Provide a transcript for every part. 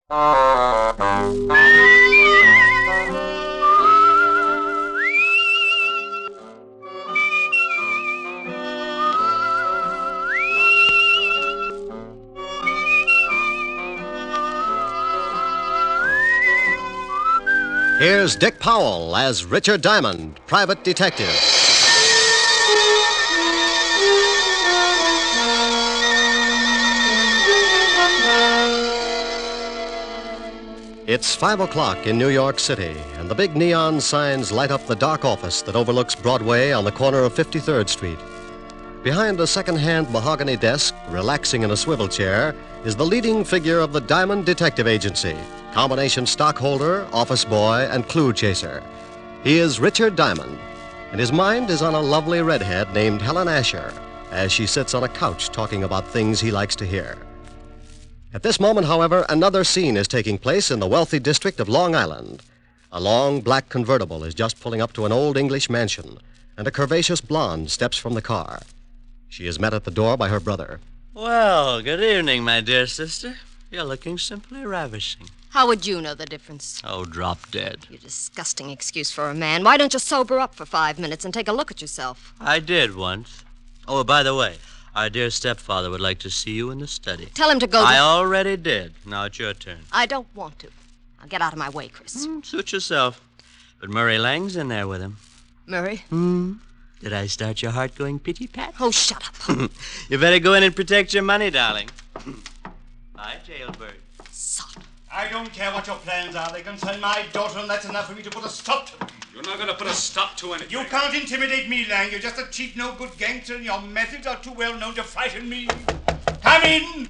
Here's Dick Powell as Richard Diamond, private detective. It's 5 o'clock in New York City, and the big neon signs light up the dark office that overlooks Broadway on the corner of 53rd Street. Behind a second-hand mahogany desk, relaxing in a swivel chair, is the leading figure of the Diamond Detective Agency, combination stockholder, office boy, and clue chaser. He is Richard Diamond, and his mind is on a lovely redhead named Helen Asher, as she sits on a couch talking about things he likes to hear. At this moment, however, another scene is taking place in the wealthy district of Long Island. A long black convertible is just pulling up to an old English mansion, and a curvaceous blonde steps from the car. She is met at the door by her brother. Well, good evening, my dear sister. You're looking simply ravishing. How would you know the difference? Oh, drop dead. You disgusting excuse for a man. Why don't you sober up for 5 minutes and take a look at yourself? I did once. Oh, by the way, our dear stepfather would like to see you in the study. Tell him to go. I already did. Now it's your turn. I don't want to. Now get out of my way, Chris. Suit yourself. But Murray Lang's in there with him. Murray? Did I start your heart going pitty-pat? Oh, shut up. You better go in and protect your money, darling. Bye, jailbird. Sod. I don't care what your plans are. They concern my daughter, and that's enough for me to put a stop to them. You're not going to put a stop to anything. You can't intimidate me, Lang. You're just a cheap, no-good gangster, and your methods are too well known to frighten me. Come in!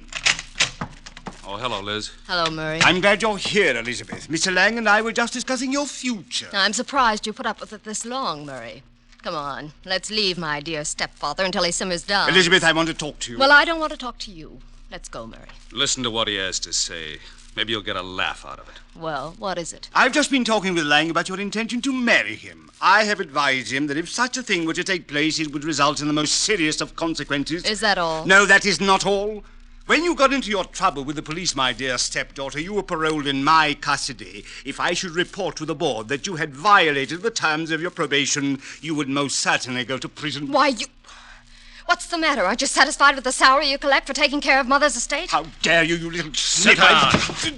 Oh, hello, Liz. Hello, Murray. I'm glad you're here, Elizabeth. Mr. Lang and I were just discussing your future. I'm surprised you put up with it this long, Murray. Come on, let's leave my dear stepfather until he simmers down. Elizabeth, I want to talk to you. Well, I don't want to talk to you. Let's go, Murray. Listen to what he has to say. Maybe you'll get a laugh out of it. Well, what is it? I've just been talking with Lang about your intention to marry him. I have advised him that if such a thing were to take place, it would result in the most serious of consequences. Is that all? No, that is not all. When you got into your trouble with the police, my dear stepdaughter, you were paroled in my custody. If I should report to the board that you had violated the terms of your probation, you would most certainly go to prison. Why, you... What's the matter? Aren't you satisfied with the salary you collect for taking care of Mother's estate? How dare you, you little Sit snip!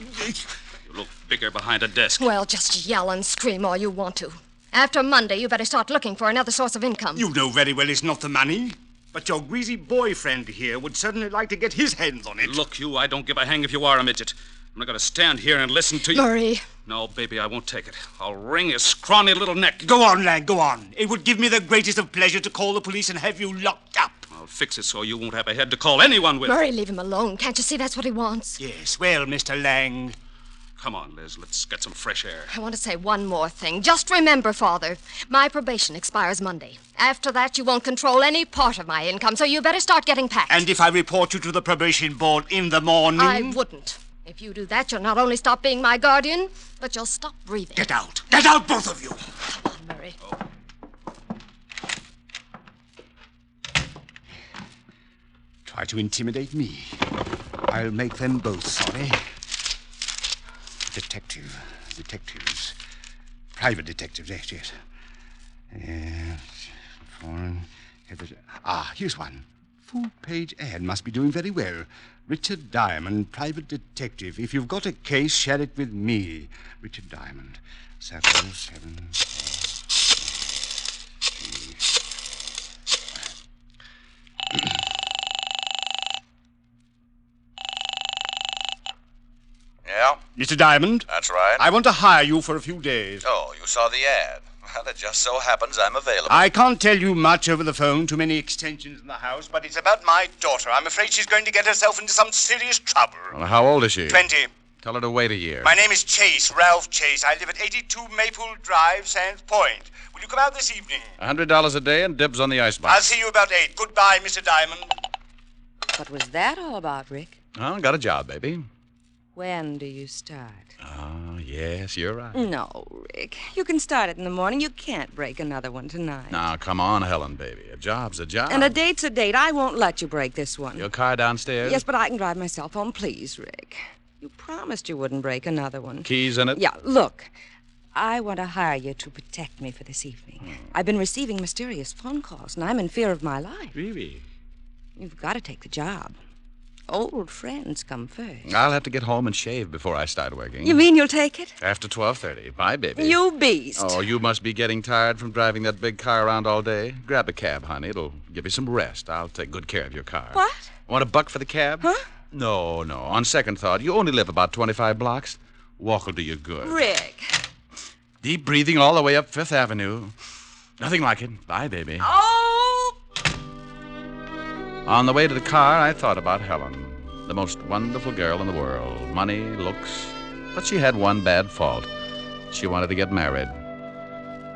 You look bigger behind a desk. Well, just yell and scream all you want to. After Monday, you better start looking for another source of income. You know very well it's not the money. But your greasy boyfriend here would certainly like to get his hands on it. Look, you, I don't give a hang if you are a midget. I'm not going to stand here and listen to you. Murray. No, baby, I won't take it. I'll wring his scrawny little neck. Go on, Lang, go on. It would give me the greatest of pleasure to call the police and have you locked up. I'll fix it so you won't have a head to call anyone with. Murray, leave him alone. Can't you see that's what he wants? Yes, well, Mr. Lang. Come on, Liz, let's get some fresh air. I want to say one more thing. Just remember, Father, my probation expires Monday. After that, you won't control any part of my income, so you better start getting packed. And if I report you to the probation board in the morning? I wouldn't. If you do that, you'll not only stop being my guardian, but you'll stop breathing. Get out. Get out, both of you. Come on, Murray. Try to intimidate me. I'll make them both sorry. Detectives. Private detectives, yes. Foreign. Here's one. Full-page ad must be doing very well. Richard Diamond, private detective. If you've got a case, share it with me. Richard Diamond. 7. Yeah? Mr. Diamond? That's right. I want to hire you for a few days. Oh, you saw the ad. Well, it just so happens I'm available. I can't tell you much over the phone, too many extensions in the house, but it's about my daughter. I'm afraid she's going to get herself into some serious trouble. Well, how old is she? 20. Tell her to wait a year. My name is Chase, Ralph Chase. I live at 82 Maple Drive, Sands Point. Will you come out this evening? $100 a day and dibs on the icebox. I'll see you about 8. Goodbye, Mr. Diamond. What was that all about, Rick? Oh, got a job, baby. When do you start? Oh, yes, you're right. No, Rick. You can start it in the morning. You can't break another one tonight. Now, come on, Helen, baby. A job's a job. And a date's a date. I won't let you break this one. Your car downstairs? Yes, but I can drive myself home. Please, Rick. You promised you wouldn't break another one. Keys in it? Yeah, look. I want to hire you to protect me for this evening. I've been receiving mysterious phone calls, and I'm in fear of my life. Really? You've got to take the job. Old friends come first. I'll have to get home and shave before I start working. You mean you'll take it? After 12:30. Bye, baby. You beast. Oh, you must be getting tired from driving that big car around all day. Grab a cab, honey. It'll give you some rest. I'll take good care of your car. What? Want $1 for the cab? Huh? No. On second thought, you only live about 25 blocks. Walk will do you good. Rick. Deep breathing all the way up Fifth Avenue. Nothing like it. Bye, baby. Oh! On the way to the car, I thought about Helen. The most wonderful girl in the world. Money, looks. But she had one bad fault. She wanted to get married.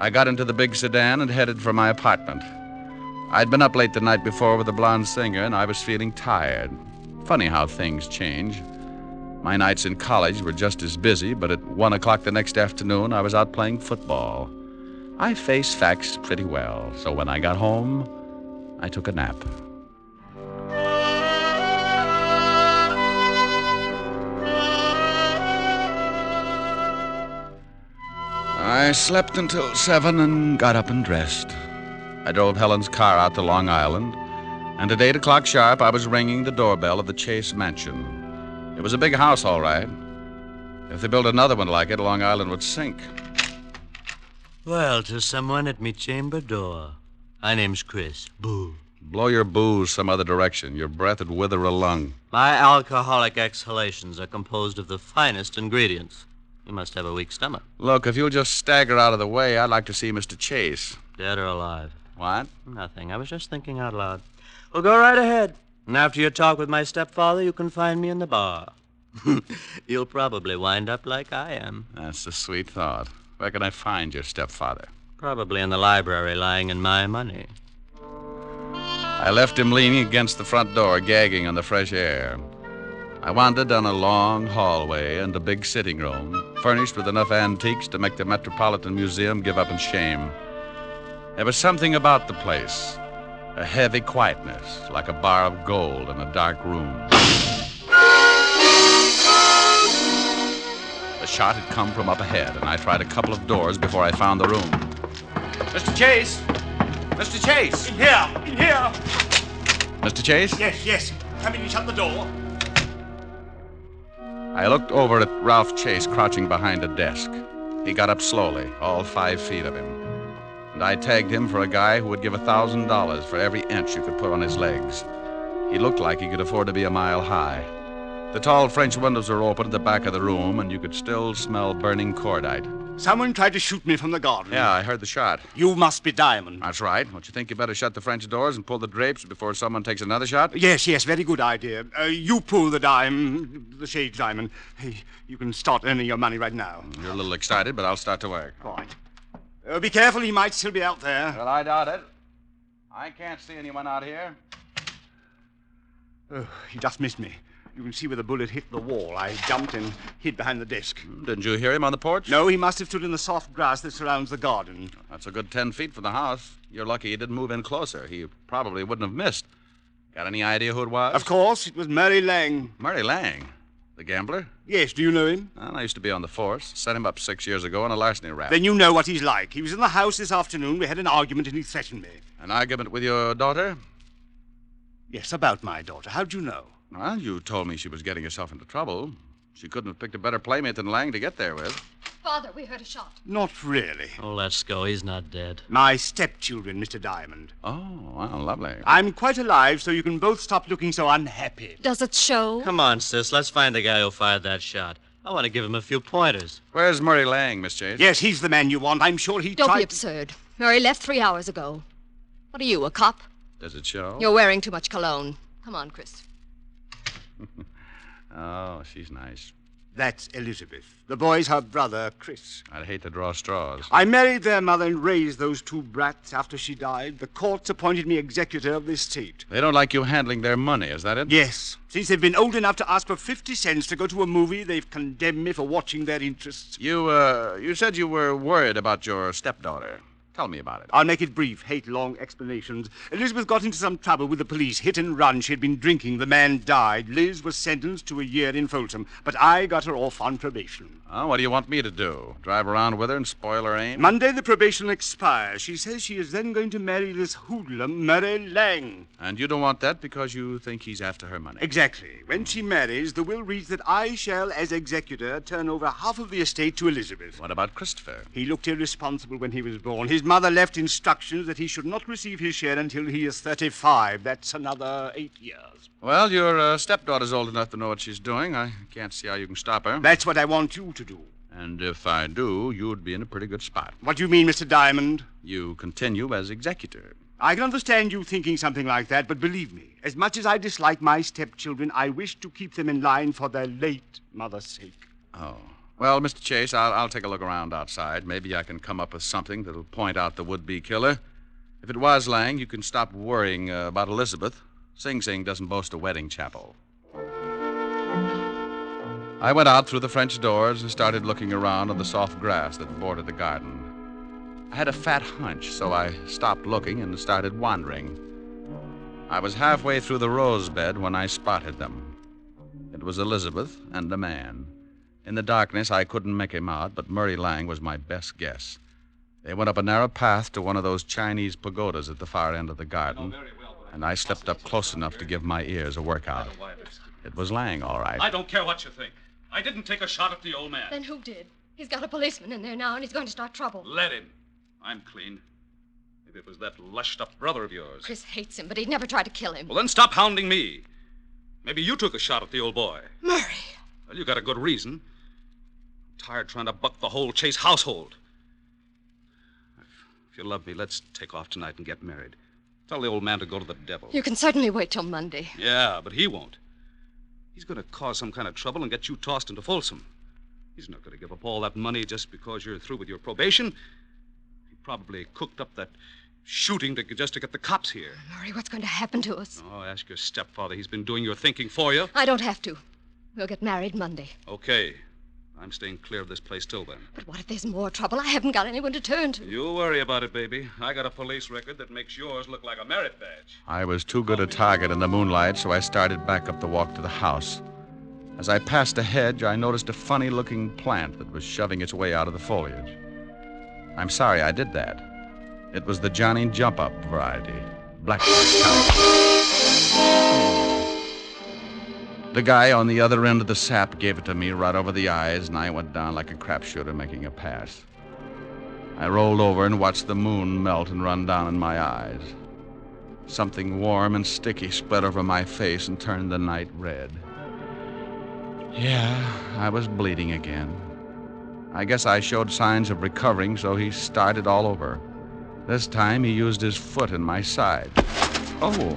I got into the big sedan and headed for my apartment. I'd been up late the night before with the blonde singer, and I was feeling tired. Funny how things change. My nights in college were just as busy, but at 1 o'clock the next afternoon, I was out playing football. I faced facts pretty well, so when I got home, I took a nap. I slept until 7 and got up and dressed. I drove Helen's car out to Long Island, and at 8 o'clock sharp, I was ringing the doorbell of the Chase Mansion. It was a big house, all right. If they built another one like it, Long Island would sink. Well, to someone at me chamber door. My name's Chris. Boo. Blow your booze some other direction. Your breath would wither a lung. My alcoholic exhalations are composed of the finest ingredients. You must have a weak stomach. Look, if you'll just stagger out of the way, I'd like to see Mr. Chase. Dead or alive? What? Nothing. I was just thinking out loud. Well, go right ahead. And after your talk with my stepfather, you can find me in the bar. You'll probably wind up like I am. That's a sweet thought. Where can I find your stepfather? Probably in the library, lying in my money. I left him leaning against the front door, gagging on the fresh air. I wandered down a long hallway and a big sitting room, furnished with enough antiques to make the Metropolitan Museum give up in shame. There was something about the place, a heavy quietness, like a bar of gold in a dark room. The shot had come from up ahead, and I tried a couple of doors before I found the room. Mr. Chase! Mr. Chase! In here! Mr. Chase? Yes. Come in and shut the door. I looked over at Ralph Chase crouching behind a desk. He got up slowly, all 5 feet of him. And I tagged him for a guy who would give $1,000 for every inch you could put on his legs. He looked like he could afford to be a mile high. The tall French windows were open at the back of the room, and you could still smell burning cordite. Someone tried to shoot me from the garden. Yeah, I heard the shot. You must be Diamond. That's right. Don't you think you better shut the French doors and pull the drapes before someone takes another shot? Yes, very good idea. You pull the shade diamond. Hey, you can start earning your money right now. You're a little excited, but I'll start to work. Right. Be careful, he might still be out there. Well, I doubt it. I can't see anyone out here. Oh, he just missed me. You can see where the bullet hit the wall. I jumped and hid behind the desk. Didn't you hear him on the porch? No, he must have stood in the soft grass that surrounds the garden. That's a good 10 feet from the house. You're lucky he didn't move in closer. He probably wouldn't have missed. Got any idea who it was? Of course, it was Murray Lang. Murray Lang? The gambler? Yes, do you know him? Well, I used to be on the force. Set him up 6 years ago on a larceny rap. Then you know what he's like. He was in the house this afternoon. We had an argument and he threatened me. An argument with your daughter? Yes, about my daughter. How'd you know? Well, you told me she was getting herself into trouble. She couldn't have picked a better playmate than Lang to get there with. Father, we heard a shot. Not really. Oh, let's go. He's not dead. My stepchildren, Mr. Diamond. Oh, well, lovely. I'm quite alive, so you can both stop looking so unhappy. Does it show? Come on, sis. Let's find the guy who fired that shot. I want to give him a few pointers. Where's Murray Lang, Miss Chase? Yes, he's the man you want. I'm sure he Don't tried... be absurd. Murray left 3 hours ago. What are you, a cop? Does it show? You're wearing too much cologne. Come on, Chris. Oh, she's nice. That's Elizabeth. The boy's her brother, Chris. I'd hate to draw straws. I married their mother and raised those 2 brats after she died. The courts appointed me executor of the estate. They don't like you handling their money, is that it? Yes. Since they've been old enough to ask for 50 cents to go to a movie, they've condemned me for watching their interests. You said you were worried about your stepdaughter. Tell me about it. I'll make it brief. Hate long explanations. Elizabeth got into some trouble with the police. Hit and run. She had been drinking. The man died. Liz was sentenced to a year in Folsom. But I got her off on probation. Oh, what do you want me to do? Drive around with her and spoil her aim? Monday the probation expires. She says she is then going to marry this hoodlum, Murray Lang. And you don't want that because you think he's after her money? Exactly. When she marries, the will reads that I shall, as executor, turn over half of the estate to Elizabeth. What about Christopher? He looked irresponsible when he was born. His mother left instructions that he should not receive his share until he is 35. That's another 8 years. Well, your stepdaughter's old enough to know what she's doing. I can't see how you can stop her. That's what I want you to do. And if I do, you'd be in a pretty good spot. What do you mean, Mr. Diamond? You continue as executor. I can understand you thinking something like that, but believe me, as much as I dislike my stepchildren, I wish to keep them in line for their late mother's sake. Oh. Well, Mr. Chase, I'll take a look around outside. Maybe I can come up with something that'll point out the would-be killer. If it was Lang, you can stop worrying about Elizabeth. Sing Sing doesn't boast a wedding chapel. I went out through the French doors and started looking around on the soft grass that bordered the garden. I had a fat hunch, so I stopped looking and started wandering. I was halfway through the rose bed when I spotted them. It was Elizabeth and a man. In the darkness, I couldn't make him out, but Murray Lang was my best guess. They went up a narrow path to one of those Chinese pagodas at the far end of the garden, and I slipped up close enough to give my ears a workout. It was Lang, all right. I don't care what you think. I didn't take a shot at the old man. Then who did? He's got a policeman in there now, and he's going to start trouble. Let him. I'm clean. Maybe it was that lushed-up brother of yours. Chris hates him, but he'd never try to kill him. Well, then stop hounding me. Maybe you took a shot at the old boy. Murray! Well, you got a good reason. I'm tired trying to buck the whole Chase household. If you love me, let's take off tonight and get married. Tell the old man to go to the devil. You can certainly wait till Monday. Yeah, but he won't. He's going to cause some kind of trouble and get you tossed into Folsom. He's not going to give up all that money just because you're through with your probation. He probably cooked up that shooting just to get the cops here. Murray, what's going to happen to us? Oh, ask your stepfather. He's been doing your thinking for you. I don't have to. We'll get married Monday. Okay. I'm staying clear of this place till then. But what if there's more trouble? I haven't got anyone to turn to. You worry about it, baby. I got a police record that makes yours look like a merit badge. I was too good a target in the moonlight, so I started back up the walk to the house. As I passed a hedge, I noticed a funny-looking plant that was shoving its way out of the foliage. I'm sorry I did that. It was the Johnny Jump-Up variety. Blackjack couch. The guy on the other end of the sap gave it to me right over the eyes, and I went down like a crapshooter making a pass. I rolled over and watched the moon melt and run down in my eyes. Something warm and sticky spread over my face and turned the night red. Yeah, I was bleeding again. I guess I showed signs of recovering, so he started all over. This time he used his foot in my side. Oh.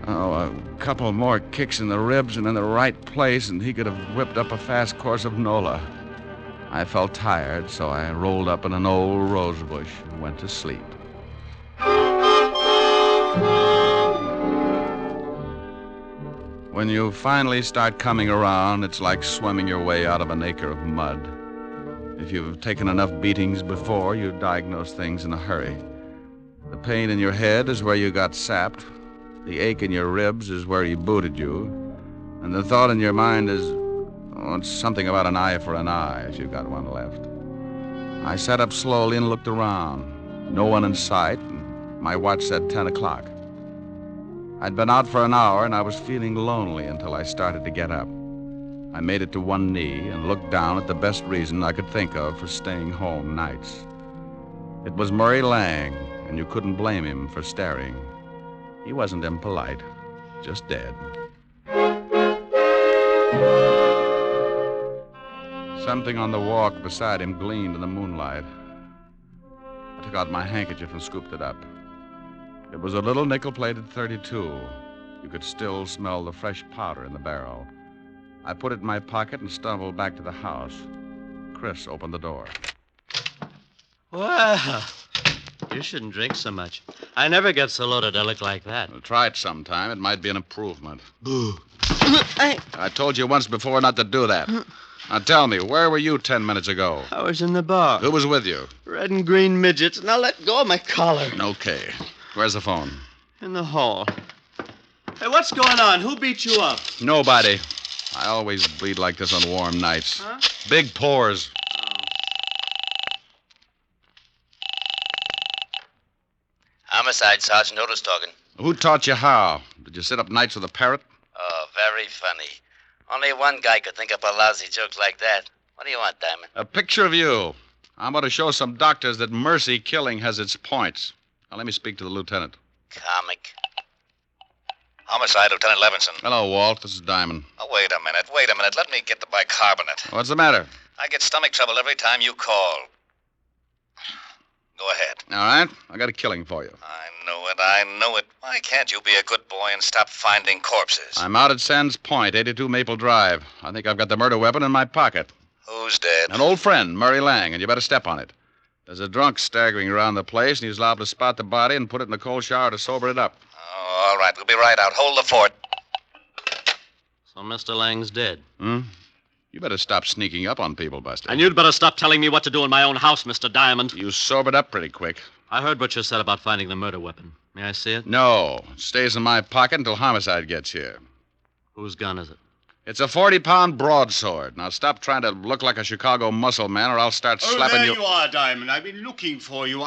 Oh, a couple more kicks in the ribs and in the right place, and he could have whipped up a fast course of Nola. I felt tired, so I rolled up in an old rose bush and went to sleep. When you finally start coming around, it's like swimming your way out of an acre of mud. If you've taken enough beatings before, you diagnose things in a hurry. The pain in your head is where you got sapped. The ache in your ribs is where he booted you. And the thought in your mind is, oh, it's something about an eye for an eye, if you've got one left. I sat up slowly and looked around. No one in sight, and my watch said 10 o'clock. I'd been out for an hour, and I was feeling lonely until I started to get up. I made it to one knee and looked down at the best reason I could think of for staying home nights. It was Murray Lang, and you couldn't blame him for staring. He wasn't impolite, just dead. Something on the walk beside him gleamed in the moonlight. I took out my handkerchief and scooped it up. It was a little nickel-plated .32. You could still smell the fresh powder in the barrel. I put it in my pocket and stumbled back to the house. Chris opened the door. Well, You shouldn't drink so much. I never get so loaded I look like that. Well, try it sometime. It might be an improvement. Boo. I told you once before not to do that. Now tell me, where were you 10 minutes ago? I was in the bar. Who was with you? Red and green midgets. Now let go of my collar. Okay. Where's the phone? In the hall. Hey, what's going on? Who beat you up? Nobody. I always bleed like this on warm nights. Huh? Big pores. Homicide, Sergeant Otis talking. Who taught you how? Did you sit up nights with a parrot? Oh, very funny. Only one guy could think up a lousy joke like that. What do you want, Diamond? A picture of you. I'm going to show some doctors that mercy killing has its points. Now, let me speak to the lieutenant. Comic. Homicide, Lieutenant Levinson. Hello, Walt. This is Diamond. Oh, wait a minute. Let me get the bicarbonate. What's the matter? I get stomach trouble every time you call. Go ahead. All right. I got a killing for you. I know it. Why can't you be a good boy and stop finding corpses? I'm out at Sands Point, 82 Maple Drive. I think I've got the murder weapon in my pocket. Who's dead? An old friend, Murray Lang, and you better step on it. There's a drunk staggering around the place, and he's liable to spot the body and put it in the cold shower to sober it up. Oh, all right. We'll be right out. Hold the fort. So Mr. Lang's dead. You better stop sneaking up on people, Buster. And you'd better stop telling me what to do in my own house, Mr. Diamond. You sobered up pretty quick. I heard what you said about finding the murder weapon. May I see it? No. It stays in my pocket until homicide gets here. Whose gun is it? It's a 40-pound broadsword. Now stop trying to look like a Chicago muscle man, or I'll start slapping there you. you are, Diamond. I've been looking for you.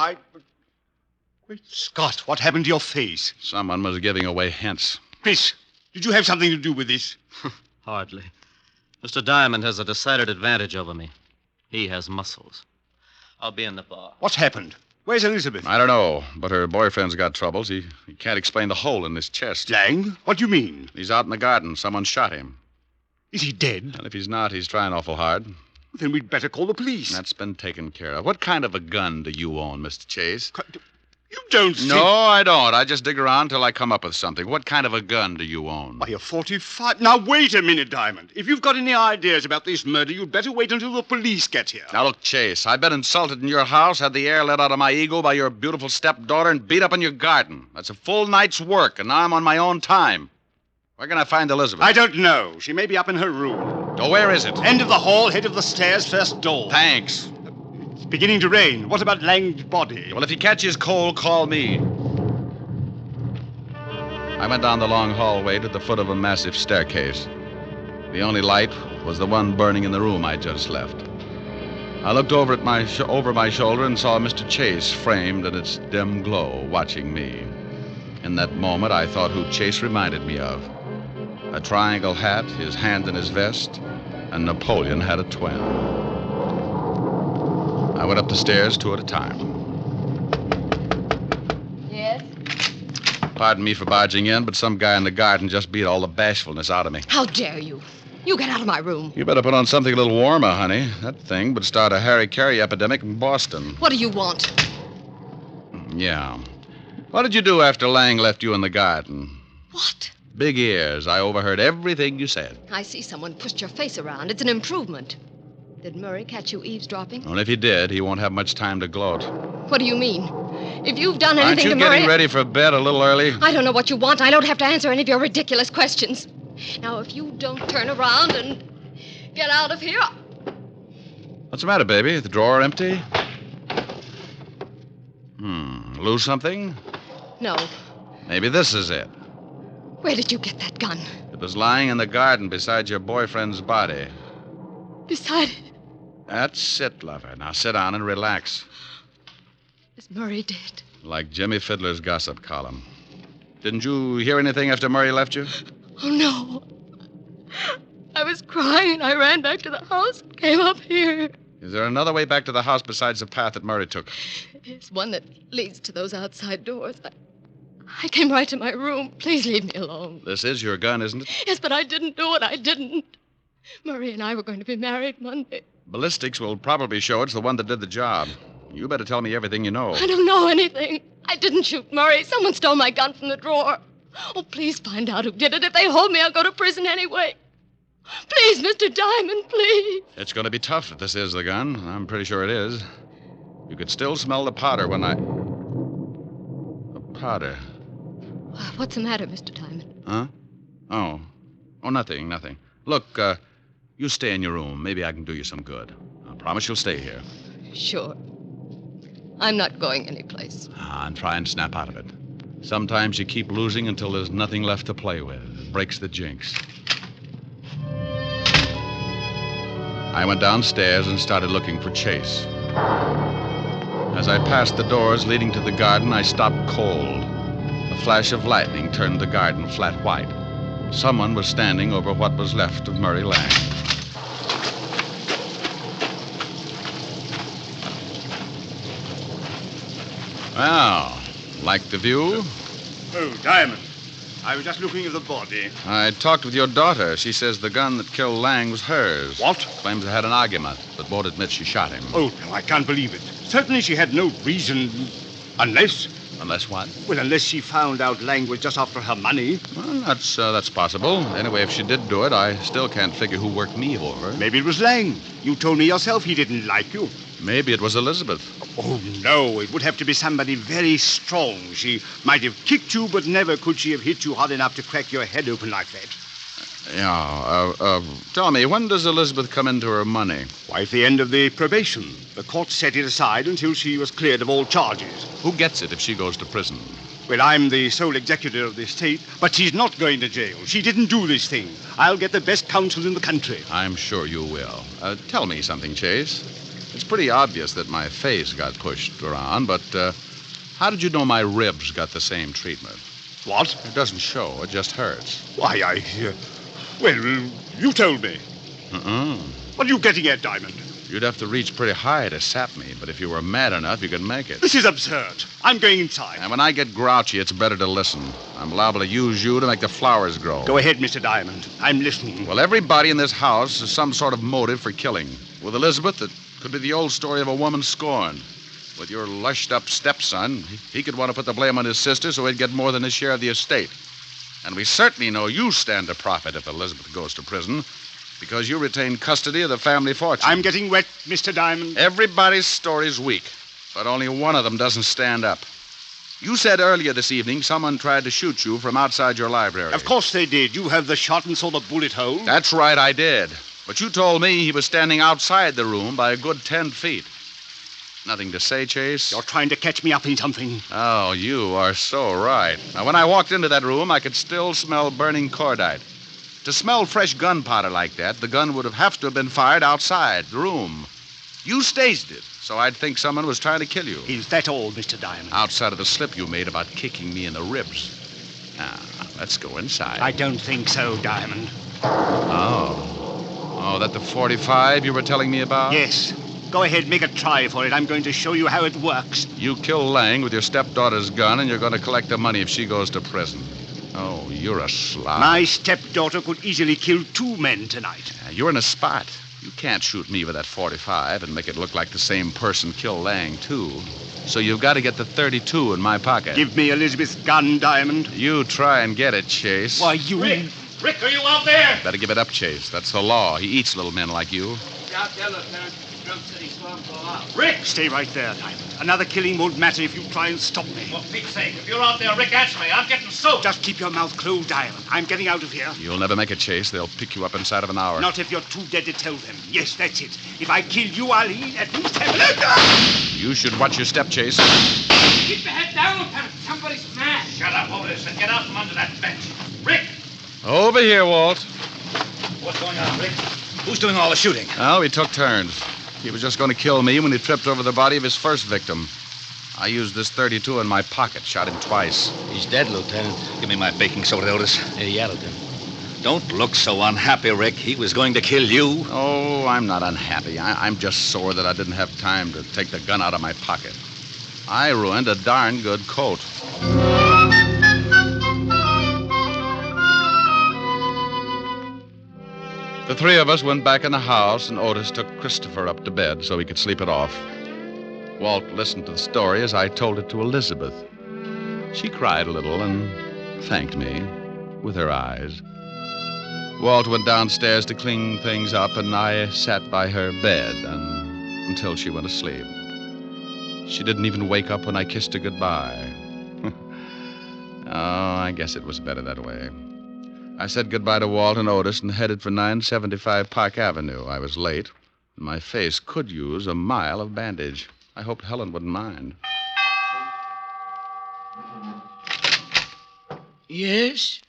Great Scott, what happened to your face? Someone was giving away hints. Chris, did you have something to do with this? Hardly. Mr. Diamond has a decided advantage over me. He has muscles. I'll be in the bar. What's happened? Where's Elizabeth? I don't know, but her boyfriend's got troubles. He can't explain the hole in his chest. Lang? What do you mean? He's out in the garden. Someone shot him. Is he dead? And if he's not, he's trying awful hard. Then we'd better call the police. That's been taken care of. What kind of a gun do you own, Mr. Chase? You don't think... No, I don't. I just dig around till I come up with something. What kind of a gun do you own? Why, a 45... Now, wait a minute, Diamond. If you've got any ideas about this murder, you'd better wait until the police get here. Now, look, Chase, I've been insulted in your house, had the air let out of my ego by your beautiful stepdaughter, and beat up in your garden. That's a full night's work, and now I'm on my own time. Where can I find Elizabeth? I don't know. She may be up in her room. Oh, where is it? End of the hall, head of the stairs, first door. Thanks. It's beginning to rain. What about Lang's body? Well, if he catches cold, call me. I went down the long hallway to the foot of a massive staircase. The only light was the one burning in the room I just left. I looked over at over my shoulder and saw Mr. Chase framed in its dim glow, watching me. In that moment, I thought who Chase reminded me of. A triangle hat, his hand in his vest, and Napoleon had a twin. I went up the stairs 2 at a time. Yes? Pardon me for barging in, but some guy in the garden just beat all the bashfulness out of me. How dare you? You get out of my room. You better put on something a little warmer, honey. That thing would start a Harry-Carey epidemic in Boston. What do you want? Yeah. What did you do after Lang left you in the garden? What? Big ears. I overheard everything you said. I see someone pushed your face around. It's an improvement. Did Murray catch you eavesdropping? Well, if he did, he won't have much time to gloat. What do you mean? If you've done anything Aren't you to Murray... getting ready for bed a little early? I don't know what you want. I don't have to answer any of your ridiculous questions. Now, if you don't turn around and get out of here... What's the matter, baby? The drawer empty? Lose something? No. Maybe this is it. Where did you get that gun? It was lying in the garden beside your boyfriend's body. Beside it. That's it, lover. Now sit down and relax. As Murray did. Like Jimmy Fiddler's gossip column. Didn't you hear anything after Murray left you? Oh, no. I was crying. I ran back to the house and came up here. Is there another way back to the house besides the path that Murray took? It's one that leads to those outside doors. I came right to my room. Please leave me alone. This is your gun, isn't it? Yes, but I didn't do it. I didn't. Murray and I were going to be married Monday. Ballistics will probably show it's the one that did the job. You better tell me everything you know. I don't know anything. I didn't shoot Murray. Someone stole my gun from the drawer. Oh, please find out who did it. If they hold me, I'll go to prison anyway. Please, Mr. Diamond, please. It's going to be tough if this is the gun. I'm pretty sure it is. You could still smell the powder when I... powder. What's the matter, Mr. Diamond? Huh? Oh, nothing. Look, you stay in your room. Maybe I can do you some good. I promise you'll stay here. Sure. I'm not going anyplace. And try and snap out of it. Sometimes you keep losing until there's nothing left to play with. It breaks the jinx. I went downstairs and started looking for Chase. As I passed the doors leading to the garden, I stopped cold. A flash of lightning turned the garden flat white. Someone was standing over what was left of Murray Lang. Well, like the view? Oh, Diamond. I was just looking at the body. I talked with your daughter. She says the gun that killed Lang was hers. What? Claims they had an argument, but won't admit she shot him. Oh, no, I can't believe it. Certainly she had no reason. Unless... Unless what? Well, unless she found out Lang was just after her money. Well, that's possible. Anyway, if she did do it, I still can't figure who worked me over. Maybe it was Lang. You told me yourself he didn't like you. Maybe it was Elizabeth. Oh, no. It would have to be somebody very strong. She might have kicked you, but never could she have hit you hard enough to crack your head open like that. Yeah, tell me, when does Elizabeth come into her money? Why, at the end of the probation. The court set it aside until she was cleared of all charges. Who gets it if she goes to prison? Well, I'm the sole executor of the estate, but she's not going to jail. She didn't do this thing. I'll get the best counsel in the country. I'm sure you will. Tell me something, Chase. It's pretty obvious that my face got pushed around, but how did you know my ribs got the same treatment? What? It doesn't show. It just hurts. Why, well, you told me. What are you getting at, Diamond? You'd have to reach pretty high to sap me, but if you were mad enough, you could make it. This is absurd. I'm going inside. And when I get grouchy, it's better to listen. I'm liable to use you to make the flowers grow. Go ahead, Mr. Diamond. I'm listening. Well, everybody in this house has some sort of motive for killing. With Elizabeth, it could be the old story of a woman scorned. With your lushed-up stepson, he could want to put the blame on his sister so he'd get more than his share of the estate. And we certainly know you stand to profit if Elizabeth goes to prison, because you retain custody of the family fortune. I'm getting wet, Mr. Diamond. Everybody's story's weak, but only one of them doesn't stand up. You said earlier this evening someone tried to shoot you from outside your library. Of course they did. You have the shot and saw the bullet hole. That's right, I did. But you told me he was standing outside the room by a good 10 feet. Nothing to say, Chase? You're trying to catch me up in something. Oh, you are so right. Now, when I walked into that room, I could still smell burning cordite. To smell fresh gunpowder like that, the gun would have to have been fired outside the room. You staged it, so I'd think someone was trying to kill you. Is that all, Mr. Diamond? Outside of the slip you made about kicking me in the ribs. Now, let's go inside. I don't think so, Diamond. Oh, that the 45 you were telling me about? Yes. Go ahead, make a try for it. I'm going to show you how it works. You kill Lang with your stepdaughter's gun, and you're going to collect the money if she goes to prison. Oh, you're a slob. My stepdaughter could easily kill 2 men tonight. You're in a spot. You can't shoot me with that 45 and make it look like the same person killed Lang, too. So you've got to get the 32 in my pocket. Give me Elizabeth's gun, Diamond. You try and get it, Chase. Why, you... Rick, are you out there? Better give it up, Chase. That's the law. He eats little men like you. Out there, Lieutenant. Drum said he saw him go out. Rick! Stay right there, Diamond. Another killing won't matter if you try and stop me. For Pete's sake, if you're out there, Rick, answer me. I'm getting soaked. Just keep your mouth closed, Diamond. I'm getting out of here. You'll never make it, Chase. They'll pick you up inside of an hour. Not if you're too dead to tell them. Yes, that's it. If I kill you, I'll eat at least have... You should watch your step, Chase. Keep your head down, Lieutenant. Somebody's mad. Shut up, Otis, and get out from under that bench. Rick! Over here, Walt. What's going on, Rick? Who's doing all the shooting? Oh, we took turns. He was just going to kill me when he tripped over the body of his first victim. I used this 32 in my pocket, shot him twice. He's dead, Lieutenant. Give me my baking soda, Otis. He yelled him. Don't look so unhappy, Rick. He was going to kill you. Oh, I'm not unhappy. I'm just sore that I didn't have time to take the gun out of my pocket. I ruined a darn good coat. The 3 of us went back in the house, and Otis took Christopher up to bed so he could sleep it off. Walt listened to the story as I told it to Elizabeth. She cried a little and thanked me with her eyes. Walt went downstairs to clean things up, and I sat by her bed until she went to sleep. She didn't even wake up when I kissed her goodbye. Oh, I guess it was better that way. I said goodbye to Walt and Otis and headed for 975 Park Avenue. I was late. My face could use a mile of bandage. I hoped Helen wouldn't mind. Yes?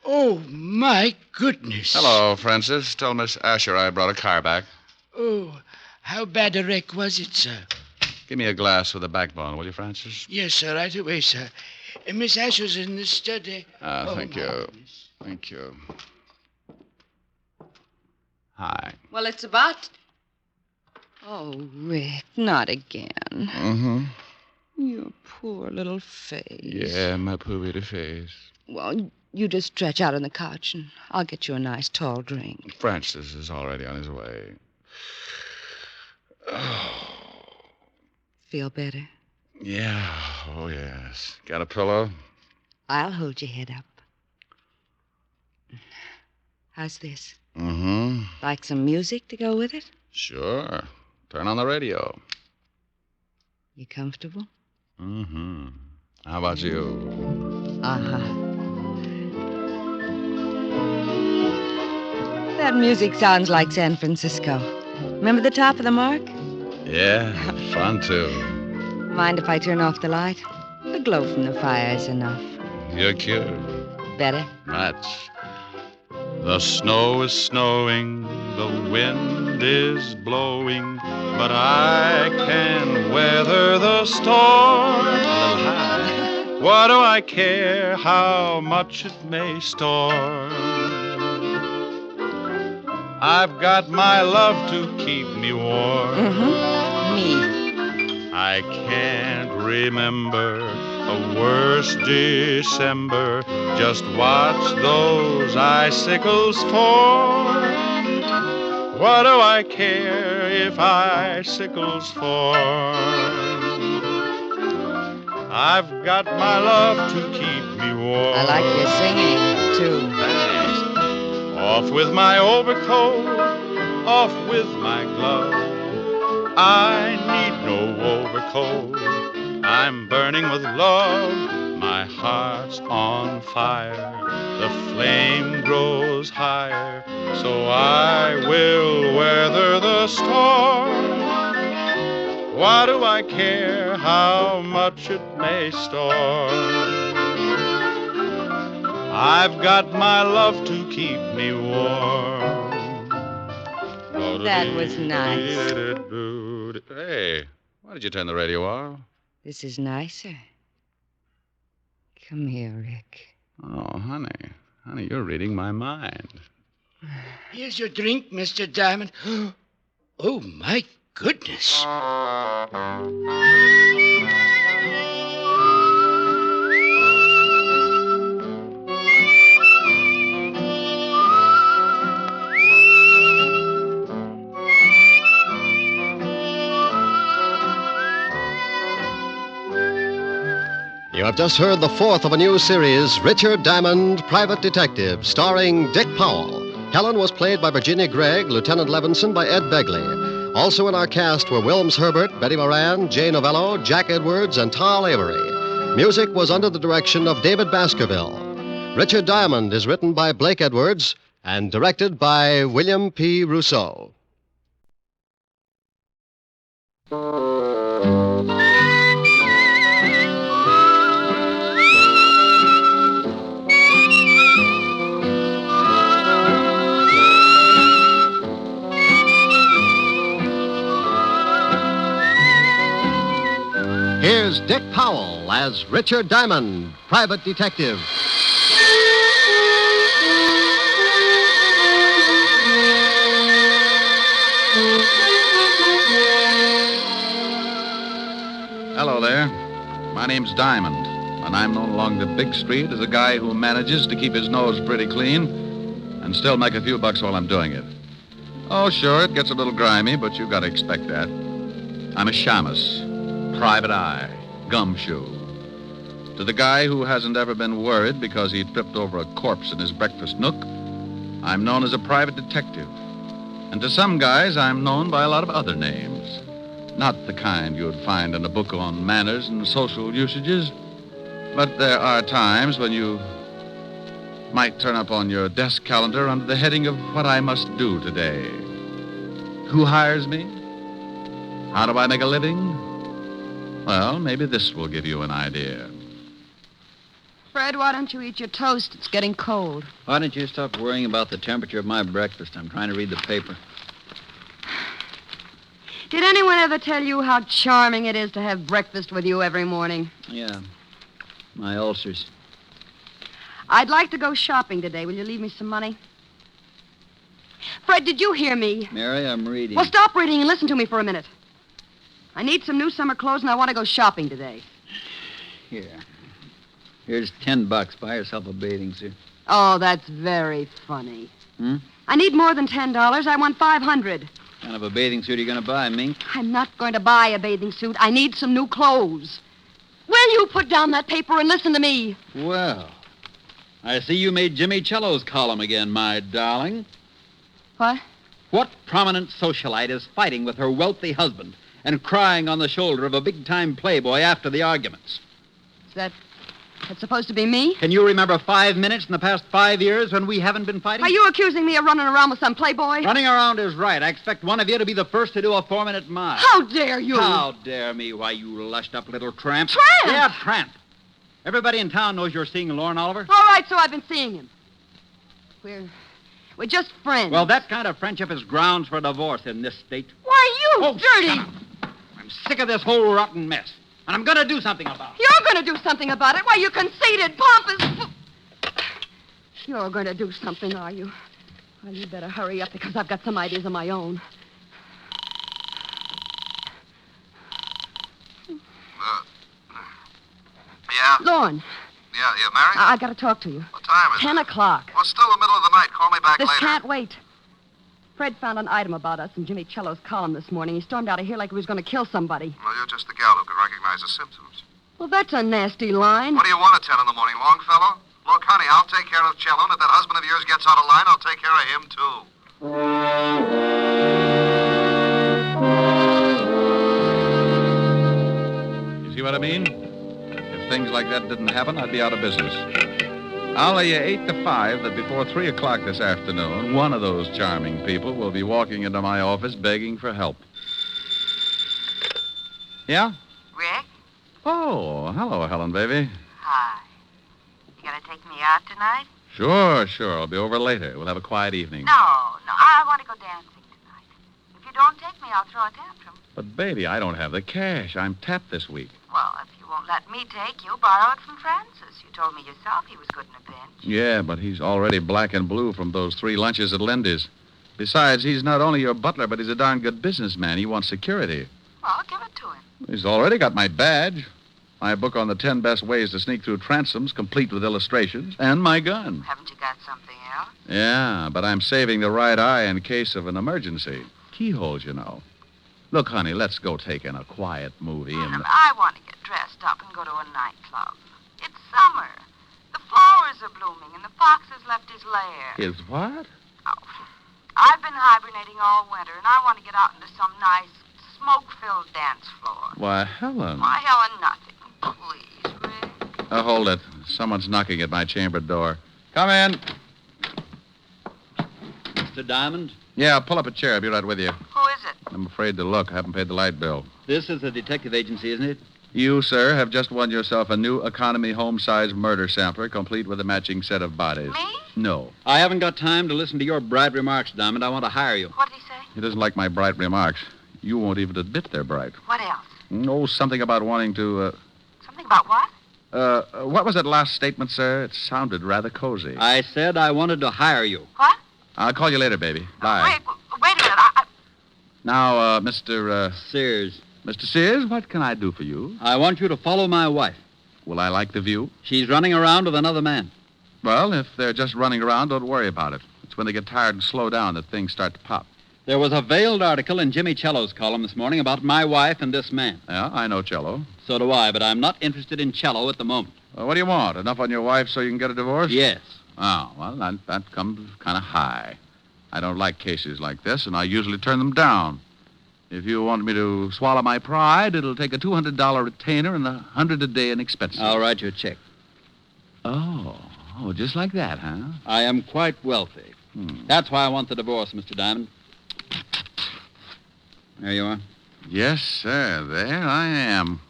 Oh, my goodness. Hello, Francis. Tell Miss Asher I brought a car back. Oh, how bad a wreck was it, sir? Give me a glass with a backbone, will you, Francis? Yes, sir, right away, sir. Miss Asher's in the study. Thank you. Goodness. Thank you. Hi. Well, it's about... Oh, Rick, not again. Mm-hmm. Your poor little face. Yeah, my poor little face. Well, you just stretch out on the couch, and I'll get you a nice tall drink. Francis is already on his way. Oh. Feel better? Yeah, oh, yes. Got a pillow? I'll hold your head up. How's this? Mm-hmm. Like some music to go with it? Sure. Turn on the radio. You comfortable? Mm-hmm. How about you? Uh-huh. That music sounds like San Francisco. Remember the top of the mark? Yeah, fun too. Mind if I turn off the light? The glow from the fire is enough. You're cute. Better? Much. The snow is snowing, the wind is blowing, but I can weather the storm. A little high. What do I care how much it may storm? I've got my love to keep me warm. Mm-hmm. Me. I can't remember a worse December. Just watch those icicles fall. What do I care if icicles fall? I've got my love to keep me warm. I like your singing, too. Thanks. Off with my overcoat, off with my glove. I need no overcoat. I'm burning with love. My heart's on fire. The flame grows higher. So I will weather the storm. Why do I care how much it may storm? I've got my love to keep me warm. That was nice. Hey, why did you turn the radio off? This is nicer. Come here, Rick. Oh, honey. Honey, you're reading my mind. Here's your drink, Mr. Diamond. Oh, my goodness. You have just heard the fourth of a new series, Richard Diamond, Private Detective, starring Dick Powell. Helen was played by Virginia Gregg, Lieutenant Levinson by Ed Begley. Also in our cast were Wilms Herbert, Betty Moran, Jay Novello, Jack Edwards, and Tal Avery. Music was under the direction of David Baskerville. Richard Diamond is written by Blake Edwards and directed by William P. Rousseau. Here's Dick Powell as Richard Diamond, Private Detective. Hello there. My name's Diamond, and I'm known along the big street as a guy who manages to keep his nose pretty clean and still make a few bucks while I'm doing it. Oh, sure, it gets a little grimy, but you've got to expect that. I'm a shamus. Private eye, gumshoe. To the guy who hasn't ever been worried because he tripped over a corpse in his breakfast nook, I'm known as a private detective. And to some guys, I'm known by a lot of other names. Not the kind you'd find in a book on manners and social usages. But there are times when you might turn up on your desk calendar under the heading of what I must do today. Who hires me? How do I make a living? Well, maybe this will give you an idea. Fred, why don't you eat your toast? It's getting cold. Why don't you stop worrying about the temperature of my breakfast? I'm trying to read the paper. Did anyone ever tell you how charming it is to have breakfast with you every morning? Yeah, my ulcers. I'd like to go shopping today. Will you leave me some money? Fred, did you hear me? Mary, I'm reading. Well, stop reading and listen to me for a minute. I need some new summer clothes, and I want to go shopping today. Here. Here's $10. Buy yourself a bathing suit. Oh, that's very funny. Hmm? I need more than $10. I want $500. What kind of a bathing suit are you going to buy, Mink? I'm not going to buy a bathing suit. I need some new clothes. Will you put down that paper and listen to me? Well, I see you made Jimmy Cello's column again, my darling. What? What prominent socialite is fighting with her wealthy husband and crying on the shoulder of a big-time playboy after the arguments? Is that's supposed to be me? Can you remember 5 minutes in the past 5 years when we haven't been fighting? Are you accusing me of running around with some playboy? Running around is right. I expect one of you to be the first to do a 4-minute mile. How dare you? How dare me? Why, you lushed-up little tramp. Tramp? Yeah, tramp. Everybody in town knows you're seeing Lauren Oliver. All right, so I've been seeing him. We're just friends. Well, that kind of friendship is grounds for divorce in this state. Why, you dirty... Shut up. I'm sick of this whole rotten mess, and I'm going to do something about it. You're going to do something about it? Why, you conceited, pompous... You're going to do something, are you? Well, you better hurry up, because I've got some ideas of my own. Yeah? Lauren. Yeah, Mary? I got to talk to you. What time is 10 it? o'clock. Well, it's still the middle of the night. Call me back This later. can't wait. Fred found an item about us in Jimmy Cello's column this morning. He stormed out of here like he was going to kill somebody. Well, you're just the gal who can recognize the symptoms. Well, that's a nasty line. What do you want at 10 in the morning, Longfellow? Look, honey, I'll take care of Cello, and if that husband of yours gets out of line, I'll take care of him, too. You see what I mean? If things like that didn't happen, I'd be out of business. I'll lay you 8 to 5 that before 3 o'clock this afternoon, one of those charming people will be walking into my office begging for help. Yeah? Rick? Oh, hello, Helen, baby. Hi. You gonna take me out tonight? Sure. I'll be over later. We'll have a quiet evening. No, I want to go dancing tonight. If you don't take me, I'll throw a tantrum. But, baby, I don't have the cash. I'm tapped this week. Well, if you won't let me take you, borrow it from Francis. You told me yourself he was good in a pinch. Yeah, but he's already black and blue from those 3 lunches at Lindy's. Besides, he's not only your butler, but he's a darn good businessman. He wants security. Well, give it to him. He's already got my badge, my book on the 10 best ways to sneak through transoms, complete with illustrations, and my gun. Haven't you got something else? Yeah, but I'm saving the right eye in case of an emergency. Keyholes, you know. Look, honey, let's go take in a quiet movie and... I want to get dressed up and go to a nightclub. It's summer. The flowers are blooming, and the fox has left his lair. Is what? I've been hibernating all winter, and I want to get out into some nice, smoke-filled dance floor. Why, Helen. Why, Helen, nothing. Please, Rick. Hold it. Someone's knocking at my chamber door. Come in. Mr. Diamond? Yeah, pull up a chair. I'll be right with you. Who is it? I'm afraid to look. I haven't paid the light bill. This is a detective agency, isn't it? You, sir, have just won yourself a new economy home-size murder sampler, complete with a matching set of bodies. Me? No. I haven't got time to listen to your bright remarks, Diamond. I want to hire you. What did he say? He doesn't like my bright remarks. You won't even admit they're bright. What else? Oh, something about wanting to, Something about what? What was that last statement, sir? It sounded rather cozy. I said I wanted to hire you. What? I'll call you later, baby. Bye. Rick, wait a minute. Now, Mr. Sears. Mr. Sears, what can I do for you? I want you to follow my wife. Will I like the view? She's running around with another man. Well, if they're just running around, don't worry about it. It's when they get tired and slow down that things start to pop. There was a veiled article in Jimmy Cello's column this morning about my wife and this man. Yeah, I know Cello. So do I, but I'm not interested in Cello at the moment. Well, what do you want? Enough on your wife so you can get a divorce? Yes. Oh, well, that comes kind of high. I don't like cases like this, and I usually turn them down. If you want me to swallow my pride, it'll take a $200 retainer and $100 a day in expenses. I'll write you a check. Oh, just like that, huh? I am quite wealthy. That's why I want the divorce, Mr. Diamond. There you are. Yes, sir. There I am.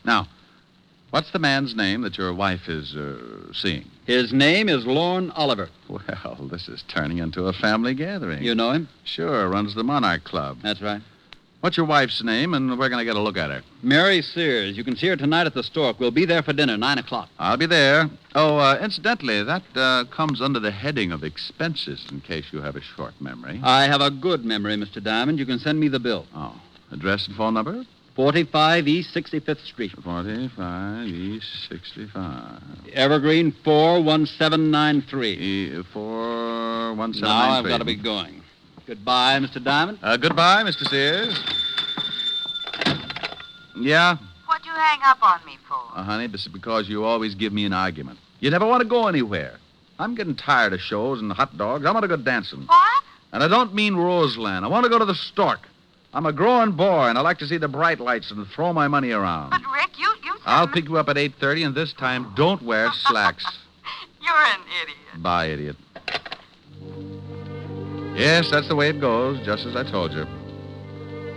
Now, what's the man's name that your wife is seeing? His name is Lorne Oliver. Well, this is turning into a family gathering. You know him? Sure, runs the Monarch Club. That's right. What's your wife's name, and we're going to get a look at her? Mary Sears. You can see her tonight at the Stork. We'll be there for dinner, 9 o'clock. I'll be there. Oh, incidentally, that comes under the heading of expenses, in case you have a short memory. I have a good memory, Mr. Diamond. You can send me the bill. Oh, address and phone number? 45 East 65th Street. 45 East 65. Evergreen 41793. 41793. Now I've got to be going. Goodbye, Mr. Diamond. Goodbye, Mr. Sears. Yeah? What'd you hang up on me for? Honey, this is because you always give me an argument. You never want to go anywhere. I'm getting tired of shows and hot dogs. I want to go dancing. What? And I don't mean Roseland. I want to go to the Stork. I'm a growing boy, and I like to see the bright lights and throw my money around. But, Rick, you I'll pick you up at 8:30, and this time, don't wear slacks. You're an idiot. Bye, idiot. Yes, that's the way it goes, just as I told you.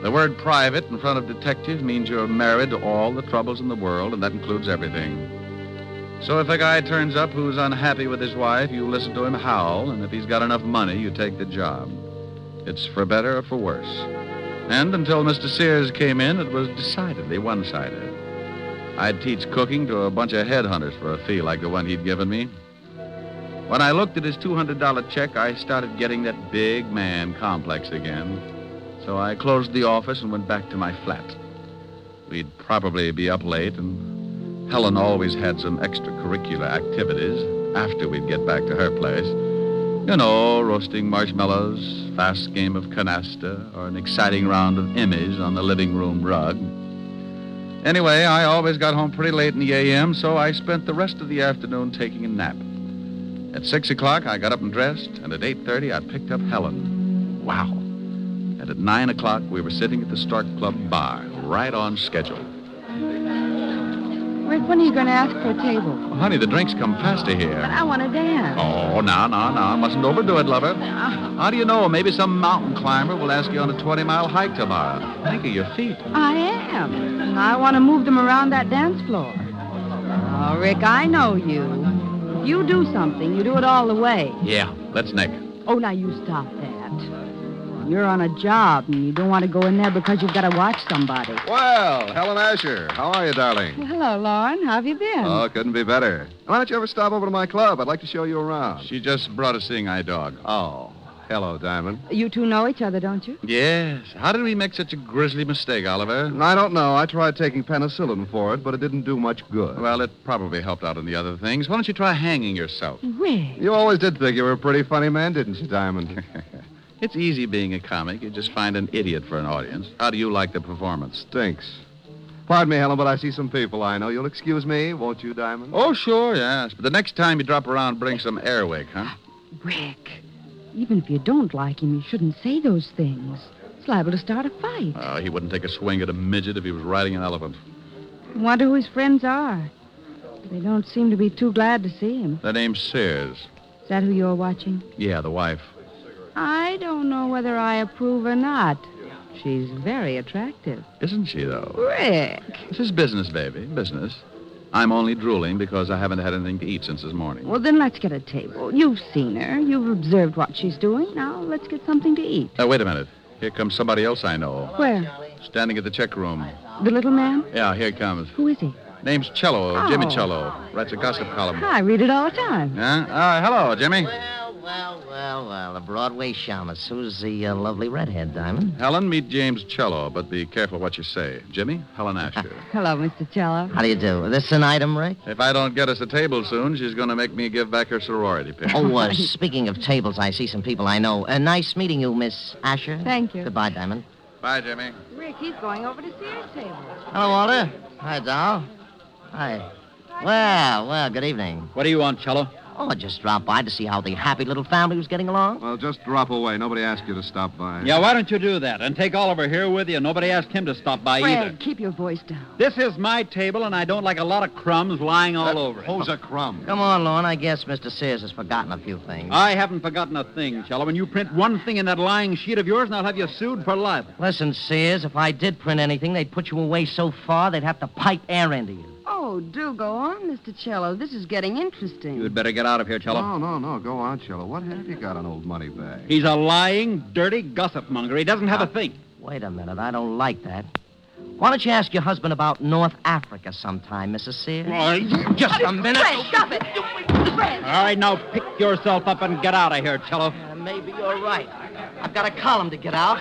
The word private in front of detective means you're married to all the troubles in the world, and that includes everything. So if a guy turns up who's unhappy with his wife, you listen to him howl, and if he's got enough money, you take the job. It's for better or for worse. And until Mr. Sears came in, it was decidedly one-sided. I'd teach cooking to a bunch of headhunters for a fee like the one he'd given me. When I looked at his $200 check, I started getting that big man complex again. So I closed the office and went back to my flat. We'd probably be up late, and Helen always had some extracurricular activities after we'd get back to her place. You know, roasting marshmallows, fast game of canasta, or an exciting round of immies on the living room rug. Anyway, I always got home pretty late in the a.m., so I spent the rest of the afternoon taking a nap. At 6 o'clock, I got up and dressed, and at 8:30, I picked up Helen. Wow. And at 9 o'clock, we were sitting at the Stark Club bar, right on schedule. Rick, when are you going to ask for a table? Well, honey, the drinks come faster here. But I want to dance. Oh, no. I mustn't overdo it, lover. How do you know? Maybe some mountain climber will ask you on a 20-mile hike tomorrow. Think of your feet. I am. And I want to move them around that dance floor. Oh, Rick, I know you. If you do something, you do it all the way. Yeah, let's nick. Oh, now you stop that. You're on a job, and you don't want to go in there because you've got to watch somebody. Well, Helen Asher, how are you, darling? Well, hello, Lauren. How have you been? Oh, couldn't be better. Why don't you ever stop over to my club? I'd like to show you around. She just brought a seeing eye dog. Oh, hello, Diamond. You two know each other, don't you? Yes. How did we make such a grisly mistake, Oliver? I don't know. I tried taking penicillin for it, but it didn't do much good. Well, it probably helped out in the other things. Why don't you try hanging yourself? Rick. You always did think you were a pretty funny man, didn't you, Diamond? It's easy being a comic. You just find an idiot for an audience. How do you like the performance? Stinks. Pardon me, Helen, but I see some people I know. You'll excuse me, won't you, Diamond? Oh, sure, yes. But the next time you drop around, bring some airwick, huh? Rick, even if you don't like him, you shouldn't say those things. It's liable to start a fight. Oh, he wouldn't take a swing at a midget if he was riding an elephant. I wonder who his friends are. They don't seem to be too glad to see him. Their name's Sears. Is that who you're watching? Yeah, the wife. I don't know whether I approve or not. She's very attractive. Isn't she, though? Rick. This is business, baby, business. I'm only drooling because I haven't had anything to eat since this morning. Well, then let's get a table. You've seen her. You've observed what she's doing. Now let's get something to eat. Wait a minute. Here comes somebody else I know. Where? Standing at the check room. The little man? Yeah, here he comes. Who is he? Name's Cello, Jimmy Oh. Cello. Writes a gossip column. I read it all the time. Yeah? Hello, Jimmy. Well, a Broadway shamus. Who's the lovely redhead, Diamond? Helen, meet James Cello, but be careful what you say. Jimmy, Helen Asher. Hello, Mr. Cello. How do you do? This an item, Rick? If I don't get us a table soon, she's going to make me give back her sorority pin. Oh, speaking of tables, I see some people I know. Nice meeting you, Miss Asher. Thank you. Goodbye, Diamond. Bye, Jimmy. Rick, he's going over to Sears' table. Hello, Walter. Hi, Doll. Hi. Well, good evening. What do you want, Cello? Oh, just drop by to see how the happy little family was getting along. Well, just drop away. Nobody asked you to stop by. Yeah, why don't you do that? And take Oliver here with you. Nobody asked him to stop by either. Fred, keep your voice down. This is my table, and I don't like a lot of crumbs lying all over it. Who's a crumb? Come on, Lorne. I guess Mr. Sears has forgotten a few things. I haven't forgotten a thing, Cello. When you print one thing in that lying sheet of yours, and I'll have you sued for libel. Listen, Sears, if I did print anything, they'd put you away so far they'd have to pipe air into you. Oh, do go on, Mr. Cello. This is getting interesting. You'd better get out of here, Cello. No. Go on, Cello. What have you got on old Moneybag? He's a lying, dirty gossip monger. He doesn't have a thing. Wait a minute. I don't like that. Why don't you ask your husband about North Africa sometime, Mrs. Sears? Just a minute. Fred, stop it. Fred. All right, now pick yourself up and get out of here, Cello. Maybe you're right. I've got a column to get out.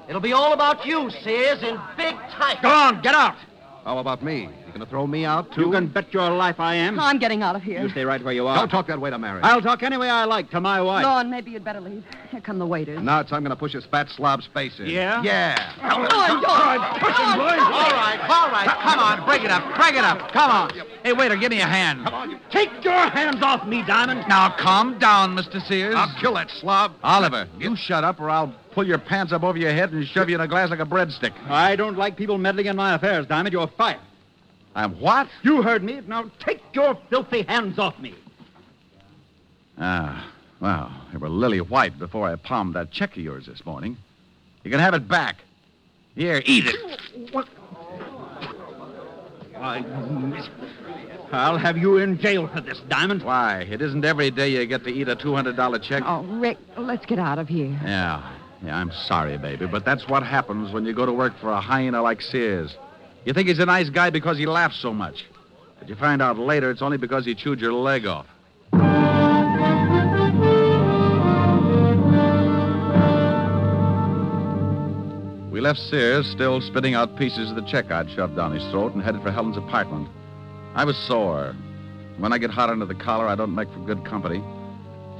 It'll be all about you, Sears, in big type. Go on, get out. How about me? You gonna throw me out, too? You can bet your life I am. I'm getting out of here. You stay right where you are. Don't talk that way to Mary. I'll talk any way I like to my wife. Lorne, maybe you'd better leave. Here come the waiters. Now it's I'm gonna push his fat slob's face in. Yeah? Yeah. All right, push him, boys. All right. Come on, break it up. Come on. Hey, waiter, give me a hand. Come on. Take your hands off me, Diamond. Now, calm down, Mr. Sears. I'll kill that slob. Oliver, you shut up or I'll pull your pants up over your head and shove you in a glass like a breadstick. I don't like people meddling in my affairs, Diamond. You're fired. I'm what? You heard me. Now take your filthy hands off me. Well, they were lily white before I palmed that check of yours this morning. You can have it back. Here, eat it. What? I'll have you in jail for this, Diamond. Why? It isn't every day you get to eat a $200 check. Oh, Rick, let's get out of here. Yeah, I'm sorry, baby, but that's what happens when you go to work for a hyena like Sears. You think he's a nice guy because he laughs so much. But you find out later it's only because he chewed your leg off. We left Sears still spitting out pieces of the check I'd shoved down his throat and headed for Helen's apartment. I was sore. When I get hot under the collar, I don't make for good company.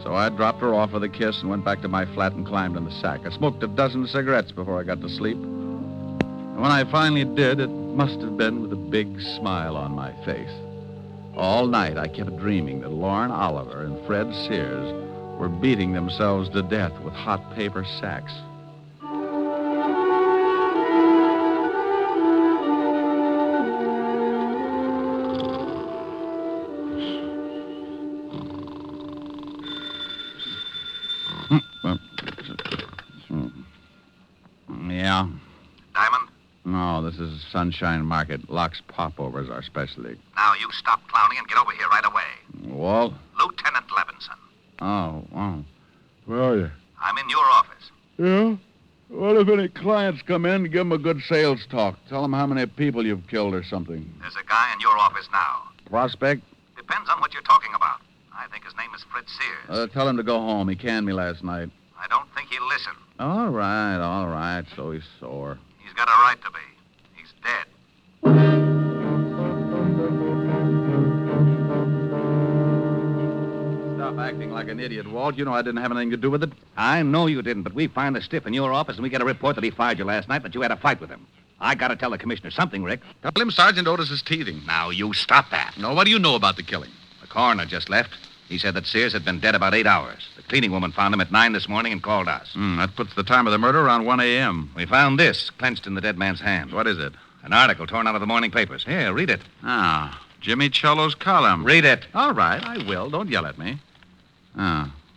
So I dropped her off with a kiss and went back to my flat and climbed in the sack. I smoked a dozen cigarettes before I got to sleep. And when I finally did, it must have been with a big smile on my face. All night I kept dreaming that Lorne Oliver and Fred Sears were beating themselves to death with hot paper sacks. Yeah. Diamond? No, this is Sunshine Market. Locks Popover is our specialty. Now you stop clowning and get over here right away. Walt? Lieutenant Levinson. Oh. Where are you? I'm in your office. Yeah? What if any clients come in? Give them a good sales talk. Tell them how many people you've killed or something. There's a guy in your office now. Prospect? Depends on what you're talking about. I think his name is Fred Sears. Tell him to go home. He canned me last night. I don't think he'll listen. All right. So he's sore. He's got a right to be. He's dead. Stop acting like an idiot, Walt. You know I didn't have anything to do with it. I know you didn't, but we found the stiff in your office, and we got a report that he fired you last night, but you had a fight with him. I got to tell the commissioner something, Rick. Tell him Sergeant Otis is teething. Now, you stop that. No, what do you know about the killing? The coroner just left. He said that Sears had been dead about 8 hours. The cleaning woman found him at 9 this morning and called us. That puts the time of the murder around 1 a.m. We found this clenched in the dead man's hand. What is it? An article torn out of the morning papers. Here, read it. Jimmy Cello's column. Read it. All right, I will. Don't yell at me.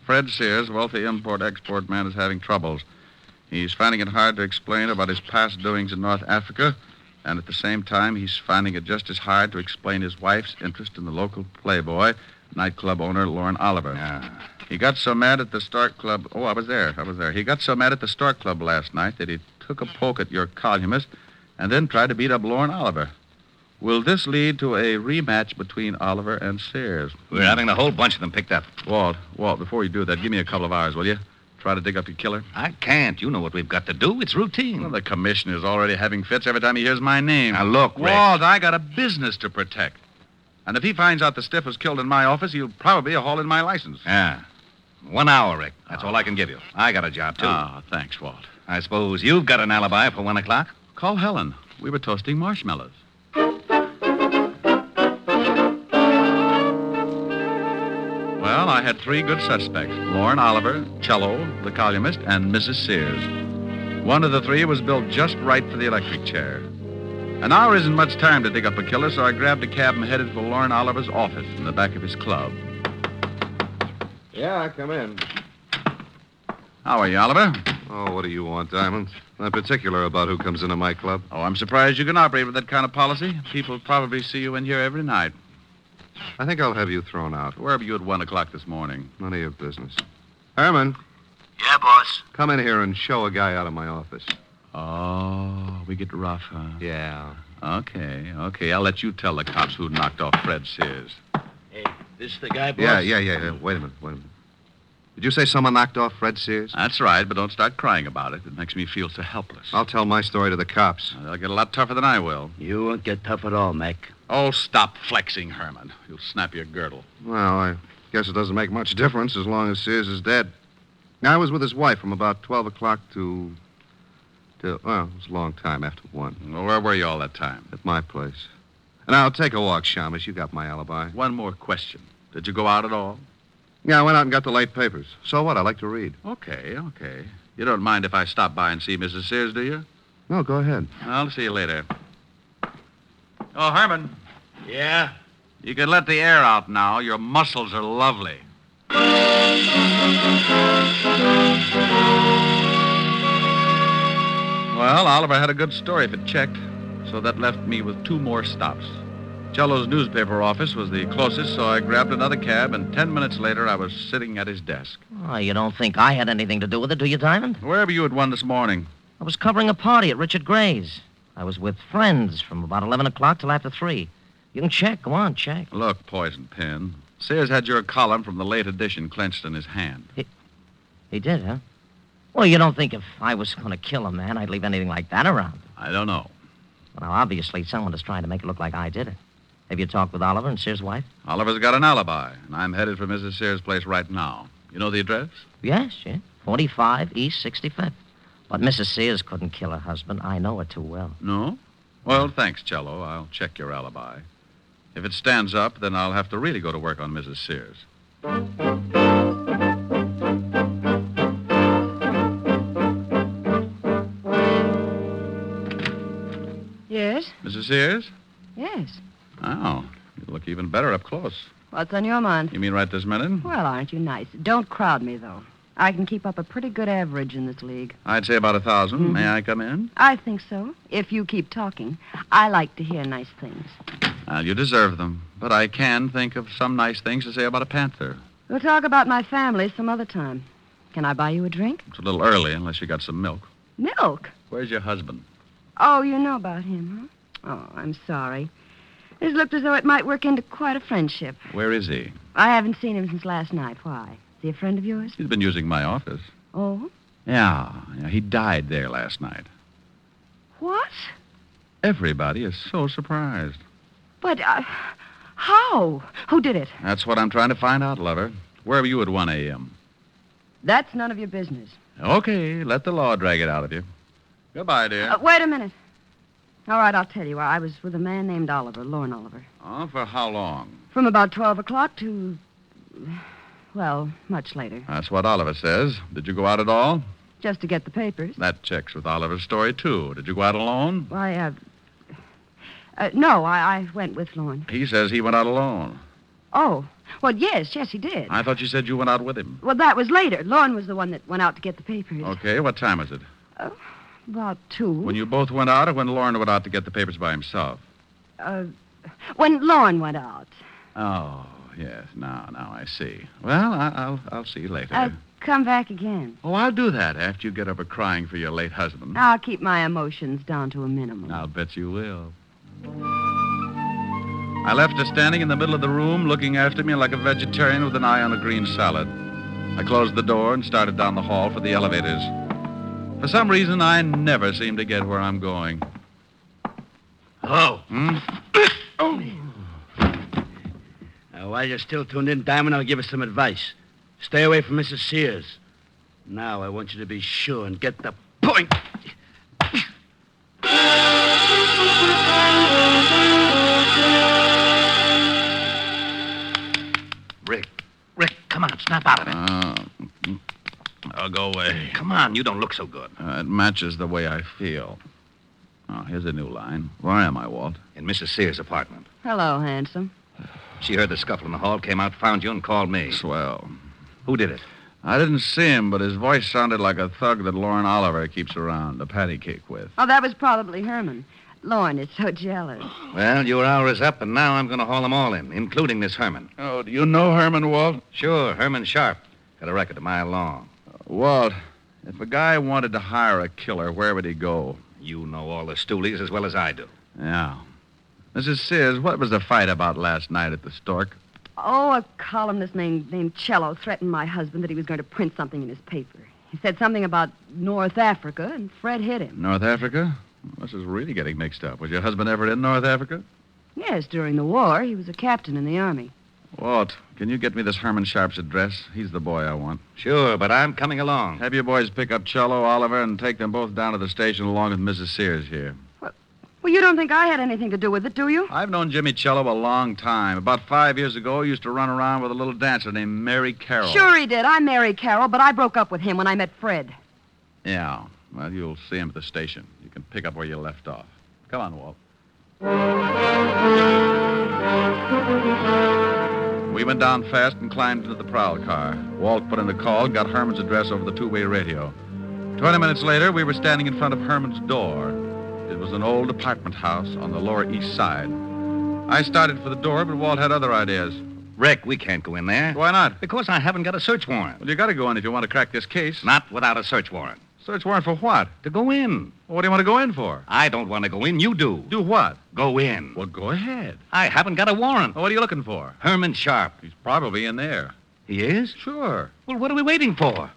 Fred Sears, wealthy import-export man, is having troubles. He's finding it hard to explain about his past doings in North Africa, and at the same time, he's finding it just as hard to explain his wife's interest in the local playboy, nightclub owner Lorne Oliver. He got so mad at the Stork Club... Oh, I was there. He got so mad at the Stork Club last night that he took a poke at your columnist and then tried to beat up Lorne Oliver. Will this lead to a rematch between Oliver and Sears? We're having the whole bunch of them picked up. Walt, before you do that, give me a couple of hours, will you? Try to dig up your killer? I can't. You know what we've got to do. It's routine. Well, the commissioner's already having fits every time he hears my name. Now, look, Rick. Walt, I got a business to protect. And if he finds out the stiff was killed in my office, he'll probably haul in my license. Yeah. 1 hour, Rick. That's all I can give you. I got a job, too. Thanks, Walt. I suppose you've got an alibi for 1 o'clock? Call Helen. We were toasting marshmallows. Well, I had 3 good suspects: Lauren Oliver, Cello, the columnist, and Mrs. Sears. One of the 3 was built just right for the electric chair. An hour isn't much time to dig up a killer, so I grabbed a cab and headed for Lauren Oliver's office in the back of his club. Yeah, come in. How are you, Oliver? Oh, what do you want, Diamond? I'm particular about who comes into my club. Oh, I'm surprised you can operate with that kind of policy. People probably see you in here every night. I think I'll have you thrown out. Where were you at 1 o'clock this morning? None of your business. Herman. Yeah, boss. Come in here and show a guy out of my office. Oh, we get rough, huh? Yeah. Okay. I'll let you tell the cops who knocked off Fred Sears. Hey, this the guy, boss? Yeah. Wait a minute. Did you say someone knocked off Fred Sears? That's right, but don't start crying about it. It makes me feel so helpless. I'll tell my story to the cops. They'll get a lot tougher than I will. You won't get tough at all, Mac. Oh, stop flexing, Herman. You'll snap your girdle. Well, I guess it doesn't make much difference as long as Sears is dead. Now, I was with his wife from about 12 o'clock to well, it was a long time after 1. Well, where were you all that time? At my place. And I'll take a walk, Shamus. You got my alibi. One more question. Did you go out at all? Yeah, I went out and got the late papers. So what? I like to read. Okay. You don't mind if I stop by and see Mrs. Sears, do you? No, go ahead. I'll see you later. Oh, Herman. Yeah? You can let the air out now. Your muscles are lovely. Well, Oliver had a good story if it checked, so that left me with 2 more stops. Cello's newspaper office was the closest, so I grabbed another cab, and 10 minutes later, I was sitting at his desk. Oh, you don't think I had anything to do with it, do you, Diamond? Where were you at 1 this morning? I was covering a party at Richard Gray's. I was with friends from about 11 o'clock till after 3. You can check. Go on, check. Look, Poison Pin. Sears had your column from the late edition clenched in his hand. He did, huh? Well, you don't think if I was going to kill a man, I'd leave anything like that around? I don't know. Well, now, obviously, someone is trying to make it look like I did it. Have you talked with Oliver and Sears' wife? Oliver's got an alibi, and I'm headed for Mrs. Sears' place right now. You know the address? Yes. 45 East 65th. But Mrs. Sears couldn't kill her husband. I know her too well. No? Well, thanks, Cello. I'll check your alibi. If it stands up, then I'll have to really go to work on Mrs. Sears. Yes? Mrs. Sears? Yes. Oh, you look even better up close. What's on your mind? You mean right this minute? Well, aren't you nice? Don't crowd me, though. I can keep up a pretty good average in this league. I'd say about 1,000. Mhm. May I come in? I think so, if you keep talking. I like to hear nice things. Well, you deserve them. But I can think of some nice things to say about a panther. We'll talk about my family some other time. Can I buy you a drink? It's a little early, unless you got some milk. Milk? Where's your husband? Oh, you know about him, huh? Oh, I'm sorry. This looked as though it might work into quite a friendship. Where is he? I haven't seen him since last night. Why? Is he a friend of yours? He's been using my office. Oh? Yeah, he died there last night. What? Everybody is so surprised. But, how? Who did it? That's what I'm trying to find out, lover. Where were you at 1 a.m.? That's none of your business. Okay, let the law drag it out of you. Goodbye, dear. Wait a minute. All right, I'll tell you. I was with a man named Oliver, Lauren Oliver. Oh, for how long? From about 12 o'clock to, well, much later. That's what Oliver says. Did you go out at all? Just to get the papers. That checks with Oliver's story, too. Did you go out alone? Why, no, I went with Lauren. He says he went out alone. Oh, well, yes, he did. I thought you said you went out with him. Well, that was later. Lauren was the one that went out to get the papers. Okay, what time was it? About 2. When you both went out or when Lauren went out to get the papers by himself? When Lauren went out. Oh, yes, now I see. Well, I'll see you later. Come back again. Oh, I'll do that after you get over crying for your late husband. I'll keep my emotions down to a minimum. I'll bet you will. I left her standing in the middle of the room, looking after me like a vegetarian with an eye on a green salad. I closed the door and started down the hall for the elevators. For some reason, I never seem to get where I'm going. Hello. Oh. While you're still tuned in, Diamond, I'll give us some advice. Stay away from Mrs. Sears. Now I want you to be sure and get the point. Rick, Come on, snap out of it. I'll go away. Come on, you don't look so good. It matches the way I feel. Oh, here's a new line. Where am I, Walt? In Mrs. Sears' apartment. Hello, handsome. She heard the scuffle in the hall, came out, found you, and called me. Swell. Who did it? I didn't see him, but his voice sounded like a thug that Lauren Oliver keeps around, a patty cake with. Oh, that was probably Herman. Lauren is so jealous. Well, your hour is up, and now I'm going to haul them all in, including this Herman. Oh, do you know Herman, Walt? Sure, Herman Sharp. Got a record a mile long. Walt, if a guy wanted to hire a killer, where would he go? You know all the stoolies as well as I do. Yeah. Mrs. Sears, what was the fight about last night at the Stork? Oh, a columnist named Cello threatened my husband that he was going to print something in his paper. He said something about North Africa, and Fred hit him. North Africa? This is really getting mixed up. Was your husband ever in North Africa? Yes, during the war. He was a captain in the Army. Walt, can you get me this Herman Sharp's address? He's the boy I want. Sure, but I'm coming along. Have your boys pick up Cello, Oliver, and take them both down to the station along with Mrs. Sears here. Well, you don't think I had anything to do with it, do you? I've known Jimmy Cello a long time. About 5 years ago, he used to run around with a little dancer named Mary Carroll. Sure he did. I married Carol, but I broke up with him when I met Fred. Yeah. Well, you'll see him at the station. You can pick up where you left off. Come on, Walt. We went down fast and climbed into the prowl car. Walt put in the call, got Herman's address over the two-way radio. 20 minutes later, we were standing in front of Herman's door. It was an old apartment house on the Lower East Side. I started for the door, but Walt had other ideas. Rick, we can't go in there. Why not? Because I haven't got a search warrant. Well, you got to go in if you want to crack this case. Not without a search warrant. Search warrant for what? To go in. Well, what do you want to go in for? I don't want to go in. You do. Do what? Go in. Well, go ahead. I haven't got a warrant. Well, what are you looking for? Herman Sharp. He's probably in there. He is? Sure. Well, what are we waiting for?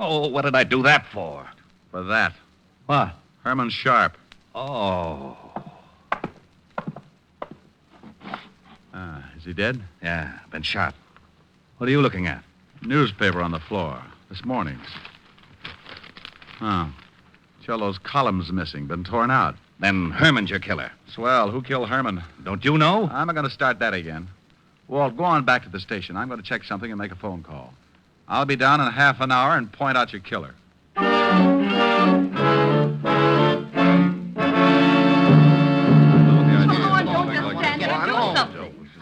Oh, what did I do that for? For that. What? Herman Sharp. Oh. Is he dead? Yeah, been shot. What are you looking at? Newspaper on the floor. This morning. Oh. Cello's column's missing. Been torn out. Then Herman's your killer. Swell. Who killed Herman? Don't you know? I'm not going to start that again. Walt, go on back to the station. I'm going to check something and make a phone call. I'll be down in half an hour and point out your killer.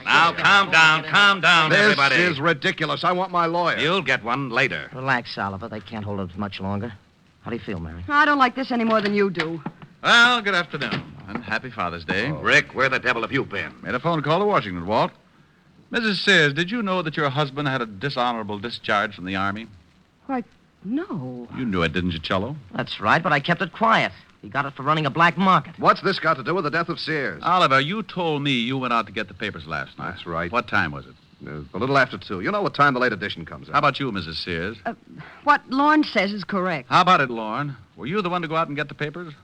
Now, calm down, everybody. This is ridiculous. I want my lawyer. You'll get one later. Relax, Oliver. They can't hold it much longer. How do you feel, Mary? I don't like this any more than you do. Well, good afternoon, and happy Father's Day. Rick, where the devil have you been? Made a phone call to Washington, Walt. Mrs. Sears, did you know that your husband had a dishonorable discharge from the Army? Why, no. You knew it, didn't you, Cello? That's right, but I kept it quiet. He got it for running a black market. What's this got to do with the death of Sears? Oliver, you told me you went out to get the papers last night. That's right. What time was it? A little after 2. You know what time the late edition comes out. How about you, Mrs. Sears? What Lorne says is correct. How about it, Lorne? Were you the one to go out and get the papers?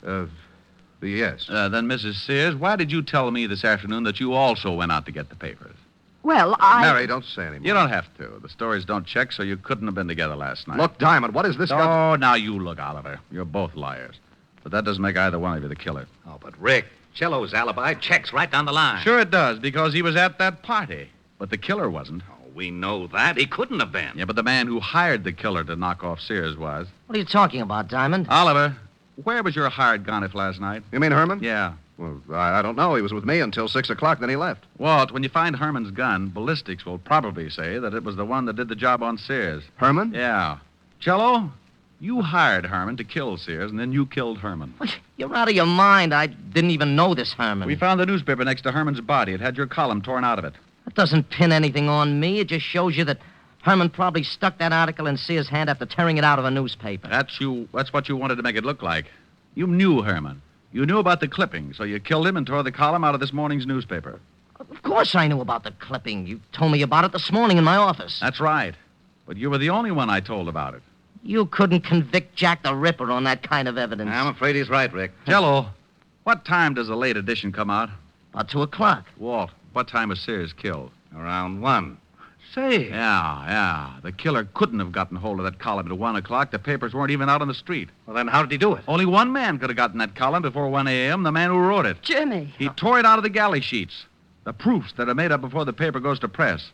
Yes. Then, Mrs. Sears, why did you tell me this afternoon that you also went out to get the papers? Well, Mary, don't say anymore. You don't have to. The stories don't check, so you couldn't have been together last night. Look, Diamond, what is this got... Oh, now you look, Oliver. You're both liars. But that doesn't make either one of you the killer. Oh, but Rick, Cello's alibi checks right down the line. Sure it does, because he was at that party. But the killer wasn't. Oh, we know that. He couldn't have been. Yeah, but the man who hired the killer to knock off Sears was. What are you talking about, Diamond? Oliver, where was your hired gun if last night? You mean Herman? Yeah. Well, I don't know. He was with me until 6 o'clock, then he left. Walt, when you find Herman's gun, ballistics will probably say that it was the one that did the job on Sears. Herman? Yeah. Cello, you hired Herman to kill Sears, and then you killed Herman. You're out of your mind. I didn't even know this Herman. We found the newspaper next to Herman's body. It had your column torn out of it. That doesn't pin anything on me. It just shows you that Herman probably stuck that article in Sears' hand after tearing it out of a newspaper. That's what you wanted to make it look like. You knew Herman. You knew about the clipping, so you killed him and tore the column out of this morning's newspaper. Of course I knew about the clipping. You told me about it this morning in my office. That's right. But you were the only one I told about it. You couldn't convict Jack the Ripper on that kind of evidence. I'm afraid he's right, Rick. Cello, what time does the late edition come out? About 2 o'clock. Walt, what time was Sears killed? Around 1. Say. Yeah. The killer couldn't have gotten hold of that column at 1 o'clock. The papers weren't even out on the street. Well, then how did he do it? Only one man could have gotten that column before 1 a.m., the man who wrote it. Jimmy. He tore it out of the galley sheets. The proofs that are made up before the paper goes to press.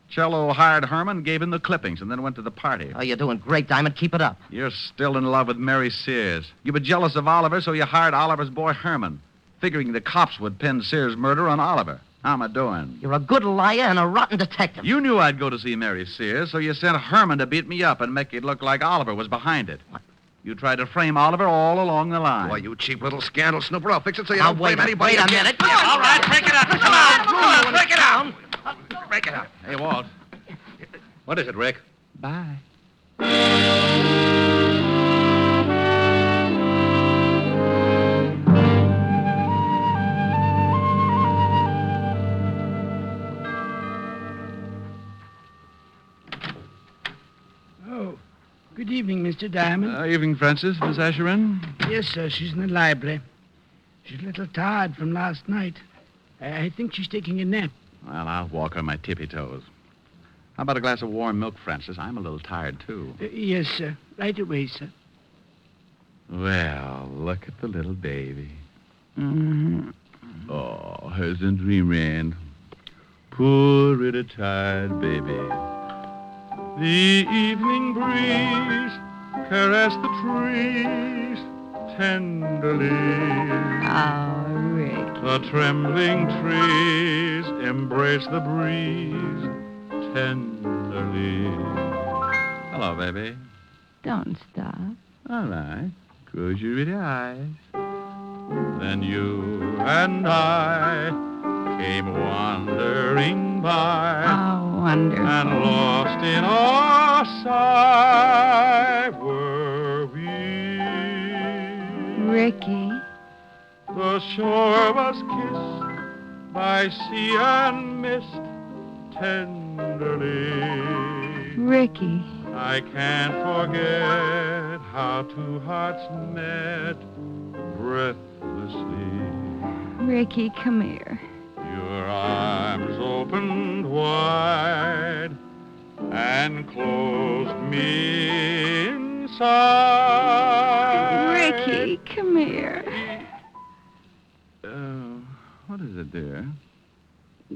Cello hired Herman, gave him the clippings, and then went to the party. Oh, you're doing great, Diamond. Keep it up. You're still in love with Mary Sears. You were jealous of Oliver, so you hired Oliver's boy Herman, figuring the cops would pin Sears' murder on Oliver. How am I doing? You're a good liar and a rotten detective. You knew I'd go to see Mary Sears, so you sent Herman to beat me up and make it look like Oliver was behind it. What? You tried to frame Oliver all along the line. Why, you cheap little scandal snooper. I'll fix it so you don't blame anybody. Wait a minute. Yeah, all right, break it up. Come on, break it up. Break it up. Hey, Walt. What is it, Rick? Bye. Oh, good evening, Mr. Diamond. Evening, Francis. Miss Asherin? Yes, sir. She's in the library. She's a little tired from last night. I think she's taking a nap. Well, I'll walk on my tippy toes. How about a glass of warm milk, Francis? I'm a little tired, too. Yes, sir. Right away, sir. Well, look at the little baby. Mm-hmm. Oh, hasn't dreamland. Poor little tired baby. The evening breeze caressed the trees tenderly. Oh, Rick. The trembling trees embrace the breeze tenderly. Hello, baby. Don't stop. All right. Close your pretty eyes. Then you and I came wandering by. Oh, wonderful. And lost in our sight were we. Ricky. The shore was kissed by sea and mist tenderly. Ricky. I can't forget how two hearts met breathlessly. Ricky, come here. Your arms opened wide and closed me inside. Ricky, come here. What is it, dear?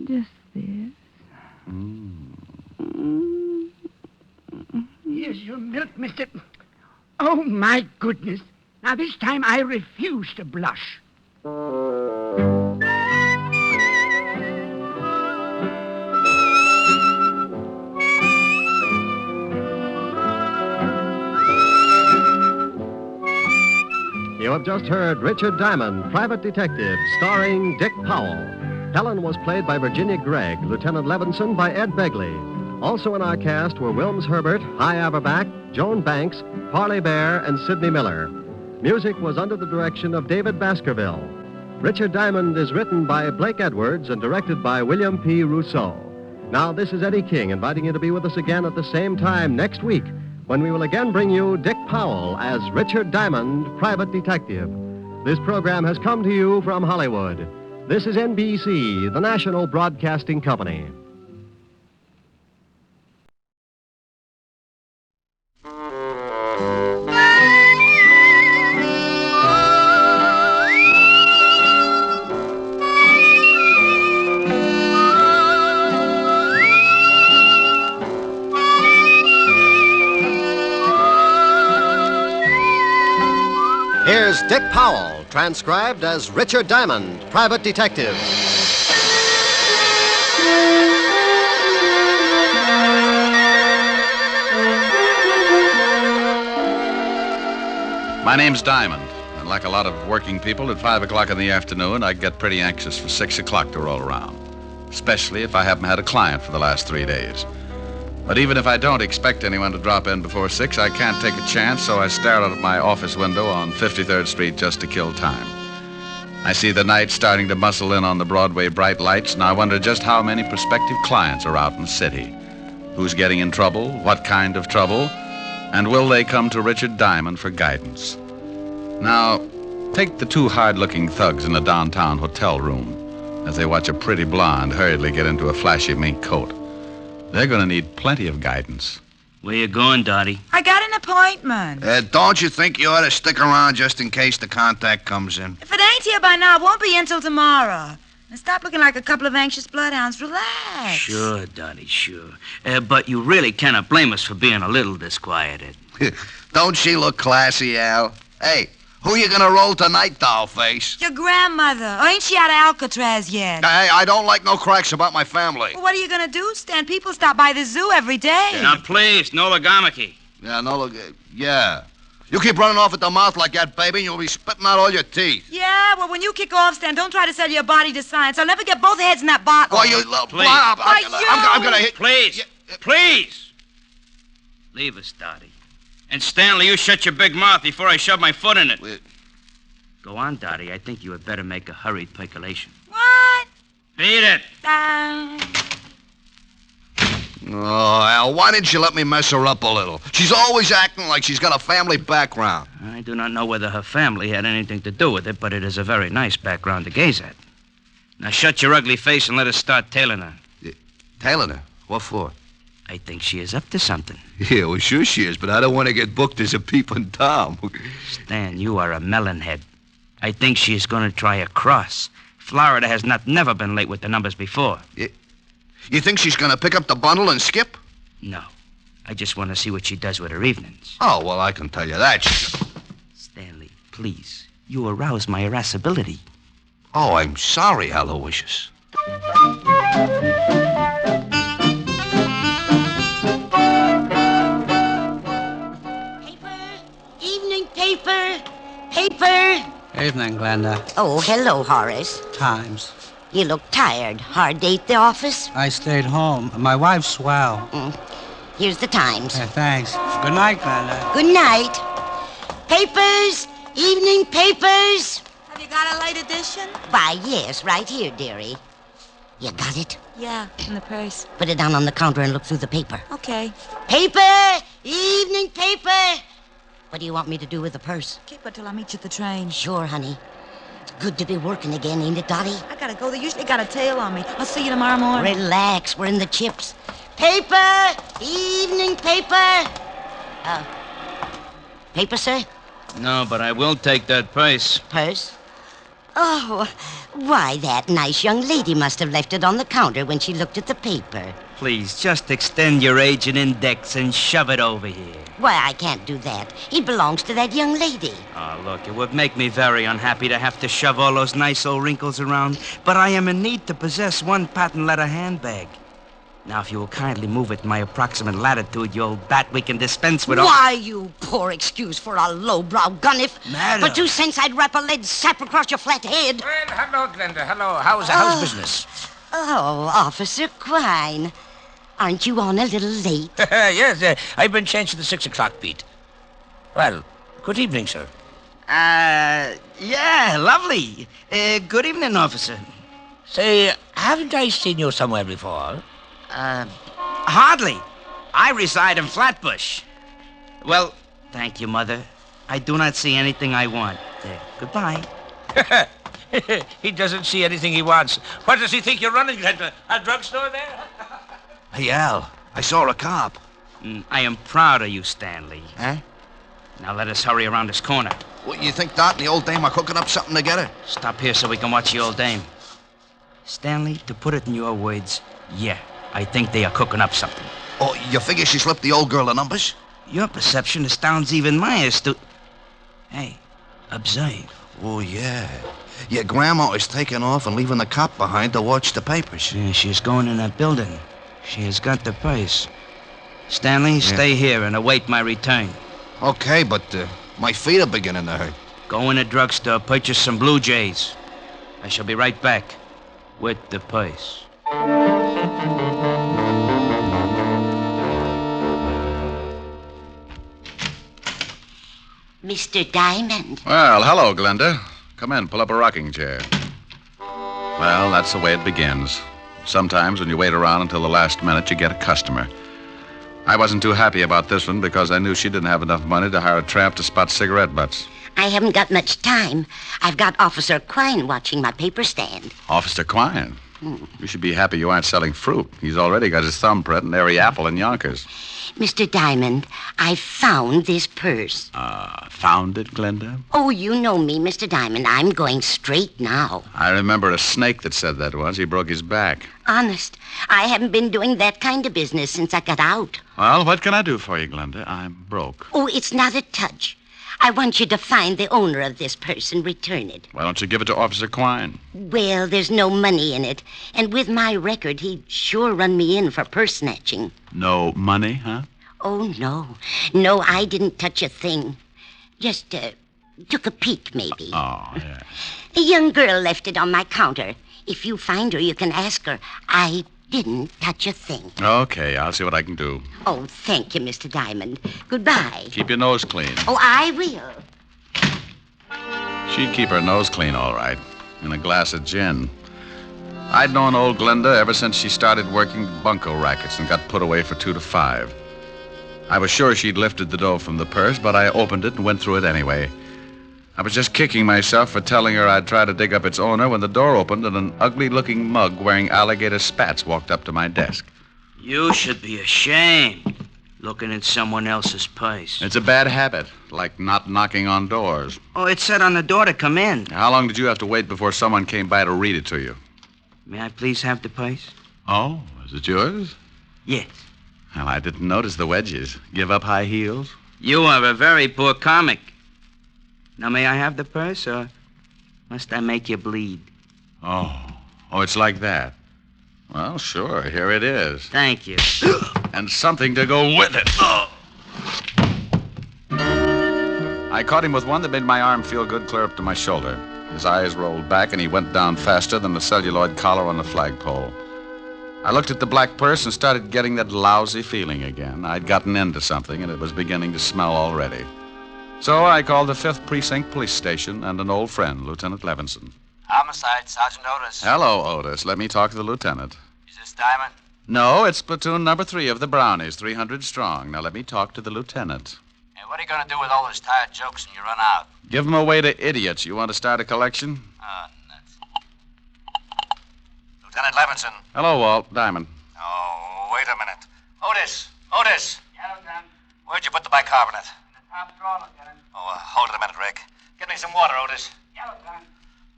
Just this. Here's your milk, mister. Oh, my goodness. Now, this time I refuse to blush. You have just heard Richard Diamond, Private Detective, starring Dick Powell. Helen was played by Virginia Gregg, Lieutenant Levinson by Ed Begley. Also in our cast were Wilms Herbert, Hy Averback, Joan Banks, Parley Bear, and Sidney Miller. Music was under the direction of David Baskerville. Richard Diamond is written by Blake Edwards and directed by William P. Rousseau. Now, this is Eddie King inviting you to be with us again at the same time next week when we will again bring you Dick Powell as Richard Diamond, Private Detective. This program has come to you from Hollywood. This is NBC, the national broadcasting company. Here's Dick Powell, transcribed as Richard Diamond, Private Detective. My name's Diamond, and like a lot of working people, at 5 o'clock in the afternoon, I get pretty anxious for 6 o'clock to roll around, especially if I haven't had a client for the last 3 days. But even if I don't expect anyone to drop in before 6, I can't take a chance, so I stare out of my office window on 53rd Street just to kill time. I see the night starting to muscle in on the Broadway bright lights, and I wonder just how many prospective clients are out in the city. Who's getting in trouble, what kind of trouble, and will they come to Richard Diamond for guidance? Now, take the two hard-looking thugs in a downtown hotel room as they watch a pretty blonde hurriedly get into a flashy mink coat. They're going to need plenty of guidance. Where you going, Dottie? I got an appointment. Don't you think you ought to stick around just in case the contact comes in? If it ain't here by now, it won't be until tomorrow. Now stop looking like a couple of anxious bloodhounds. Relax. Sure, Dottie, sure. But you really cannot blame us for being a little disquieted. Don't she look classy, Al? Hey, who you gonna roll tonight, dollface? Your grandmother. Or ain't she out of Alcatraz yet? Hey, I don't like no cracks about my family. Well, what are you going to do, Stan? People stop by the zoo every day. Now, please, no logomachy. Yeah, no, look, yeah. You keep running off at the mouth like that, baby, and you'll be spitting out all your teeth. Yeah, well, when you kick off, Stan, don't try to sell your body to science. I'll never get both heads in that bottle. Why, you... Please. I'm gonna hit... Please. Please. Leave us, Dottie. And Stanley, you shut your big mouth before I shove my foot in it. Go on, Dottie. I think you had better make a hurried percolation. What? Beat it. Oh, Al, why didn't you let me mess her up a little? She's always acting like she's got a family background. I do not know whether her family had anything to do with it, but it is a very nice background to gaze at. Now shut your ugly face and let us start tailing her. Tailing her? What for? I think she is up to something. Yeah, well, sure she is, but I don't want to get booked as a peeping Tom. Stan, you are a melonhead. I think she is going to try a cross. Florida has never been late with the numbers before. You think she's going to pick up the bundle and skip? No. I just want to see what she does with her evenings. Oh, well, I can tell you that. Stanley, please. You arouse my irascibility. Oh, I'm sorry, Aloysius. Evening paper. Paper. Evening, Glenda. Oh, hello, Horace. Times. You look tired. Hard day at the office? I stayed home. My wife's swell. Here's the Times. Thanks. Good night, Glenda. Good night. Papers. Evening papers. Have you got a late edition? Why, yes, right here, dearie. You got it? Yeah, in the purse. Put it down on the counter and look through the paper. Okay. Paper. Evening paper. What do you want me to do with the purse? Keep it till I meet you at the train. Sure, honey. It's good to be working again, ain't it, Dottie? I gotta go. They usually got a tail on me. I'll see you tomorrow morning. Relax. We're in the chips. Paper. Evening paper. Paper, sir? No, but I will take that purse. Purse? Oh, why, that nice young lady must have left it on the counter when she looked at the paper. Please, just extend your agent index and shove it over here. Why, I can't do that. It belongs to that young lady. Oh, look, it would make me very unhappy to have to shove all those nice old wrinkles around, but I am in need to possess one patent leather handbag. Now, if you will kindly move it in my approximate latitude, you old bat, we can dispense with all... Why, you poor excuse for a lowbrow gunnif. Madam. For 2 cents, I'd wrap a lead sap across your flat head. Well, hello, Glenda. Hello. How's business? Oh, Officer Quine. Aren't you on a little late? Yes, I've been changed to the 6 o'clock beat. Well, good evening, sir. Yeah, lovely. Good evening, officer. Say, haven't I seen you somewhere before? Hardly. I reside in Flatbush. Well, thank you, Mother. I do not see anything I want. Goodbye. He doesn't see anything he wants. What does he think you're running? A drugstore there? Hey, Al, I saw a cop. I am proud of you, Stanley. Huh? Now let us hurry around this corner. What, you think Dot and the old dame are cooking up something together? Stop here so we can watch the old dame. Stanley, to put it in your words, yeah, I think they are cooking up something. Oh, you figure she slipped the old girl the numbers? Your perception astounds even my Hey, observe. Oh, yeah. Your grandma is taking off and leaving the cop behind to watch the papers. Yeah, she's going in that building. She has got the purse. Stanley, stay here and await my return. Okay, but my feet are beginning to hurt. Go in a drugstore, purchase some Blue Jays. I shall be right back with the purse. Mr. Diamond. Well, hello, Glenda. Come in, pull up a rocking chair. Well, that's the way it begins. Sometimes when you wait around until the last minute, you get a customer. I wasn't too happy about this one because I knew she didn't have enough money to hire a tramp to spot cigarette butts. I haven't got much time. I've got Officer Quine watching my paper stand. Officer Quine? You should be happy you aren't selling fruit. He's already got his thumbprint and every apple in Yonkers. Mr. Diamond, I found this purse. Found it, Glenda? Oh, you know me, Mr. Diamond. I'm going straight now. I remember a snake that said that once. He broke his back. Honest, I haven't been doing that kind of business since I got out. Well, what can I do for you, Glenda? I'm broke. Oh, it's not a touch. I want you to find the owner of this purse and return it. Why don't you give it to Officer Quine? Well, there's no money in it. And with my record, he'd sure run me in for purse snatching. No money, huh? Oh, no. No, I didn't touch a thing. Just took a peek, maybe. Oh, yeah. A young girl left it on my counter. If you find her, you can ask her. I didn't touch a thing. Okay, I'll see what I can do. Oh, thank you, Mr. Diamond. Goodbye. Keep your nose clean. Oh, I will. She'd keep her nose clean, all right. And a glass of gin. I'd known old Glenda ever since she started working bunco rackets and got put away for 2 to 5. I was sure she'd lifted the dough from the purse, but I opened it and went through it anyway. I was just kicking myself for telling her I'd try to dig up its owner when the door opened and an ugly-looking mug wearing alligator spats walked up to my desk. You should be ashamed, looking at someone else's purse. It's a bad habit, like not knocking on doors. Oh, it said on the door to come in. How long did you have to wait before someone came by to read it to you? May I please have the purse? Oh, is it yours? Yes. Well, I didn't notice the wedges. Give up high heels? You are a very poor comic. Now, may I have the purse, or must I make you bleed? Oh, it's like that. Well, sure, here it is. Thank you. And something to go with it. I caught him with one that made my arm feel good clear up to my shoulder. His eyes rolled back, and he went down faster than the celluloid collar on the flagpole. I looked at the black purse and started getting that lousy feeling again. I'd gotten into something, and it was beginning to smell already. So I called the 5th Precinct Police Station and an old friend, Lieutenant Levinson. Homicide, Sergeant Otis. Hello, Otis. Let me talk to the lieutenant. Is this Diamond? No, it's platoon number 3 of the Brownies, 300 strong. Now let me talk to the lieutenant. Hey, what are you going to do with all those tired jokes when you run out? Give them away to idiots. You want to start a collection? Oh, nuts. Lieutenant Levinson. Hello, Walt. Diamond. Oh, wait a minute. Otis! Yeah, Lieutenant. Where'd you put the bicarbonate? In the top drawer, Lieutenant. Oh, hold it a minute, Rick. Get me some water, Otis. Yeah, Lieutenant.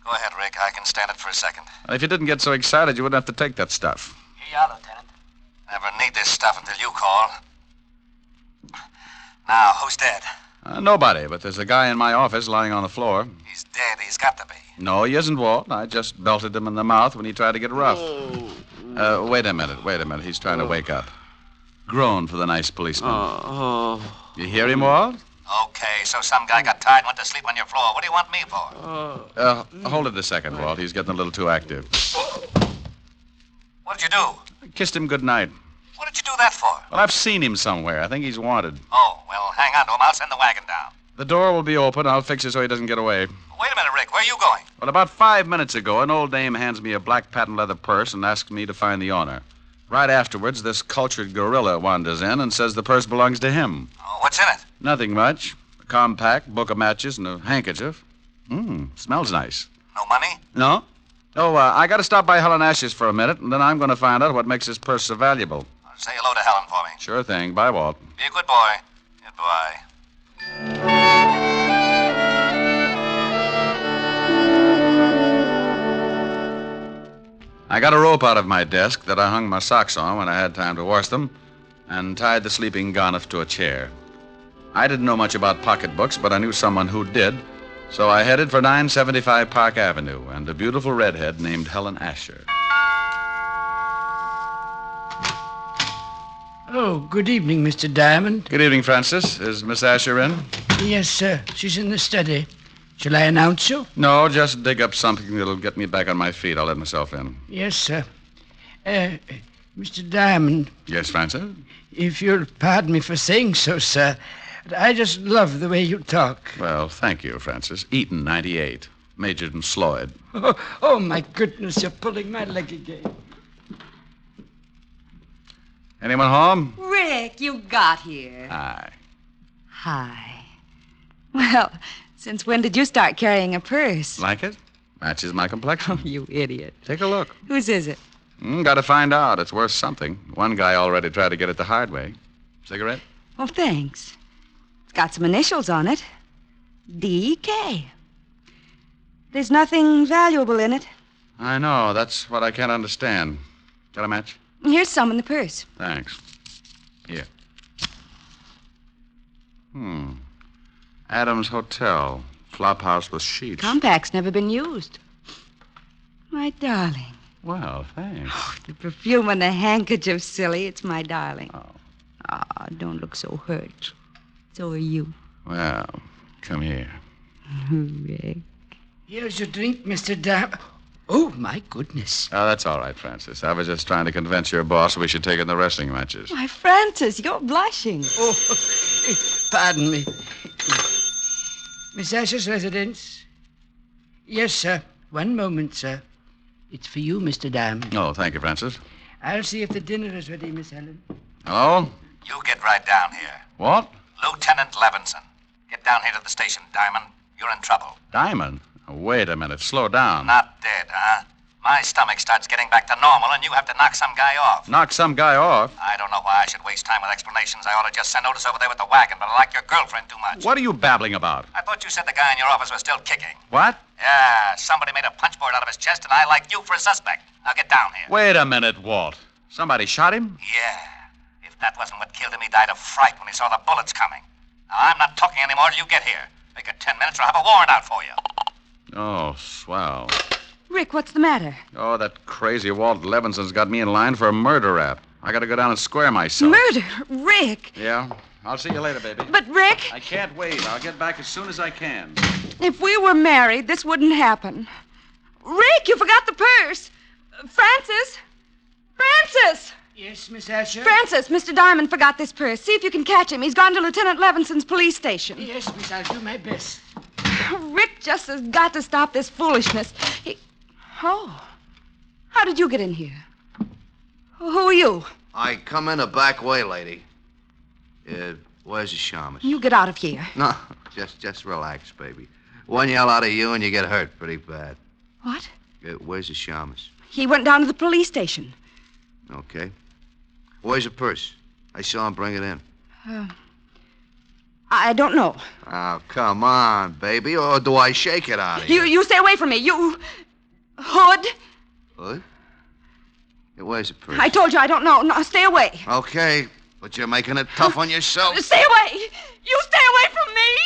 Go ahead, Rick. I can stand it for a second. If you didn't get so excited, you wouldn't have to take that stuff. Here you are, Lieutenant. Never need this stuff until you call. Now, who's dead? Nobody, but there's a guy in my office lying on the floor. He's dead. He's got to be. No, he isn't, Walt. I just belted him in the mouth when he tried to get rough. Wait a minute. He's trying to wake up. Groan for the nice policeman. You hear him, Walt? Okay, so some guy got tired and went to sleep on your floor. What do you want me for? Hold it a second, Walt. He's getting a little too active. What did you do? I kissed him good night. What did you do that for? Well, I've seen him somewhere. I think he's wanted. Oh, well, hang on to him. I'll send the wagon down. The door will be open. I'll fix it so he doesn't get away. Wait a minute, Rick. Where are you going? Well, about 5 minutes ago, an old dame hands me a black patent leather purse and asks me to find the owner. Right afterwards, this cultured gorilla wanders in and says the purse belongs to him. Oh, what's in it? Nothing much. A compact, book of matches, and a handkerchief. Smells nice. No money? No? Oh, I got to stop by Helen Ash's for a minute, and then I'm going to find out what makes this purse so valuable. Say hello to Helen for me. Sure thing. Bye, Walt. Be a good boy. Goodbye. I got a rope out of my desk that I hung my socks on when I had time to wash them and tied the sleeping Garniff to a chair. I didn't know much about pocketbooks, but I knew someone who did, so I headed for 975 Park Avenue and a beautiful redhead named Helen Asher. Oh, good evening, Mr. Diamond. Good evening, Francis. Is Miss Asher in? Yes, sir. She's in the study. Shall I announce you? No, just dig up something that'll get me back on my feet. I'll let myself in. Yes, sir. Mr. Diamond. Yes, Francis? If you'll pardon me for saying so, sir, I just love the way you talk. Well, thank you, Francis. Eaton, 98. Majored in Sloyd. Oh, my goodness, you're pulling my leg again. Anyone home? Rick, you got here. Hi. Hi. Well, since when did you start carrying a purse? Like it? Matches my complexion. You idiot. Take a look. Whose is it? Gotta find out. It's worth something. One guy already tried to get it the hard way. Cigarette? Oh, thanks. It's got some initials on it. D.K. There's nothing valuable in it. I know. That's what I can't understand. Got a match? Here's some in the purse. Thanks. Here. Adams Hotel. Flop house with sheets. Compact's never been used. My darling. Well, thanks. Oh, the perfume and the handkerchief, silly. It's my darling. Oh, don't look so hurt. So are you. Well, come here. Rick. Here's your drink, Mr. Dam. Oh, my goodness. Oh, that's all right, Francis. I was just trying to convince your boss we should take in the wrestling matches. Why, Francis, you're blushing. Oh, pardon me. Miss Asher's residence? Yes, sir. One moment, sir. It's for you, Mr. Dam. Oh, thank you, Francis. I'll see if the dinner is ready, Miss Helen. Hello? You get right down here. What? Lieutenant Levinson. Get down here to the station, Diamond. You're in trouble. Diamond? Oh, wait a minute. Slow down. Not dead, huh? My stomach starts getting back to normal, and you have to knock some guy off. Knock some guy off? I don't know why I should waste time with explanations. I ought to just send Otis over there with the wagon, but I like your girlfriend too much. What are you babbling about? I thought you said the guy in your office was still kicking. What? Yeah, somebody made a punchboard out of his chest, and I like you for a suspect. Now get down here. Wait a minute, Walt. Somebody shot him? Yeah. If that wasn't what killed him, he died of fright when he saw the bullets coming. Now, I'm not talking anymore till you get here. Make it 10 minutes or I'll have a warrant out for you. Oh, swell. Rick, what's the matter? Oh, that crazy Walt Levinson's got me in line for a murder rap. I gotta go down and square myself. Murder? Rick! Yeah? I'll see you later, baby. But, Rick... I can't wait. I'll get back as soon as I can. If we were married, this wouldn't happen. Rick, you forgot the purse. Francis? Francis! Yes, Miss Asher? Francis, Mr. Diamond forgot this purse. See if you can catch him. He's gone to Lieutenant Levinson's police station. Yes, Miss, I'll do my best. Rick just has got to stop this foolishness. Oh. How did you get in here? Who are you? I come in a back way, lady. Where's the shamus? You get out of here. No, just relax, baby. One yell out of you and you get hurt pretty bad. What? Where's the shamus? He went down to the police station. Okay. Where's the purse? I saw him bring it in. I don't know. Oh, come on, baby. Or do I shake it out of you? You stay away from me. You... Hood? Hood? Where's the purse? I told you I don't know. No, stay away. Okay, but you're making it tough on yourself. Stay away. You stay away from me.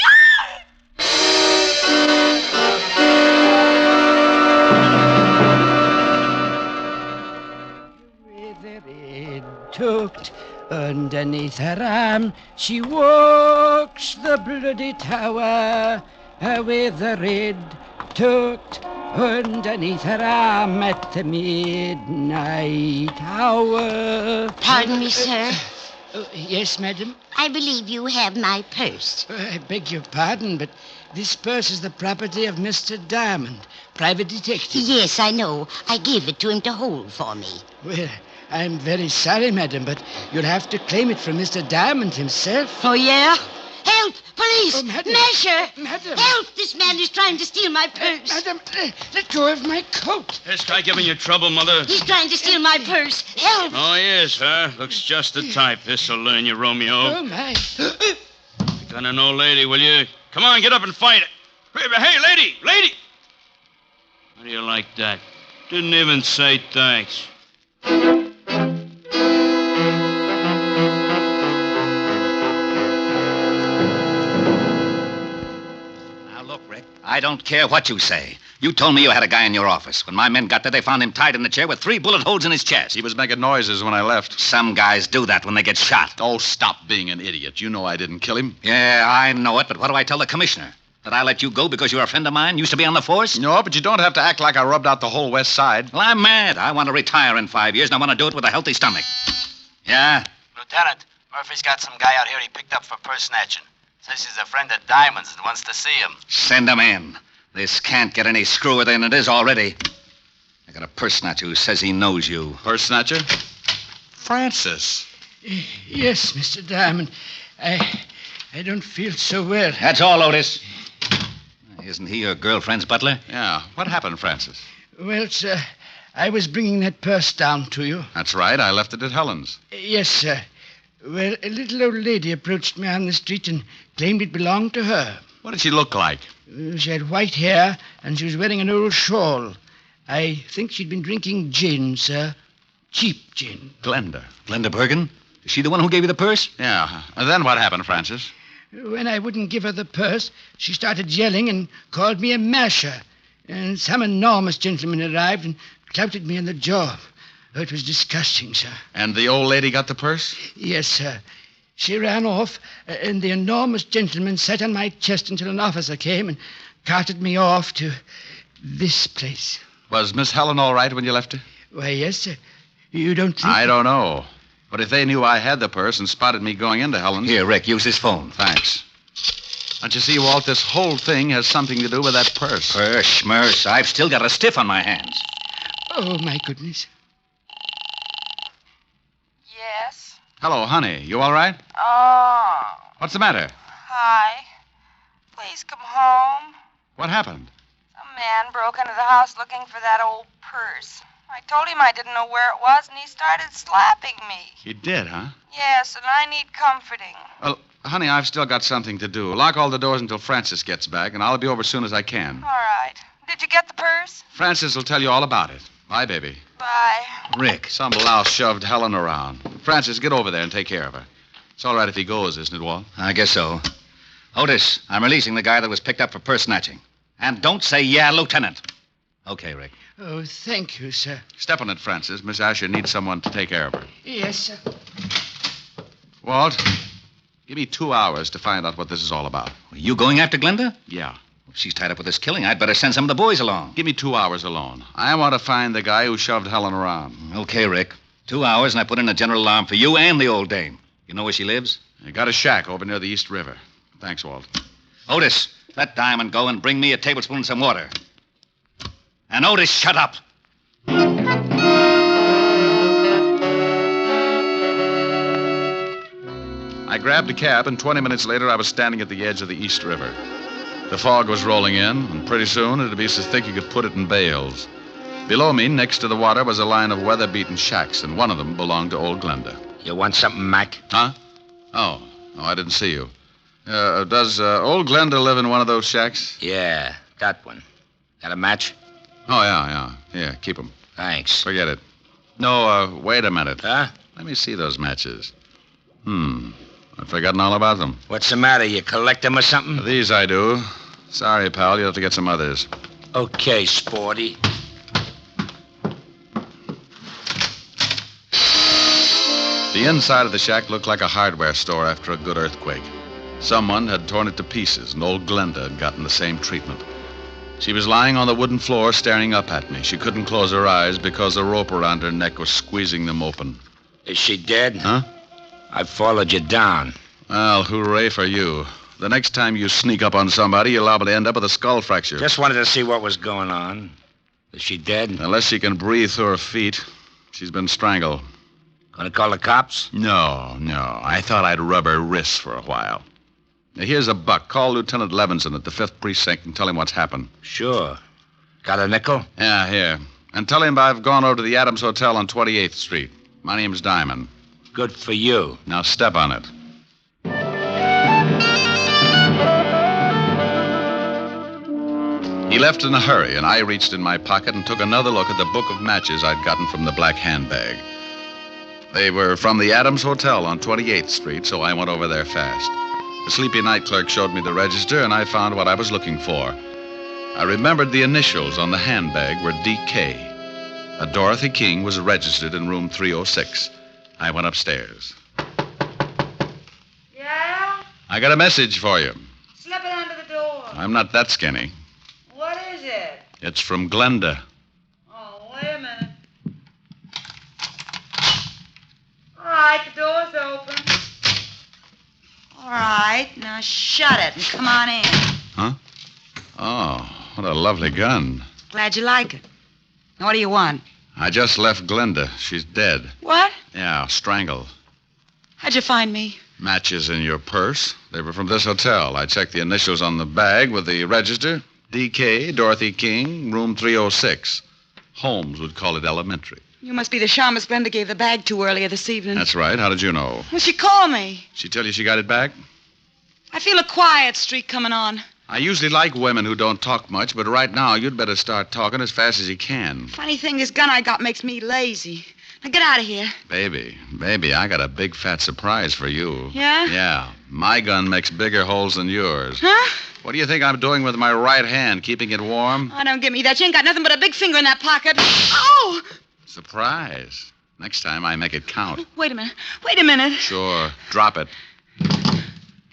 With the red tucked underneath her arm, she walks the bloody tower with the red tucked underneath her arm at the midnight hour. Pardon me, sir. Yes, madam? I believe you have my purse. I beg your pardon, but this purse is the property of Mr. Diamond, private detective. Yes, I know. I gave it to him to hold for me. Well, I'm very sorry, madam, but you'll have to claim it from Mr. Diamond himself. Oh, yeah? Help! Police! Oh, madam. Measure! Madam! Help! This man is trying to steal my purse. Madam, let go of my coat. This guy giving you trouble, Mother? He's trying to steal my purse. Help! Oh, yes, huh? Looks just the type. This'll learn you, Romeo. Oh, my. Gun an old lady, will you? Come on, get up and fight it. Hey, lady! Lady! How do you like that? Didn't even say thanks. I don't care what you say. You told me you had a guy in your office. When my men got there, they found him tied in the chair with 3 bullet holes in his chest. He was making noises when I left. Some guys do that when they get shot. Oh, stop being an idiot. You know I didn't kill him. Yeah, I know it, but what do I tell the commissioner? That I let you go because you're a friend of mine? Used to be on the force? No, but you don't have to act like I rubbed out the whole West Side. Well, I'm mad. I want to retire in 5 years, and I want to do it with a healthy stomach. Yeah? Lieutenant, Murphy's got some guy out here he picked up for purse snatching. Says he's a friend of Diamond's and wants to see him. Send him in. This can't get any screwier than it is already. I got a purse snatcher who says he knows you. Purse snatcher? Francis. Yes, Mr. Diamond. I don't feel so well. That's all, Otis. Isn't he your girlfriend's butler? Yeah. What happened, Francis? Well, sir, I was bringing that purse down to you. That's right. I left it at Helen's. Yes, sir. Well, a little old lady approached me on the street and claimed it belonged to her. What did she look like? She had white hair, and she was wearing an old shawl. I think she'd been drinking gin, sir. Cheap gin. Glenda. Glenda Bergen? Is she the one who gave you the purse? Yeah. And then what happened, Francis? When I wouldn't give her the purse, she started yelling and called me a masher. And some enormous gentleman arrived and clouted me in the jaw. Oh, it was disgusting, sir. And the old lady got the purse? Yes, sir. She ran off, and the enormous gentleman sat on my chest until an officer came and carted me off to this place. Was Miss Helen all right when you left her? Why, yes, sir. You don't think... I don't know. But if they knew I had the purse and spotted me going into Helen's... Here, Rick, use his phone. Thanks. Don't you see, Walt, this whole thing has something to do with that purse. Purse, schmurse. I've still got a stiff on my hands. Oh, my goodness. Yes? Hello, honey. You all right? Oh. What's the matter? Hi. Please come home. What happened? Some man broke into the house looking for that old purse. I told him I didn't know where it was, and he started slapping me. He did, huh? Yes, and I need comforting. Well, honey, I've still got something to do. Lock all the doors until Francis gets back, and I'll be over as soon as I can. All right. Did you get the purse? Francis will tell you all about it. Bye, baby. Bye. Rick. Some louse shoved Helen around. Francis, get over there and take care of her. It's all right if he goes, isn't it, Walt? I guess so. Otis, I'm releasing the guy that was picked up for purse snatching. And don't say, yeah, Lieutenant. Okay, Rick. Oh, thank you, sir. Step on it, Francis. Miss Asher needs someone to take care of her. Yes, sir. Walt, give me 2 hours to find out what this is all about. Are you going after Glenda? Yeah. If she's tied up with this killing, I'd better send some of the boys along. Give me 2 hours alone. I want to find the guy who shoved Helen around. Okay, Rick. 2 hours, and I put in a general alarm for you and the old dame. You know where she lives? I got a shack over near the East River. Thanks, Walt. Otis, let Diamond go and bring me a tablespoon and some water. And Otis, shut up. I grabbed a cab, and 20 minutes later, I was standing at the edge of the East River. The fog was rolling in, and pretty soon it'd be so thick you could put it in bales. Below me, next to the water, was a line of weather-beaten shacks, and one of them belonged to old Glenda. You want something, Mac? Huh? Oh, I didn't see you. Does old Glenda live in one of those shacks? Yeah, that one. Got a match? Oh, yeah. Yeah, keep them. Thanks. Forget it. No, wait a minute. Huh? Let me see those matches. I've forgotten all about them. What's the matter? You collect them or something? These I do. Sorry, pal. You'll have to get some others. Okay, Sporty. The inside of the shack looked like a hardware store after a good earthquake. Someone had torn it to pieces, and old Glenda had gotten the same treatment. She was lying on the wooden floor staring up at me. She couldn't close her eyes because a rope around her neck was squeezing them open. Is she dead? Huh? I followed you down. Well, hooray for you. The next time you sneak up on somebody, you're liable to end up with a skull fracture. Just wanted to see what was going on. Is she dead? Unless she can breathe through her feet. She's been strangled. Gonna call the cops? No. I thought I'd rub her wrists for a while. Now, here's a buck. Call Lieutenant Levinson at the 5th Precinct and tell him what's happened. Sure. Got a nickel? Yeah, here. And tell him I've gone over to the Adams Hotel on 28th Street. My name's Diamond. Good for you. Now step on it. He left in a hurry, and I reached in my pocket and took another look at the book of matches I'd gotten from the black handbag. They were from the Adams Hotel on 28th Street, so I went over there fast. The sleepy night clerk showed me the register, and I found what I was looking for. I remembered the initials on the handbag were D.K. A Dorothy King was registered in room 306. I went upstairs. Yeah? I got a message for you. Slip it under the door. I'm not that skinny. What is it? It's from Glenda. Oh, wait a minute. All right, the door's open. All right, now shut it and come on in. Huh? Oh, what a lovely gun. Glad you like it. Now, what do you want? I just left Glenda. She's dead. What? Yeah, strangled. How'd you find me? Matches in your purse. They were from this hotel. I checked the initials on the bag with the register. D.K., Dorothy King, room 306. Holmes would call it elementary. You must be the shamus Glenda gave the bag to earlier this evening. That's right. How did you know? Well, she called me. She tell you she got it back? I feel a quiet streak coming on. I usually like women who don't talk much, but right now you'd better start talking as fast as you can. Funny thing, this gun I got makes me lazy. Now get out of here. Baby, I got a big fat surprise for you. Yeah? Yeah. My gun makes bigger holes than yours. Huh? What do you think I'm doing with my right hand, keeping it warm? Oh, don't give me that. You ain't got nothing but a big finger in that pocket. Oh! Surprise. Next time I make it count. Wait a minute. Wait a minute. Sure. Drop it.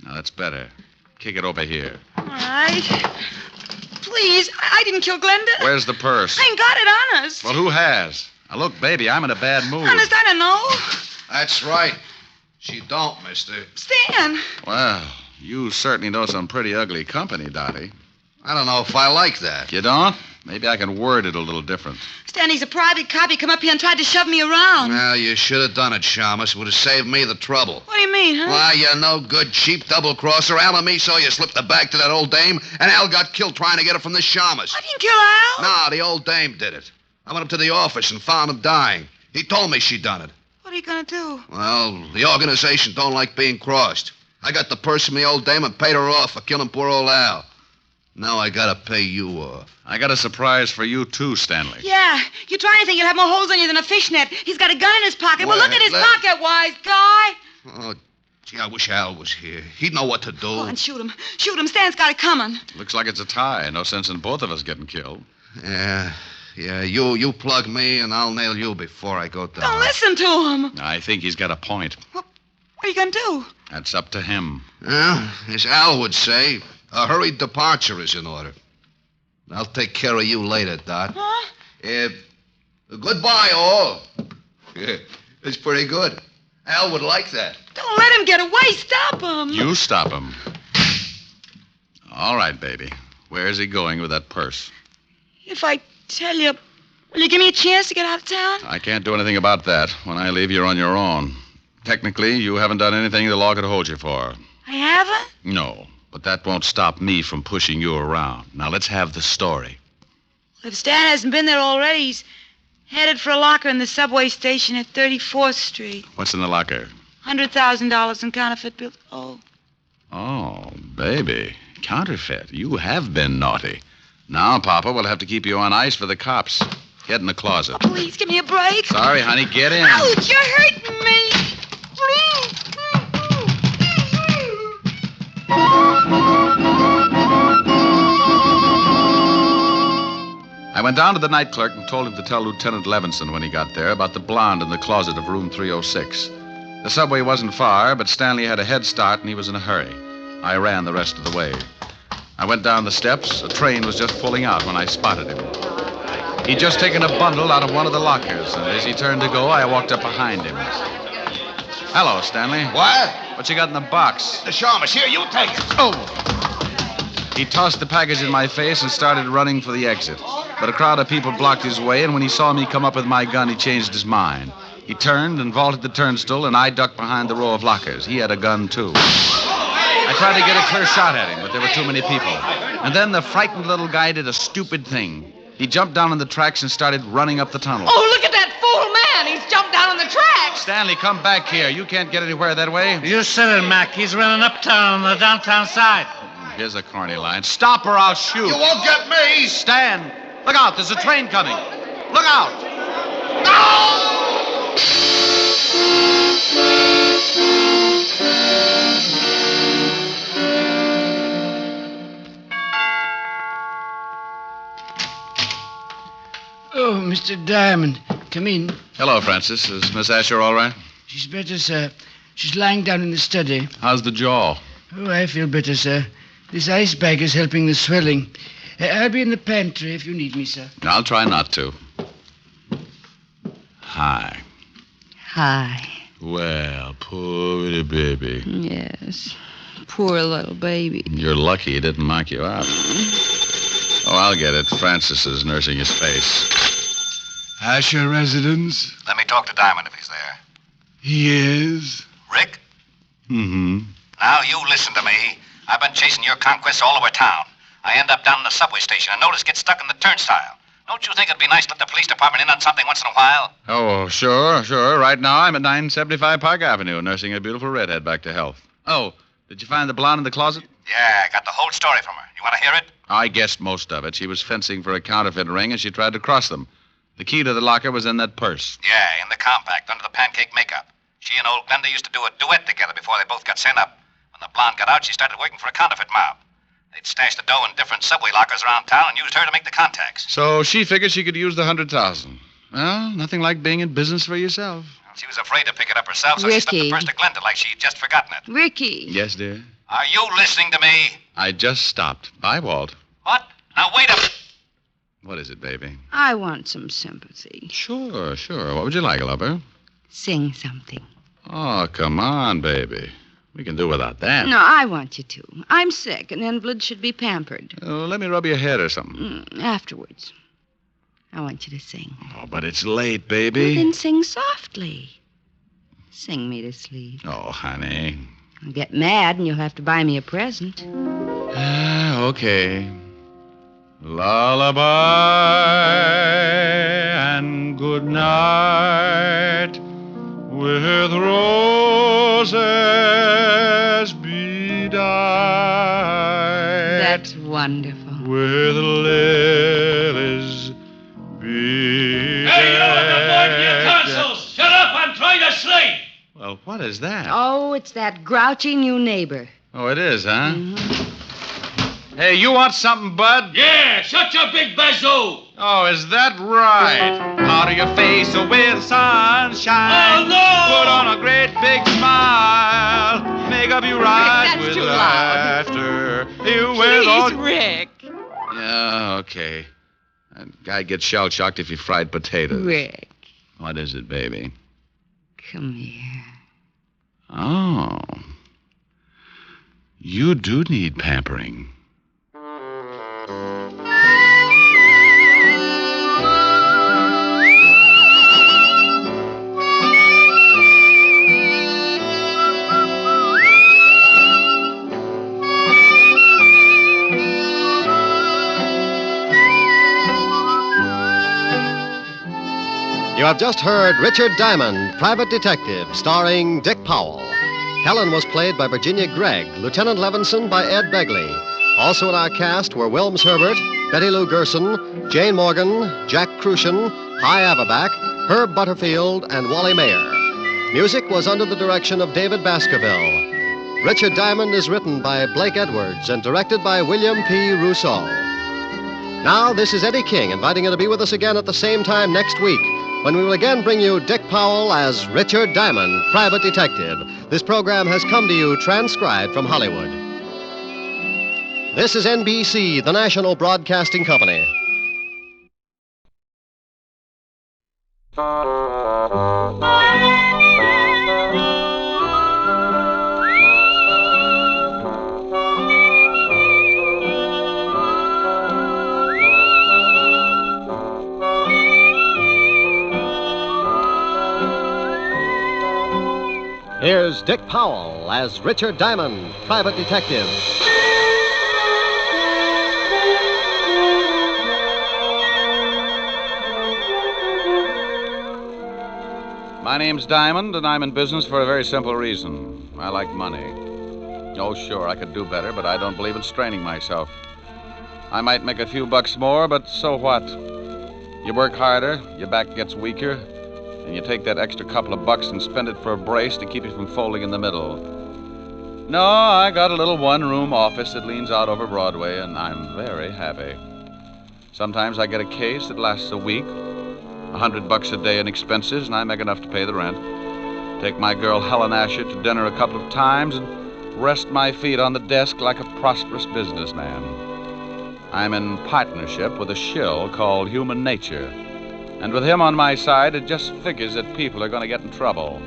Now, that's better. Kick it over here. All right. Please, I didn't kill Glenda. Where's the purse? I ain't got it, honest. Well, who has? Now, look, baby, I'm in a bad mood. Honest, I don't know. That's right. She don't, mister. Stan. Well, you certainly know some pretty ugly company, Dottie. I don't know if I like that. You don't? Maybe I can word it a little different. Stan, he's a private cop. He come up here and tried to shove me around. Well, you should have done it, Shamus. It would have saved me the trouble. What do you mean, huh? Why, you no good, cheap double-crosser. Al and me saw you slip the bag to that old dame, and Al got killed trying to get it from the Shamus. I didn't kill Al. No, the old dame did it. I went up to the office and found him dying. He told me she'd done it. What are you going to do? Well, the organization don't like being crossed. I got the purse from the old dame and paid her off for killing poor old Al. Now I gotta pay you off. I got a surprise for you, too, Stanley. Yeah. You try anything, you'll have more holes on you than a fishnet. He's got a gun in his pocket. Well, look at his pocket, wise guy. Oh, gee, I wish Al was here. He'd know what to do. Oh, and shoot him. Shoot him. Stan's got it coming. Looks like it's a tie. No sense in both of us getting killed. Yeah, you plug me, and I'll nail you before I go down. Don't listen to him. I think he's got a point. What are you going to do? That's up to him. Well, as Al would say, a hurried departure is in order. I'll take care of you later, Dot. Huh? Goodbye, all. Yeah, it's pretty good. Al would like that. Don't let him get away. Stop him. You stop him. All right, baby. Where's he going with that purse? If I tell you, will you give me a chance to get out of town? I can't do anything about that. When I leave, you're on your own. Technically, you haven't done anything the law could hold you for. I haven't? No, but that won't stop me from pushing you around. Now, let's have the story. If Stan hasn't been there already, he's headed for a locker in the subway station at 34th Street. What's in the locker? $100,000 in counterfeit bills. Oh, baby. Counterfeit. You have been naughty. Now, Papa, we'll have to keep you on ice for the cops. Get in the closet. Please, give me a break. Sorry, honey. Get in. Ouch, you're hurting me. Please. I went down to the night clerk and told him to tell Lieutenant Levinson when he got there about the blonde in the closet of room 306. The subway wasn't far, but Stanley had a head start and he was in a hurry. I ran the rest of the way. I went down the steps. A train was just pulling out when I spotted him. He'd just taken a bundle out of one of the lockers, and as he turned to go, I walked up behind him. Hello, Stanley. What? What you got in the box? The Shamus. Here, you take it. Oh! He tossed the package in my face and started running for the exit. But a crowd of people blocked his way, and when he saw me come up with my gun, he changed his mind. He turned and vaulted the turnstile, and I ducked behind the row of lockers. He had a gun, too. I tried to get a clear shot at him, but there were too many people. And then the frightened little guy did a stupid thing. He jumped down on the tracks and started running up the tunnel. Oh, look at that fool man. He's jumped down on the tracks. Stanley, come back here. You can't get anywhere that way. You said it, Mac. He's running uptown on the downtown side. Here's a corny line. Stop or I'll shoot. You won't get me. Stan, look out. There's a train coming. Look out. No! Oh, Mr. Diamond, come in. Hello, Francis. Is Miss Asher all right? She's better, sir. She's lying down in the study. How's the jaw? Oh, I feel better, sir. This ice bag is helping the swelling. I'll be in the pantry if you need me, sir. I'll try not to. Hi. Hi. Well, poor little baby. Yes. Poor little baby. You're lucky he didn't knock you out. Oh, I'll get it. Francis is nursing his face. Asher residence? Let me talk to Diamond if he's there. He is. Rick? Mm-hmm. Now, you listen to me. I've been chasing your conquests all over town. I I end up down in the subway station and notice get stuck in the turnstile. Don't you think it'd be nice to let the police department in on something once in a while? Oh, sure. Right now, I'm at 975 Park Avenue, nursing a beautiful redhead back to health. Oh, did you find the blonde in the closet? Yeah, I got the whole story from her. You want to hear it? I guessed most of it. She was fencing for a counterfeit ring, and she tried to cross them. The key to the locker was in that purse. Yeah, in the compact, under the pancake makeup. She and old Glenda used to do a duet together before they both got sent up. When the blonde got out, she started working for a counterfeit mob. They'd stashed the dough in different subway lockers around town and used her to make the contacts. So she figured she could use the 100,000. Well, nothing like being in business for yourself. She was afraid to pick it up herself, so she slipped the purse to Glenda like she'd just forgotten it. Ricky. Yes, dear? Are you listening to me? I just stopped. Bye, Walt. What? Now, wait a... What is it, baby? I want some sympathy. Sure. What would you like, lover? Sing something. Oh, come on, baby. We can do without that. No, I want you to. I'm sick. An invalid should be pampered. Oh, let me rub your head or something. Afterwards. I want you to sing. Oh, but it's late, baby. Well, then sing softly. Sing me to sleep. Oh, honey. I'll get mad and you'll have to buy me a present. Okay. Lullaby and good night with roses bedight. That's wonderful. With lilies bedecked. Hey, you at the board in your consoles! Shut up! I'm trying to sleep! Well, what is that? Oh, it's that grouchy new neighbor. Oh, it is, huh? Hey, you want something, Bud? Yeah, shut your big bazoo! Oh, is that right? Powder your face with sunshine. Oh, no! Put on a great big smile. Make up your eyes Rick, with too laughter. You Please, Rick. Yeah, okay. That guy gets shell-shocked if you fried potatoes. Rick. What is it, baby? Come here. Oh. You do need pampering. You have just heard Richard Diamond, Private Detective, starring Dick Powell. Helen was played by Virginia Gregg, Lieutenant Levinson by Ed Begley. Also in our cast were Wilms Herbert, Betty Lou Gerson, Jane Morgan, Jack Crucian, Hy Averback, Herb Butterfield, and Wally Mayer. Music was under the direction of David Baskerville. Richard Diamond is written by Blake Edwards and directed by William P. Rousseau. Now, this is Eddie King inviting you to be with us again at the same time next week, when we will again bring you Dick Powell as Richard Diamond, Private Detective. This program has come to you transcribed from Hollywood. This is NBC, the national broadcasting company. Here's Dick Powell as Richard Diamond, Private Detective. My name's Diamond, and I'm in business for a very simple reason. I like money. Oh, sure, I could do better, but I don't believe in straining myself. I might make a few bucks more, but so what? You work harder, your back gets weaker, and you take that extra couple of bucks and spend it for a brace to keep you from folding in the middle. No, I got a little one-room office that leans out over Broadway, and I'm very happy. Sometimes I get a case that lasts a week, $100 a day in expenses, and I make enough to pay the rent. Take my girl Helen Asher to dinner a couple of times and rest my feet on the desk like a prosperous businessman. I'm in partnership with a shill called Human Nature. And with him on my side, it just figures that people are going to get in trouble.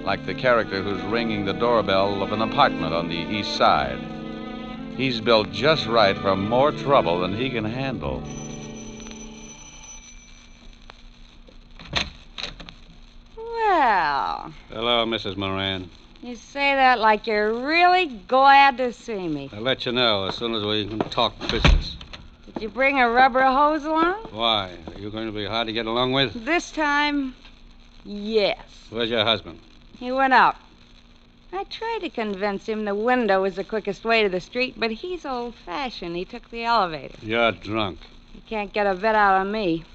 Like the character who's ringing the doorbell of an apartment on the east side. He's built just right for more trouble than he can handle. Well. Hello, Mrs. Moran. You say that like you're really glad to see me. I'll let you know as soon as we can talk business. Did you bring a rubber hose along? Why? Are you going to be hard to get along with? This time, yes. Where's your husband? He went out. I tried to convince him the window was the quickest way to the street, but he's old-fashioned. He took the elevator. You're drunk. He can't get a bet out of me.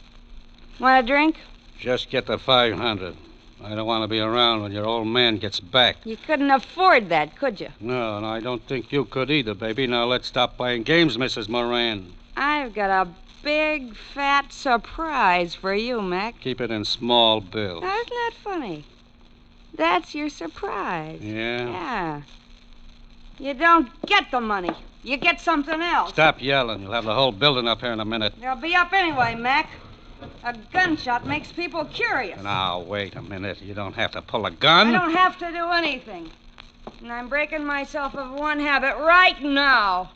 Want a drink? Just get the 500. I don't want to be around when your old man gets back. You couldn't afford that, could you? No, and I don't think you could either, baby. Now let's stop playing games, Mrs. Moran. I've got a big, fat surprise for you, Mac. Keep it in small bills. That's not funny. That's your surprise. Yeah? Yeah. You don't get the money. You get something else. Stop yelling. You'll have the whole building up here in a minute. They'll be up anyway, Mac. A gunshot makes people curious. Now, wait a minute. You don't have to pull a gun. I don't have to do anything. And I'm breaking myself of one habit right now.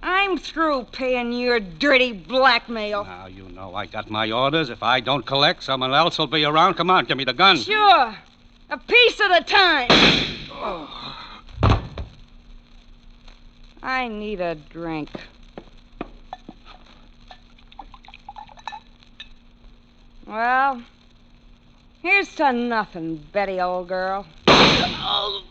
I'm through paying your dirty blackmail. Now, you know I got my orders. If I don't collect, someone else will be around. Come on, give me the gun. Sure. A piece at a time. Oh. I need a drink. Well, here's to nothing, Betty, old girl. Oh.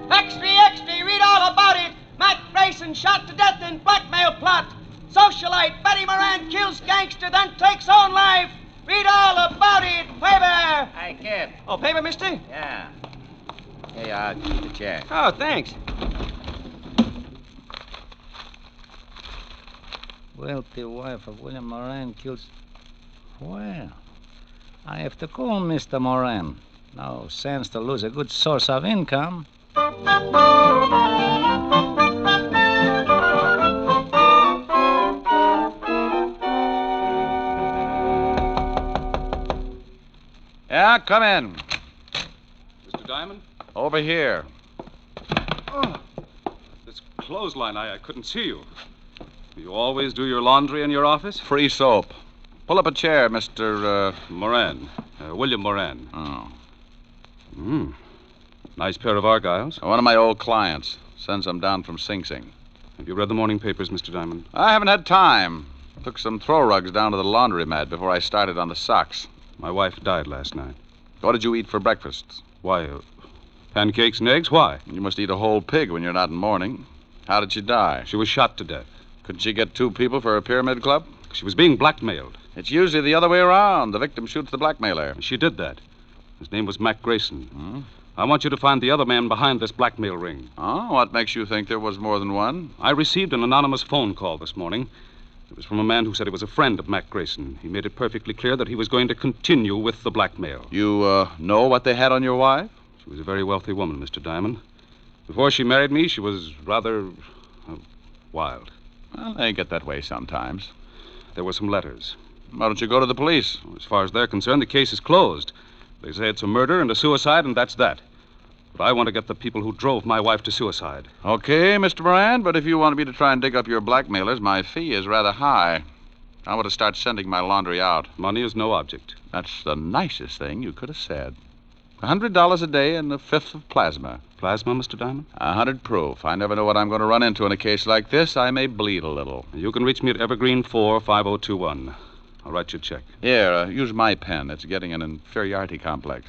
Extra, extra, read all about it. Mac Grayson shot to death in blackmail plot. Socialite Betty Moran kills gangster, then takes own life. Read all about it. Paper. Hey, kid. Oh, paper, mister? Yeah. Here you are. Keep the chair. Oh, thanks. Wealthy wife of William Moran kills... Well, I have to call Mr. Moran. No sense to lose a good source of income. Yeah, come in. Mr. Diamond? Over here. Oh, this clothesline, I couldn't see you. You always do your laundry in your office? Free soap. Pull up a chair, Mr. Moran. William Moran. Oh. Nice pair of Argyles. One of my old clients. Sends them down from Sing Sing. Have you read the morning papers, Mr. Diamond? I haven't had time. Took some throw rugs down to the laundromat before I started on the socks. My wife died last night. What did you eat for breakfast? Why, pancakes and eggs? Why? You must eat a whole pig when you're not in mourning. How did she die? She was shot to death. Couldn't she get 2 people for a pyramid club? She was being blackmailed. It's usually the other way around. The victim shoots the blackmailer. She did that. His name was Mac Grayson. I want you to find the other man behind this blackmail ring. Oh, what makes you think there was more than one? I received an anonymous phone call this morning. It was from a man who said he was a friend of Mac Grayson. He made it perfectly clear that he was going to continue with the blackmail. You, know what they had on your wife? She was a very wealthy woman, Mr. Diamond. Before she married me, she was rather wild. Well, they get that way sometimes. There were some letters. Why don't you go to the police? As far as they're concerned, the case is closed. They say it's a murder and a suicide, and that's that. But I want to get the people who drove my wife to suicide. Okay, Mr. Moran, but if you want me to try and dig up your blackmailers, my fee is rather high. I want to start sending my laundry out. Money is no object. That's the nicest thing you could have said. $100 a day and a fifth of plasma. Plasma, Mr. Diamond? 100 proof. I never know what I'm going to run into in a case like this. I may bleed a little. You can reach me at Evergreen 45021. I'll write you a check. Here, use my pen. It's getting an inferiority complex.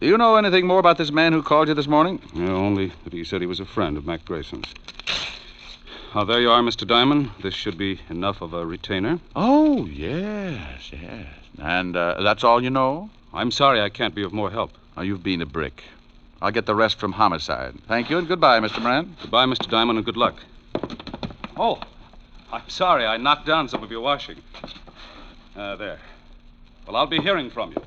Do you know anything more about this man who called you this morning? Yeah, only that he said he was a friend of Mac Grayson's. There you are, Mr. Diamond. This should be enough of a retainer. Oh, yes, yes. And that's all you know? I'm sorry I can't be of more help. Oh, you've been a brick. I'll get the rest from homicide. Thank you and goodbye, Mr. Moran. Goodbye, Mr. Diamond, and good luck. Oh, I'm sorry. I knocked down some of your washing. There. Well, I'll be hearing from you.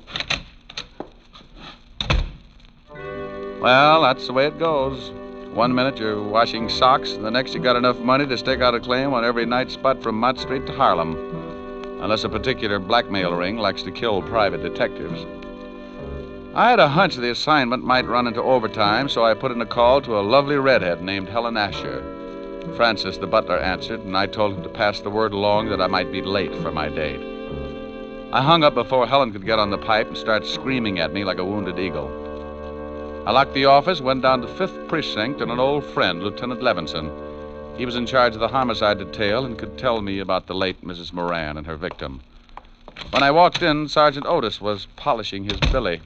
Well, that's the way it goes. 1 minute you're washing socks, and the next you got enough money to stake out a claim on every night spot from Mott Street to Harlem. Unless a particular blackmail ring likes to kill private detectives. I had a hunch the assignment might run into overtime, so I put in a call to a lovely redhead named Helen Asher. Francis, the butler, answered, and I told him to pass the word along that I might be late for my date. I hung up before Helen could get on the pipe and start screaming at me like a wounded eagle. I locked the office, went down to 5th Precinct, and an old friend, Lieutenant Levinson. He was in charge of the homicide detail and could tell me about the late Mrs. Moran and her victim. When I walked in, Sergeant Otis was polishing his billy.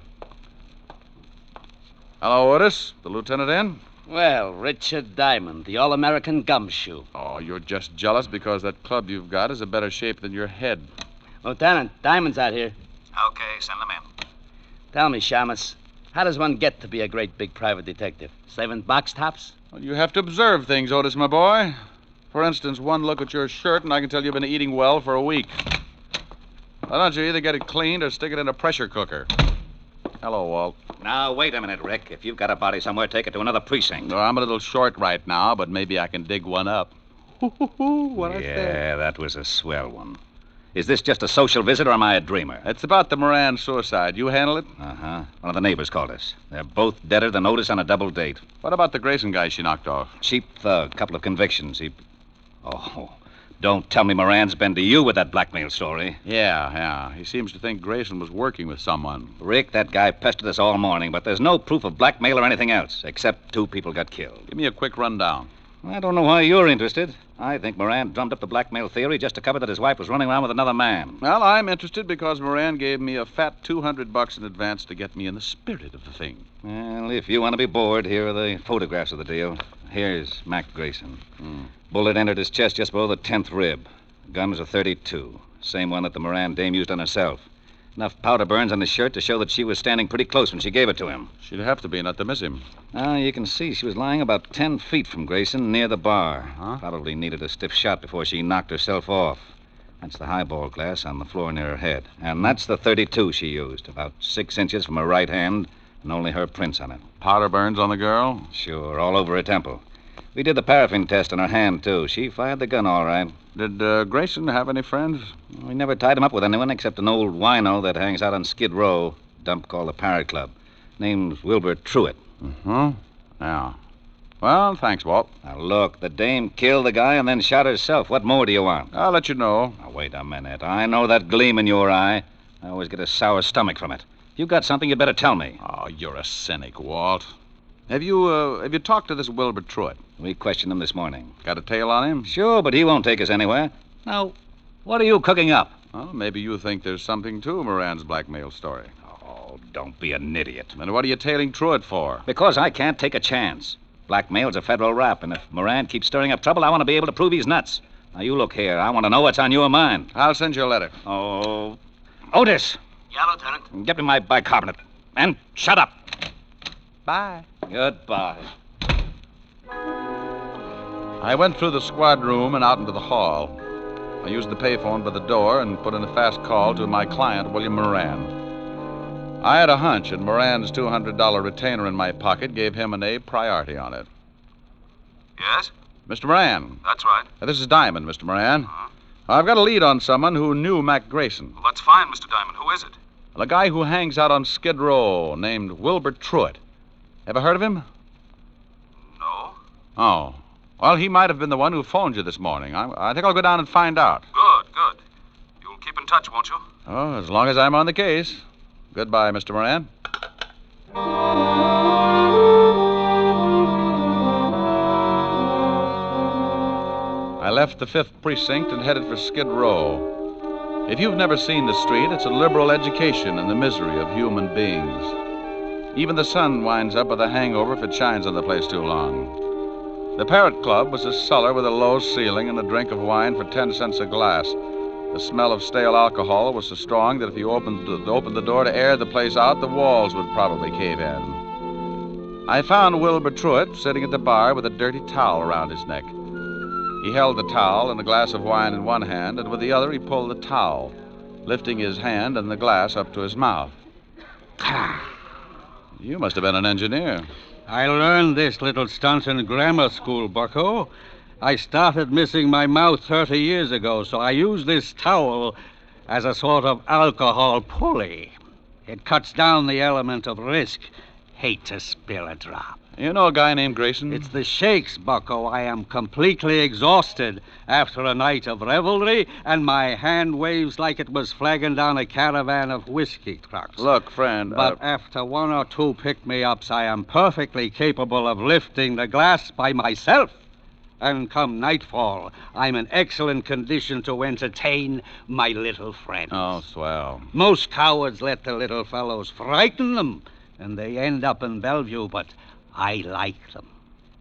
Hello, Otis. The lieutenant in? Well, Richard Diamond, the All-American gumshoe. Oh, you're just jealous because that club you've got is a better shape than your head. Lieutenant, Diamond's out here. Okay, send them in. Tell me, Shamus, how does one get to be a great big private detective? Saving box tops? Well, you have to observe things, Otis, my boy. For instance, one look at your shirt and I can tell you've been eating well for a week. Why don't you either get it cleaned or stick it in a pressure cooker? Hello, Walt. Now, wait a minute, Rick. If you've got a body somewhere, take it to another precinct. No, I'm a little short right now, but maybe I can dig one up. What I said. Yeah, that was a swell one. Is this just a social visit, or am I a dreamer? It's about the Moran suicide. You handle it? Uh-huh. One of the neighbors called us. They're both deader than Otis on a double date. What about the Grayson guy she knocked off? Cheap thug. Couple of convictions. Oh, don't tell me Moran's been to you with that blackmail story. Yeah. He seems to think Grayson was working with someone. Rick, that guy pestered us all morning, but there's no proof of blackmail or anything else, except 2 people got killed. Give me a quick rundown. I don't know why you're interested. I think Moran drummed up the blackmail theory just to cover that his wife was running around with another man. Well, I'm interested because Moran gave me a fat $200 in advance to get me in the spirit of the thing. Well, if you want to be bored, here are the photographs of the deal. Here's Mac Grayson. Bullet entered his chest just below the 10th rib. Gun was a .32. Same one that the Moran dame used on herself. Enough powder burns on his shirt to show that she was standing pretty close when she gave it to him. She'd have to be, not to miss him. Now, you can see she was lying about 10 feet from Grayson near the bar. Probably needed a stiff shot before she knocked herself off. That's the highball glass on the floor near her head. And that's the .32 she used, about 6 inches from her right hand, and only her prints on it. Powder burns on the girl? Sure, all over her temple. We did the paraffin test on her hand, too. She fired the gun all right. Did Grayson have any friends? We never tied him up with anyone except an old wino that hangs out on Skid Row, a dump called the Parrot Club. Name's Wilbur Truitt. Yeah. Well, thanks, Walt. Now, look, the dame killed the guy and then shot herself. What more do you want? I'll let you know. Now, wait a minute. I know that gleam in your eye. I always get a sour stomach from it. If you got something, you better tell me. Oh, you're a cynic, Walt. Have you talked to this Wilbur Truitt? We questioned him this morning. Got a tail on him? Sure, but he won't take us anywhere. Now, what are you cooking up? Well, maybe you think there's something to Moran's blackmail story. Oh, don't be an idiot. Then what are you tailing Truitt for? Because I can't take a chance. Blackmail's a federal rap, and if Moran keeps stirring up trouble, I want to be able to prove he's nuts. Now, you look here. I want to know what's on your mind. I'll send you a letter. Oh, Otis. Yeah, Lieutenant. Get me my bicarbonate. And shut up. Bye. Goodbye. I went through the squad room and out into the hall. I used the payphone by the door and put in a fast call to my client, William Moran. I had a hunch, and Moran's $200 retainer in my pocket gave him an A priority on it. Yes? Mr. Moran. That's right. This is Diamond, Mr. Moran. I've got a lead on someone who knew Mac Grayson. Well, that's fine, Mr. Diamond. Who is it? A guy who hangs out on Skid Row named Wilbur Truitt. Ever heard of him? No. Oh. Well, he might have been the one who phoned you this morning. I think I'll go down and find out. Good. You'll keep in touch, won't you? Oh, as long as I'm on the case. Goodbye, Mr. Moran. I left the 5th Precinct and headed for Skid Row. If you've never seen the street, it's a liberal education in the misery of human beings. Even the sun winds up with a hangover if it shines on the place too long. The Parrot Club was a cellar with a low ceiling and a drink of wine for 10 cents a glass. The smell of stale alcohol was so strong that if you opened the door to air the place out, the walls would probably cave in. I found Wilbur Truitt sitting at the bar with a dirty towel around his neck. He held the towel and a glass of wine in one hand, and with the other he pulled the towel, lifting his hand and the glass up to his mouth. You must have been an engineer. I learned this little stunt in grammar school, bucko. I started missing my mouth 30 years ago, so I use this towel as a sort of alcohol pulley. It cuts down the element of risk. Hate to spill a drop. You know a guy named Grayson? It's the shakes, Bucko. I am completely exhausted after a night of revelry, and my hand waves like it was flagging down a caravan of whiskey trucks. Look, friend. But after one or two pick-me-ups, I am perfectly capable of lifting the glass by myself. And come nightfall, I'm in excellent condition to entertain my little friend. Oh, swell. Most cowards let the little fellows frighten them, and they end up in Bellevue, but I like them.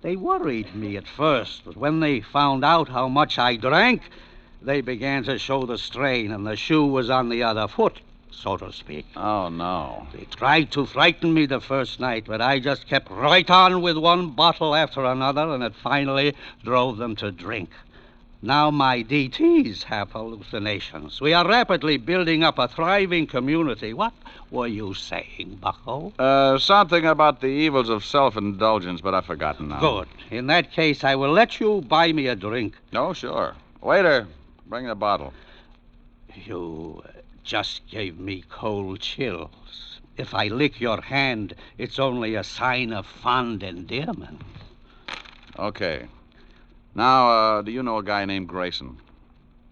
They worried me at first, but when they found out how much I drank, they began to show the strain, and the shoe was on the other foot, so to speak. Oh, no. They tried to frighten me the first night, but I just kept right on with one bottle after another, and it finally drove them to drink. Now my DTs have hallucinations. We are rapidly building up a thriving community. What were you saying, Bucko? Something about the evils of self-indulgence, but I've forgotten now. Good. In that case, I will let you buy me a drink. Oh, sure. Waiter, bring the bottle. You just gave me cold chills. If I lick your hand, it's only a sign of fond endearment. Okay. Now, do you know a guy named Grayson?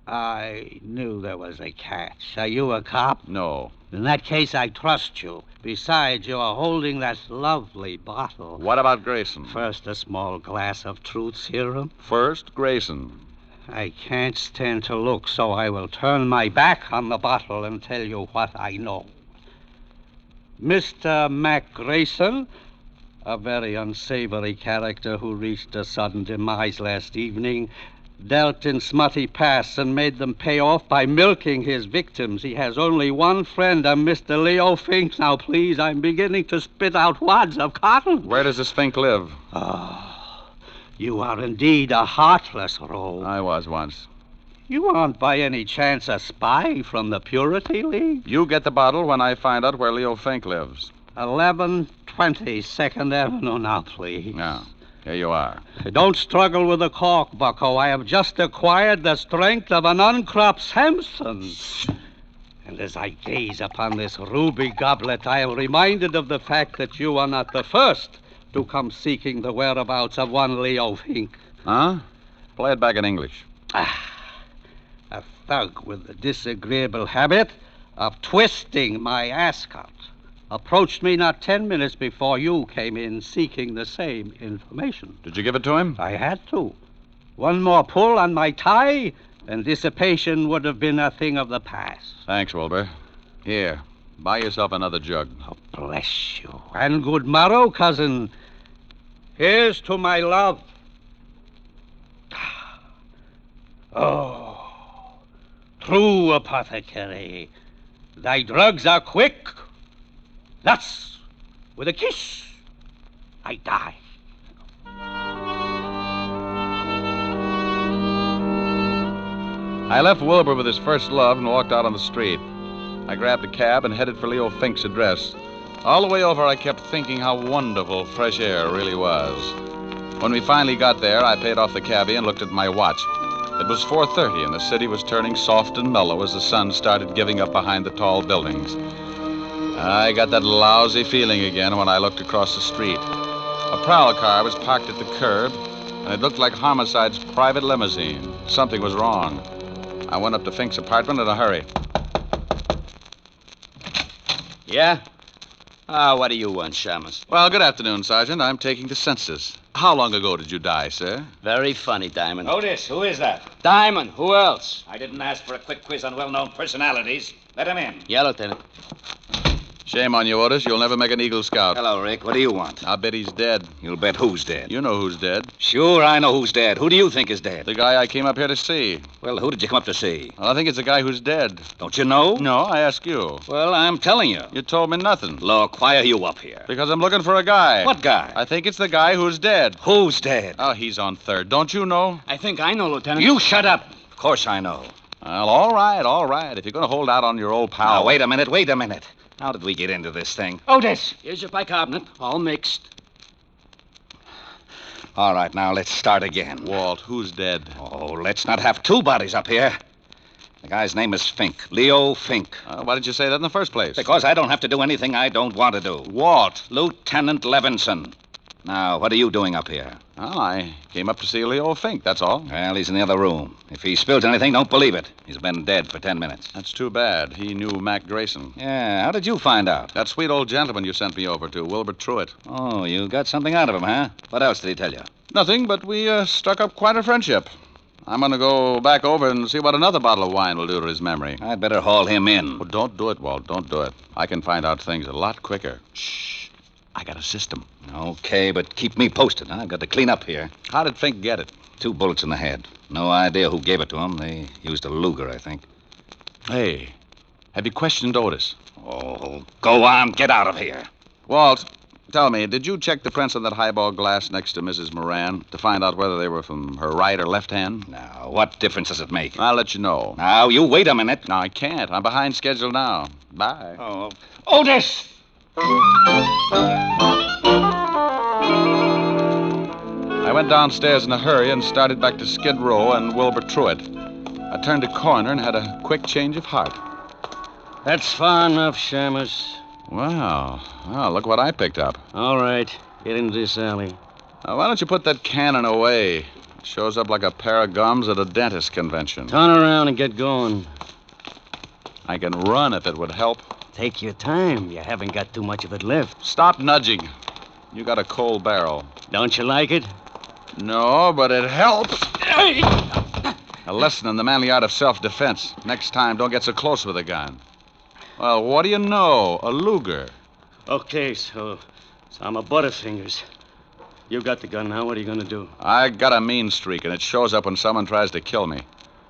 I knew there was a catch. Are you a cop? No. In that case, I trust you. Besides, you are holding that lovely bottle. What about Grayson? First, a small glass of truth serum. First, Grayson. I can't stand to look, so I will turn my back on the bottle and tell you what I know. Mr. Mac Grayson, a very unsavory character who reached a sudden demise last evening, dealt in smutty pasts and made them pay off by milking his victims. He has only one friend, a Mr. Leo Fink. Now, please, I'm beginning to spit out wads of cotton. Where does this Fink live? You are indeed a heartless rogue. I was once. You aren't by any chance a spy from the Purity League? You get the bottle when I find out where Leo Fink lives. 1120 2nd Avenue now, please. Now, here you are. Don't struggle with the cork, Bucko. I have just acquired the strength of an uncropped Samson. And as I gaze upon this ruby goblet, I am reminded of the fact that you are not the first to come seeking the whereabouts of one Leo Fink. Huh? Play it back in English. A thug with the disagreeable habit of twisting my ascot approached me not 10 minutes before you came in seeking the same information. Did you give it to him? I had to. One more pull on my tie, and dissipation would have been a thing of the past. Thanks, Wilbur. Here, buy yourself another jug. Oh, bless you. And good morrow, cousin. Here's to my love. Oh, true apothecary. Thy drugs are quick. Thus, with a kiss, I die. I left Wilbur with his first love and walked out on the street. I grabbed a cab and headed for Leo Fink's address. All the way over, I kept thinking how wonderful fresh air really was. When we finally got there, I paid off the cabbie and looked at my watch. It was 4:30, and the city was turning soft and mellow as the sun started giving up behind the tall buildings. I got that lousy feeling again when I looked across the street. A prowl car was parked at the curb, and it looked like Homicide's private limousine. Something was wrong. I went up to Fink's apartment in a hurry. Yeah? What do you want, Shamus? Well, good afternoon, Sergeant. I'm taking the census. How long ago did you die, sir? Very funny, Diamond. Otis, who is that? Diamond, who else? I didn't ask for a quick quiz on well-known personalities. Let him in. Yeah, Lieutenant. Shame on you, Otis. You'll never make an Eagle Scout. Hello, Rick. What do you want? I'll bet he's dead. You'll bet who's dead? You know who's dead. Sure, I know who's dead. Who do you think is dead? The guy I came up here to see. Well, who did you come up to see? Well, I think it's the guy who's dead. Don't you know? No, I ask you. Well, I'm telling you. You told me nothing. Look, why are you up here? Because I'm looking for a guy. What guy? I think it's the guy who's dead. Who's dead? Oh, he's on third. Don't you know? I think I know, Lieutenant. You shut up. Of course I know. Well, all right. If you're going to hold out on your old pal... Now, wait a minute. How did we get into this thing? Otis! Here's your bicarbonate, all mixed. All right, now let's start again. Walt, who's dead? Oh, let's not have two bodies up here. The guy's name is Fink, Leo Fink. Why did you say that in the first place? Because I don't have to do anything I don't want to do. Walt. Lieutenant Levinson. Now, what are you doing up here? Well, I came up to see Leo Fink, that's all. Well, he's in the other room. If he spills anything, don't believe it. He's been dead for 10 minutes. That's too bad. He knew Mac Grayson. Yeah, how did you find out? That sweet old gentleman you sent me over to, Wilbur Truitt. Oh, you got something out of him, huh? What else did he tell you? Nothing, but we struck up quite a friendship. I'm going to go back over and see what another bottle of wine will do to his memory. I'd better haul him in. Oh, don't do it, Walt. Don't do it. I can find out things a lot quicker. Shh. I got a system. Okay, but keep me posted. I've got to clean up here. How did Fink get it? 2 bullets in the head. No idea who gave it to him. They used a Luger, I think. Hey, have you questioned Otis? Oh, go on. Get out of here. Walt, tell me, did you check the prints on that highball glass next to Mrs. Moran to find out whether they were from her right or left hand? Now, what difference does it make? I'll let you know. Now, you wait a minute. No, I can't. I'm behind schedule now. Bye. Oh, Otis! I went downstairs in a hurry and started back to Skid Row and Wilbur Truitt. I turned a corner and had a quick change of heart. That's far enough, Shamus. Wow. Well, look what I picked up. All right. Get into this alley. Now, why don't you put that cannon away? It shows up like a pair of gums at a dentist convention. Turn around and get going. I can run if it would help. Take your time. You haven't got too much of it left. Stop nudging. You got a cold barrel. Don't you like it? No, but it helps. A lesson in the manly art of self-defense. Next time, don't get so close with a gun. Well, what do you know? A Luger. Okay, so I'm a Butterfingers. You got the gun now. What are you going to do? I got a mean streak, and it shows up when someone tries to kill me.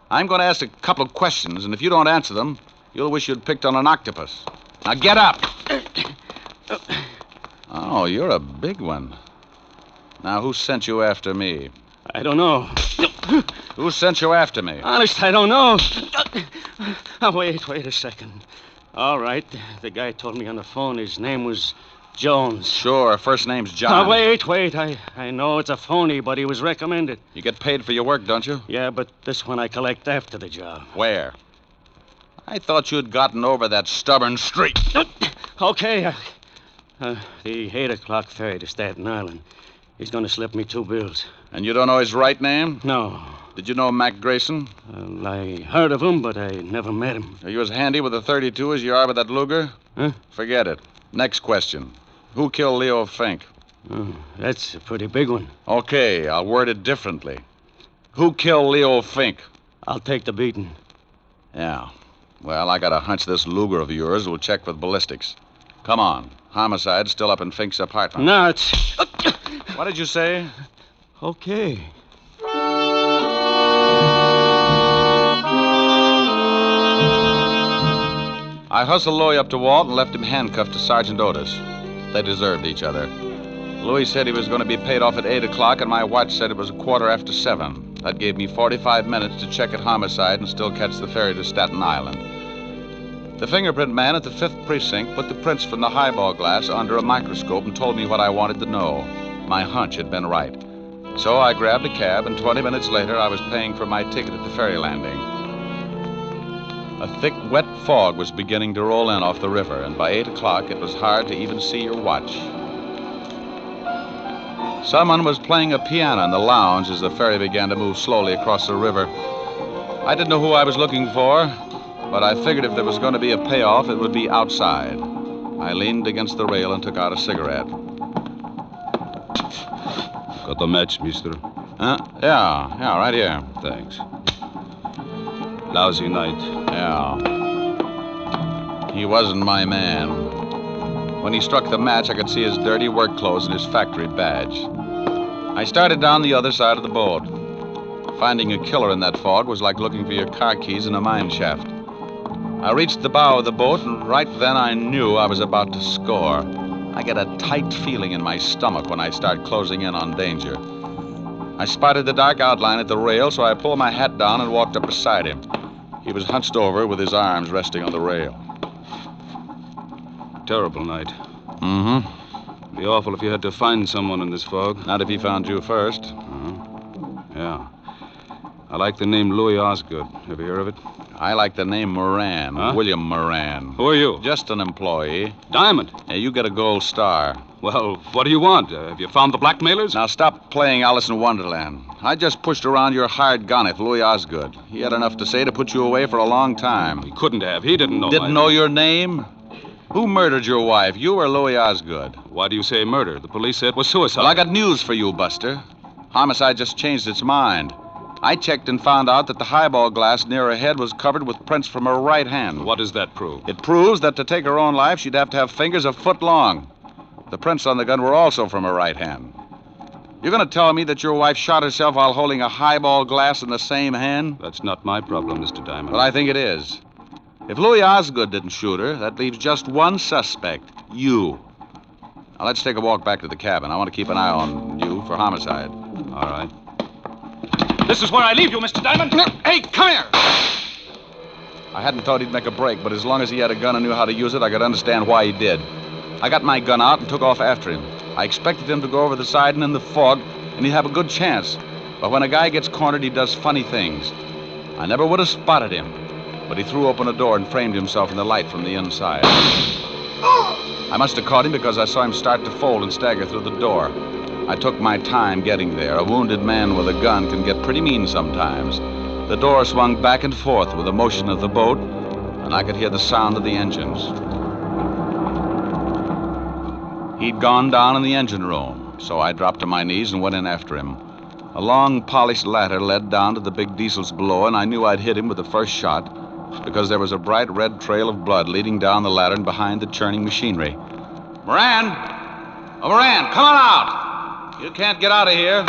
I'm going to ask a couple of questions, and if you don't answer them, you'll wish you'd picked on an octopus. Now get up. Oh, you're a big one. Now, who sent you after me? I don't know. Who sent you after me? Honest, I don't know. Oh, wait a second. All right, the guy told me on the phone his name was Jones. Sure, first name's John. Oh, wait. I know it's a phony, but he was recommended. You get paid for your work, don't you? Yeah, but this one I collect after the job. Where? I thought you'd gotten over that stubborn streak. Okay. The 8 o'clock ferry to Staten Island. He's going to slip me 2 bills. And you don't know his right name? No. Did you know Mac Grayson? I heard of him, but I never met him. Are you as handy with a .32 as you are with that Luger? Huh? Forget it. Next question. Who killed Leo Fink? Oh, that's a pretty big one. Okay, I'll word it differently. Who killed Leo Fink? I'll take the beating. Yeah. Well, I got a hunch this Luger of yours will check with ballistics. Come on. Homicide's still up in Fink's apartment. No, it's... What did you say? Okay. I hustled Louis up to Walt and left him handcuffed to Sergeant Otis. They deserved each other. Louis said he was going to be paid off at 8 o'clock, and my watch said it was 7:15. That gave me 45 minutes to check at homicide and still catch the ferry to Staten Island. The fingerprint man at the 5th Precinct put the prints from the highball glass under a microscope and told me what I wanted to know. My hunch had been right. So I grabbed a cab, and 20 minutes later, I was paying for my ticket at the ferry landing. A thick, wet fog was beginning to roll in off the river, and by 8 o'clock, it was hard to even see your watch. Someone was playing a piano in the lounge as the ferry began to move slowly across the river. I didn't know who I was looking for, but I figured if there was going to be a payoff, it would be outside. I leaned against the rail and took out a cigarette. Got the match, mister? Huh? Yeah, right here. Thanks. Lousy night. Yeah. He wasn't my man. When he struck the match, I could see his dirty work clothes and his factory badge. I started down the other side of the boat. Finding a killer in that fog was like looking for your car keys in a mine shaft. I reached the bow of the boat, and right then I knew I was about to score. I get a tight feeling in my stomach when I start closing in on danger. I spotted the dark outline at the rail, so I pulled my hat down and walked up beside him. He was hunched over with his arms resting on the rail. Terrible night. Mm-hmm. Be awful if you had to find someone in this fog. Not if he found you first. Yeah. I like the name Louis Osgood. Ever hear of it? I like the name Moran. Huh? William Moran. Who are you? Just an employee. Diamond. Yeah, you get a gold star. Well, what do you want? Have you found the blackmailers? Now stop playing Alice in Wonderland. I just pushed around your hired gun at Louis Osgood. He had enough to say to put you away for a long time. He couldn't have. He didn't know. Didn't know your name? Who murdered your wife, you or Louis Osgood? Why do you say murder? The police said it was suicide. Well, I got news for you, Buster. Homicide just changed its mind. I checked and found out that the highball glass near her head was covered with prints from her right hand. What does that prove? It proves that to take her own life, she'd have to have fingers a foot long. The prints on the gun were also from her right hand. You're going to tell me that your wife shot herself while holding a highball glass in the same hand? That's not my problem, Mr. Diamond. Well, I think it is. If Louis Osgood didn't shoot her, that leaves just one suspect, you. Now, let's take a walk back to the cabin. I want to keep an eye on you for homicide. All right. This is where I leave you, Mr. Diamond. Hey, come here. I hadn't thought he'd make a break, but as long as he had a gun and knew how to use it, I could understand why he did. I got my gun out and took off after him. I expected him to go over the side and in the fog, and he'd have a good chance. But when a guy gets cornered, he does funny things. I never would have spotted him, but he threw open a door and framed himself in the light from the inside. I must have caught him because I saw him start to fold and stagger through the door. I took my time getting there. A wounded man with a gun can get pretty mean sometimes. The door swung back and forth with the motion of the boat, and I could hear the sound of the engines. He'd gone down in the engine room, so I dropped to my knees and went in after him. A long, polished ladder led down to the big diesels below, and I knew I'd hit him with the first shot because there was a bright red trail of blood leading down the ladder and behind the churning machinery. Moran! Oh, Moran, come on out! You can't get out of here.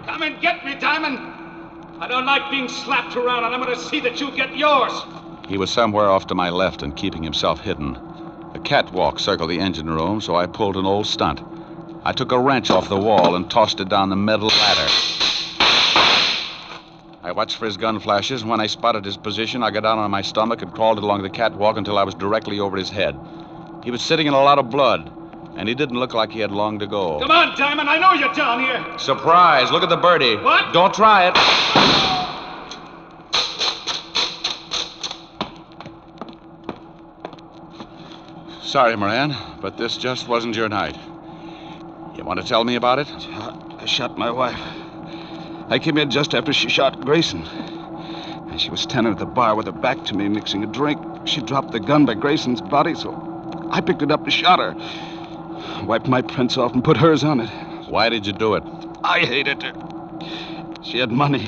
Come and get me, Diamond. I don't like being slapped around, and I'm going to see that you get yours. He was somewhere off to my left and keeping himself hidden. A catwalk circled the engine room, so I pulled an old stunt. I took a wrench off the wall and tossed it down the metal ladder. I watched for his gun flashes, and when I spotted his position, I got down on my stomach and crawled along the catwalk until I was directly over his head. He was sitting in a lot of blood, and he didn't look like he had long to go. Come on, Diamond. I know you're down here. Surprise. Look at the birdie. What? Don't try it. Sorry, Moran, but this just wasn't your night. You want to tell me about it? I shot my wife. I came in just after she shot Grayson. And she was standing at the bar with her back to me, mixing a drink. She dropped the gun by Grayson's body, so I picked it up and shot her. Wiped my prints off and put hers on it. Why did you do it? I hated her. She had money.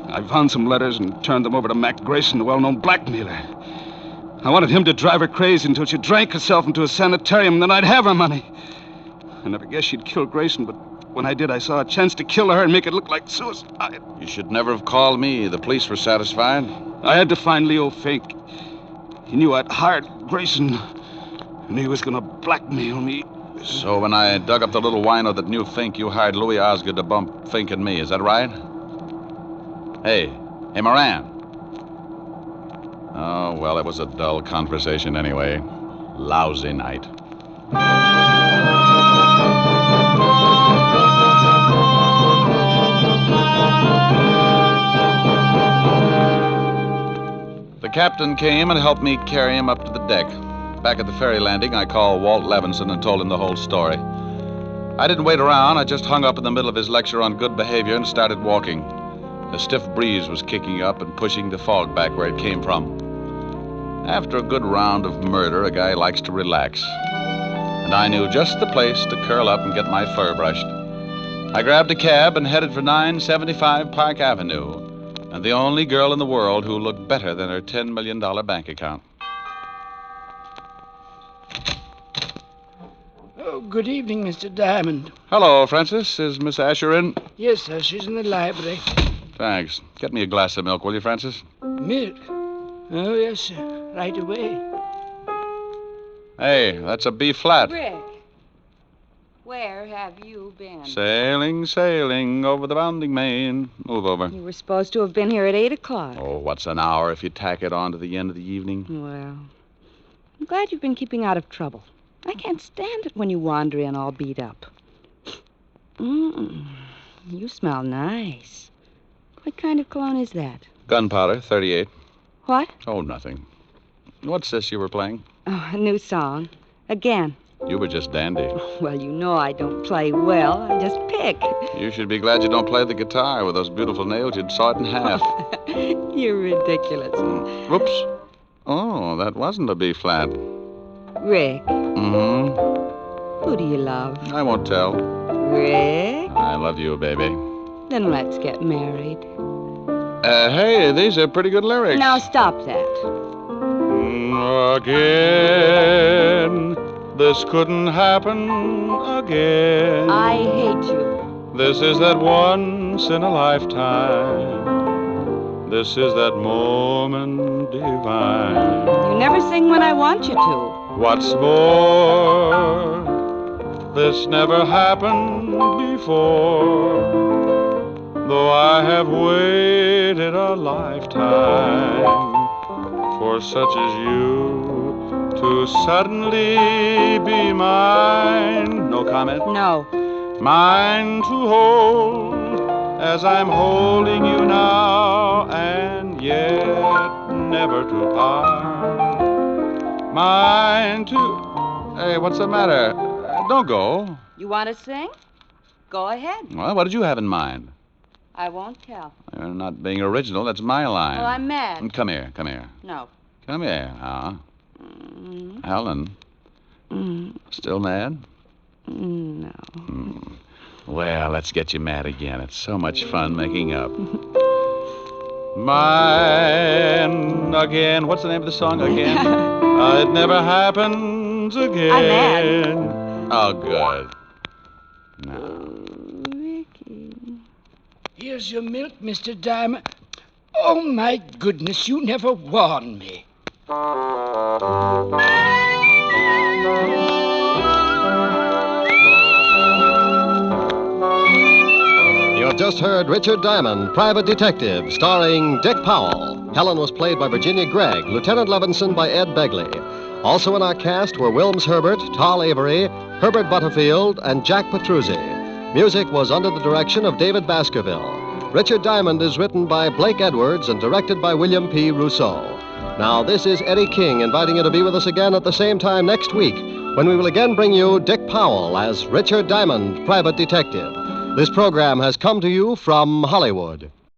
I found some letters and turned them over to Mac Grayson, the well-known blackmailer. I wanted him to drive her crazy until she drank herself into a sanitarium, and then I'd have her money. I never guessed she'd kill Grayson, but when I did, I saw a chance to kill her and make it look like suicide. You should never have called me. The police were satisfied. I had to find Leo Fink. He knew I'd hired Grayson, and he was going to blackmail me. So when I dug up the little wino that knew Fink, you hired Louis Osgood to bump Fink and me. Is that right? Hey, Moran. Oh, well, it was a dull conversation anyway. Lousy night. The captain came and helped me carry him up to the deck. Back at the ferry landing, I called Walt Levinson and told him the whole story. I didn't wait around. I just hung up in the middle of his lecture on good behavior and started walking. A stiff breeze was kicking up and pushing the fog back where it came from. After a good round of murder, a guy likes to relax. And I knew just the place to curl up and get my fur brushed. I grabbed a cab and headed for 975 Park Avenue, and the only girl in the world who looked better than her $10 million bank account. Oh, good evening, Mr. Diamond. Hello, Francis. Is Miss Asher in? Yes, sir. She's in the library. Thanks. Get me a glass of milk, will you, Francis? Milk? Oh, yes, sir. Right away. Hey, that's a B flat. Rick, where have you been? Sailing, sailing over the bounding main. Move over. You were supposed to have been here at 8 o'clock. Oh, what's an hour if you tack it on to the end of the evening? Well, I'm glad you've been keeping out of trouble. I can't stand it when you wander in all beat up. You smell nice. What kind of cologne is that? Gunpowder, 38. What? Oh, nothing. What's this you were playing? Oh, a new song. Again. You were just dandy. Well, you know I don't play well. I just pick. You should be glad you don't play the guitar. With those beautiful nails, you'd saw it in half. You're ridiculous. Whoops. Oh, that wasn't a B flat. Rick. Mm-hmm. Who do you love? I won't tell. Rick? I love you, baby. Then let's get married. Hey, these are pretty good lyrics. Now stop that. Again, this couldn't happen again. I hate you. This is that once in a lifetime. This is that moment divine. You never sing when I want you to. What's more, this never happened before. Though I have waited a lifetime for such as you to suddenly be mine. No comment? No. Mine to hold as I'm holding you now, and yet never to part. Mine to... Hey, what's the matter? Don't go. You want to sing? Go ahead. Well, what did you have in mind? I won't tell. You're not being original. That's my line. Well, I'm mad. Come here, come here. No. Come here, Helen. Still mad? No. Well, let's get you mad again. It's so much fun making up. Mine again. What's the name of the song again? It never happens again. I'm mad. Oh, good. No. Here's your milk, Mr. Diamond. Oh, my goodness, you never warned me. You have just heard Richard Diamond, Private Detective, starring Dick Powell. Helen was played by Virginia Gregg, Lieutenant Levinson by Ed Begley. Also in our cast were Wilms Herbert, Tal Avery, Herbert Butterfield, and Jack Petruzzi. Music was under the direction of David Baskerville. Richard Diamond is written by Blake Edwards and directed by William P. Rousseau. Now, this is Eddie King inviting you to be with us again at the same time next week when we will again bring you Dick Powell as Richard Diamond, Private Detective. This program has come to you from Hollywood.